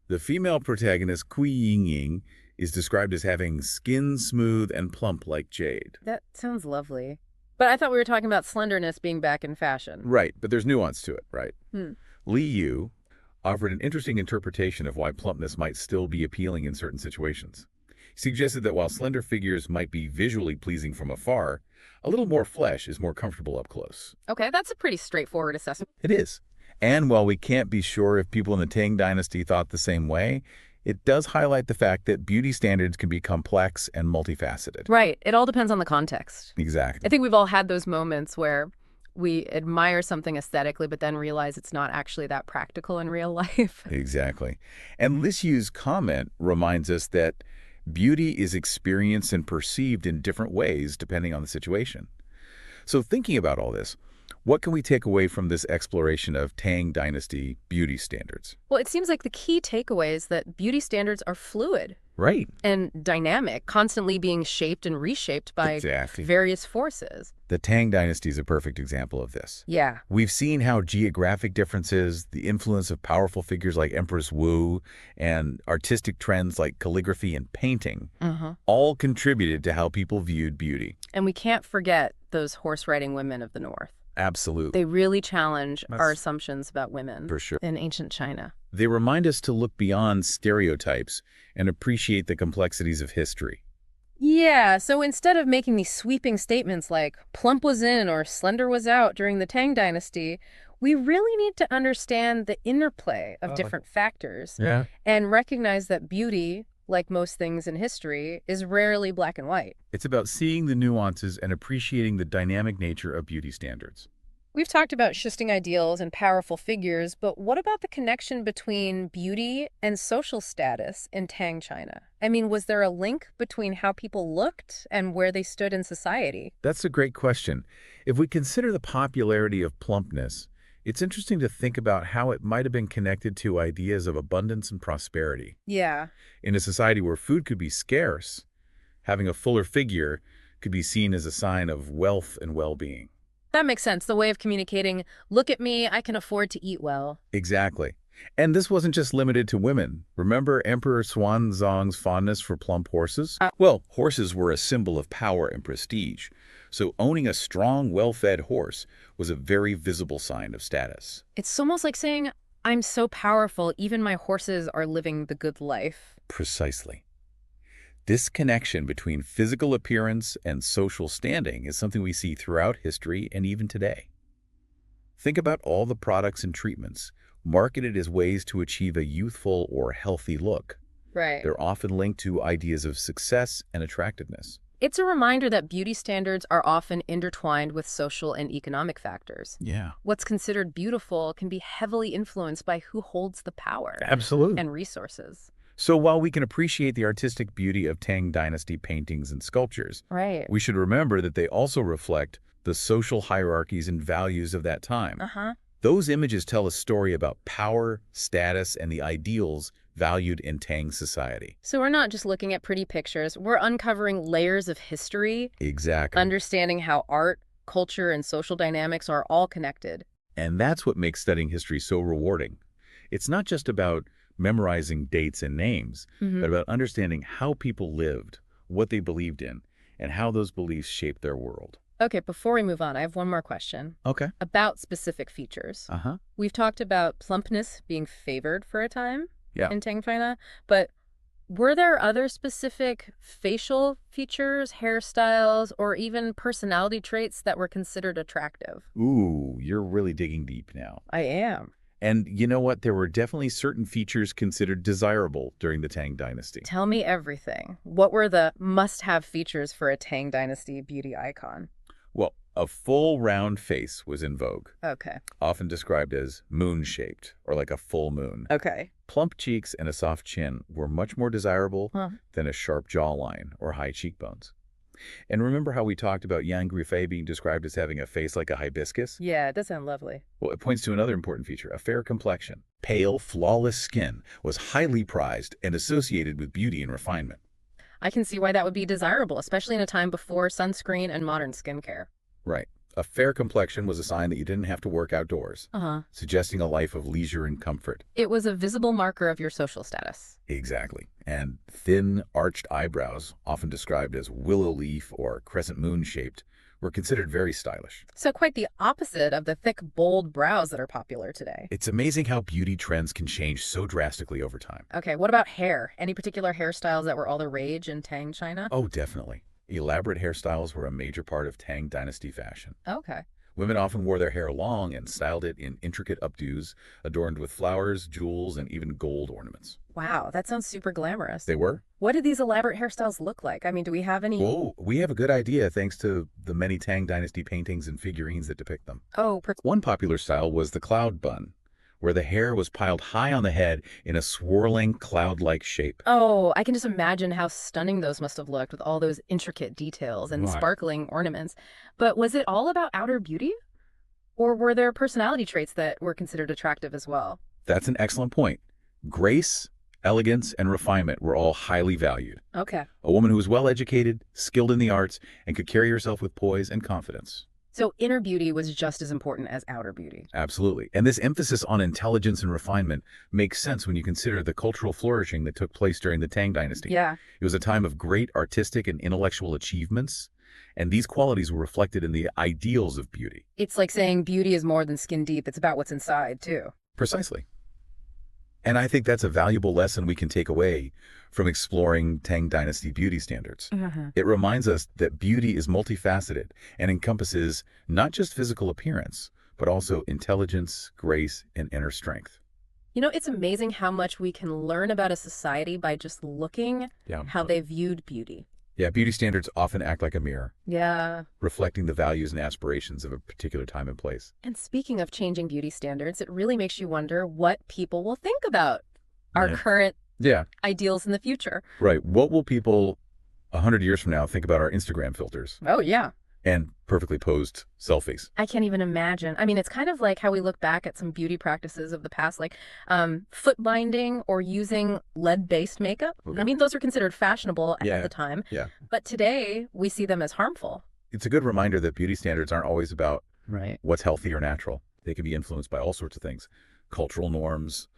the female protagonist, Kui Yingying, is described as having skin smooth and plump like jade. That sounds lovely. But I thought we were talking about slenderness being back in fashion. Right, but there's nuance to it, right? Li Yu offered an interesting interpretation of why plumpness might still be appealing in certain situations. He suggested that while slender figures might be visually pleasing from afar, a little more flesh is more comfortable up close. Okay, that's a pretty straightforward assessment. It is. And while we can't be sure if people in the Tang Dynasty thought the same way, it does highlight the fact that beauty standards can be complex and multifaceted. Right. It all depends on the context. Exactly. I think we've all had those moments where we admire something aesthetically, but then realize it's not actually that practical in real life. Exactly. And Lishu's comment reminds us that beauty is experienced and perceived in different ways depending on the situation. So thinking about all this, what can we take away from this exploration of Tang Dynasty beauty standards? Well, it seems like the key takeaway is that beauty standards are fluid. Right. And dynamic, constantly being shaped and reshaped by various forces. The Tang Dynasty is a perfect example of this. Yeah. We've seen how geographic differences, the influence of powerful figures like Empress Wu, and artistic trends like calligraphy and painting all contributed to how people viewed beauty. And we can't forget those horse-riding women of the North. Absolutely. They really challenge our assumptions about women for sure. In ancient China. They remind us to look beyond stereotypes and appreciate the complexities of history. Yeah, so instead of making these sweeping statements like plump was in or slender was out during the Tang Dynasty, we really need to understand the interplay of different factors and recognize that beauty, like most things in history, is rarely black and white. It's about seeing the nuances and appreciating the dynamic nature of beauty standards. We've talked about shifting ideals and powerful figures, but what about the connection between beauty and social status in Tang China? I mean, was there a link between how people looked and where they stood in society? That's a great question. If we consider the popularity of plumpness, it's interesting to think about how it might have been connected to ideas of abundance and prosperity. Yeah. In a society where food could be scarce, having a fuller figure could be seen as a sign of wealth and well-being. That makes sense. The way of communicating, look at me, I can afford to eat well. Exactly. And this wasn't just limited to women. Remember Emperor Xuanzong's fondness for plump horses? Well, horses were a symbol of power and prestige. So owning a strong, well-fed horse was a very visible sign of status. It's almost like saying, I'm so powerful, even my horses are living the good life. Precisely. This connection between physical appearance and social standing is something we see throughout history and even today. Think about all the products and treatments marketed as ways to achieve a youthful or healthy look. Right. They're often linked to ideas of success and attractiveness. It's a reminder that beauty standards are often intertwined with social and economic factors. Yeah. What's considered beautiful can be heavily influenced by who holds the power. Absolutely. And resources. So while we can appreciate the artistic beauty of Tang Dynasty paintings and sculptures, we should remember that they also reflect the social hierarchies and values of that time. Those images tell a story about power, status, and the ideals valued in Tang society. So we're not just looking at pretty pictures, we're uncovering layers of history. Exactly. Understanding how art, culture, and social dynamics are all connected. And that's what makes studying history so rewarding. It's not just about memorizing dates and names, but about understanding how people lived, what they believed in, and how those beliefs shaped their world. Okay, before we move on, I have one more question. Okay. About specific features. We've talked about plumpness being favored for a time in Tang China, but were there other specific facial features, hairstyles, or even personality traits that were considered attractive? Ooh, you're really digging deep now. I am. And you know what? There were definitely certain features considered desirable during the Tang Dynasty. Tell me everything. What were the must-have features for a Tang Dynasty beauty icon? Well, A full round face was in vogue. Okay. Often described as moon-shaped or like a full moon. Okay. Plump cheeks and a soft chin were much more desirable than a sharp jawline or high cheekbones. And remember how we talked about young Guifei being described as having a face like a hibiscus? Yeah, it does sound lovely. Well, it points to another important feature, a fair complexion. Pale, flawless skin was highly prized and associated with beauty and refinement. I can see why that would be desirable, especially in a time before sunscreen and modern skincare. Right. A fair complexion was a sign that you didn't have to work outdoors, suggesting a life of leisure and comfort. It was a visible marker of your social status. Exactly. And thin, arched eyebrows, often described as willow leaf or crescent moon-shaped, were considered very stylish. So quite the opposite of the thick, bold brows that are popular today. It's amazing how beauty trends can change so drastically over time. Okay, what about hair? Any particular hairstyles that were all the rage in Tang China? Oh, definitely. Elaborate hairstyles were a major part of Tang Dynasty fashion. Okay. Women often wore their hair long and styled it in intricate updos, adorned with flowers, jewels, and even gold ornaments. Wow, that sounds super glamorous. They were? What did these elaborate hairstyles look like? I mean, do we have any? Oh, we have a good idea thanks to the many Tang Dynasty paintings and figurines that depict them. Oh, one popular style was the cloud bun, where the hair was piled high on the head in a swirling cloud-like shape. Oh, I can just imagine how stunning those must have looked with all those intricate details and sparkling ornaments. But was it all about outer beauty? Or were there personality traits that were considered attractive as well? That's an excellent point. Grace, elegance, and refinement were all highly valued. Okay. A woman who was well-educated, skilled in the arts, and could carry herself with poise and confidence. So inner beauty was just as important as outer beauty. Absolutely. And this emphasis on intelligence and refinement makes sense when you consider the cultural flourishing that took place during the Tang Dynasty. Yeah. It was a time of great artistic and intellectual achievements, and these qualities were reflected in the ideals of beauty. It's like saying beauty is more than skin deep. It's about what's inside, too. Precisely. And I think that's a valuable lesson we can take away from exploring Tang Dynasty beauty standards. It reminds us that beauty is multifaceted and encompasses not just physical appearance, but also intelligence, grace, and inner strength. You know, it's amazing how much we can learn about a society by just looking how they viewed beauty. Yeah, beauty standards often act like a mirror. Yeah. Reflecting the values and aspirations of a particular time and place. And speaking of changing beauty standards, it really makes you wonder what people will think about our current ideals in the future. Right. What will people 100 years from now think about our Instagram filters? Oh, yeah. And perfectly posed selfies. I can't even imagine. I mean, it's kind of like how we look back at some beauty practices of the past, like foot binding or using lead-based makeup. Okay. I mean, those were considered fashionable at the time. Yeah. But today, we see them as harmful. It's a good reminder that beauty standards aren't always about what's healthy or natural. They can be influenced by all sorts of things. Cultural norms,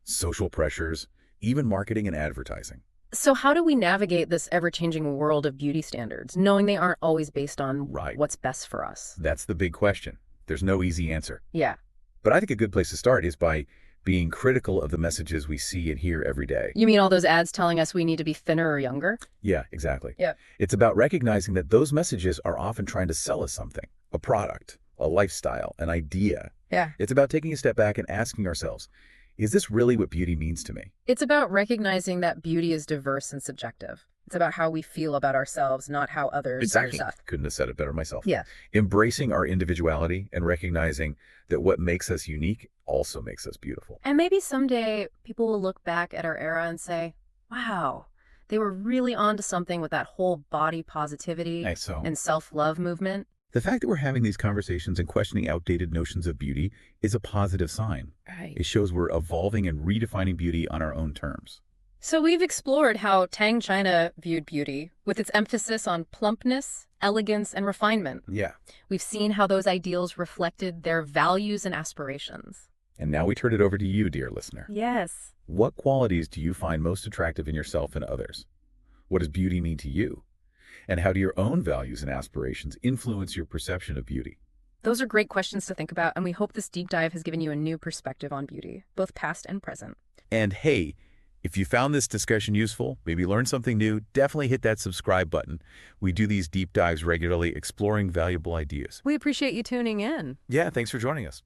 social pressures, even marketing and advertising. So how do we navigate this ever-changing world of beauty standards, knowing they aren't always based on what's best for us? That's the big question. There's no easy answer. Yeah. But I think a good place to start is by being critical of the messages we see and hear every day. You mean all those ads telling us we need to be thinner or younger? Yeah, exactly. Yeah. It's about recognizing that those messages are often trying to sell us something, a product, a lifestyle, an idea. Yeah. It's about taking a step back and asking ourselves, is this really what beauty means to me? It's about recognizing that beauty is diverse and subjective. It's about how we feel about ourselves, not how others see us. Couldn't have said it better myself. Yeah. Embracing our individuality and recognizing that what makes us unique also makes us beautiful. And maybe someday people will look back at our era and say, wow, they were really onto something with that whole body positivity and self-love movement. The fact that we're having these conversations and questioning outdated notions of beauty is a positive sign. Right. It shows we're evolving and redefining beauty on our own terms. So we've explored how Tang China viewed beauty with its emphasis on plumpness, elegance, and refinement. Yeah. We've seen how those ideals reflected their values and aspirations. And now we turn it over to you, dear listener. Yes. What qualities do you find most attractive in yourself and others? What does beauty mean to you? And how do your own values and aspirations influence your perception of beauty? Those are great questions to think about, and we hope this deep dive has given you a new perspective on beauty, both past and present. And hey, if you found this discussion useful, maybe learned something new, definitely hit that subscribe button. We do these deep dives regularly, exploring valuable ideas. We appreciate you tuning in. Yeah, thanks for joining us.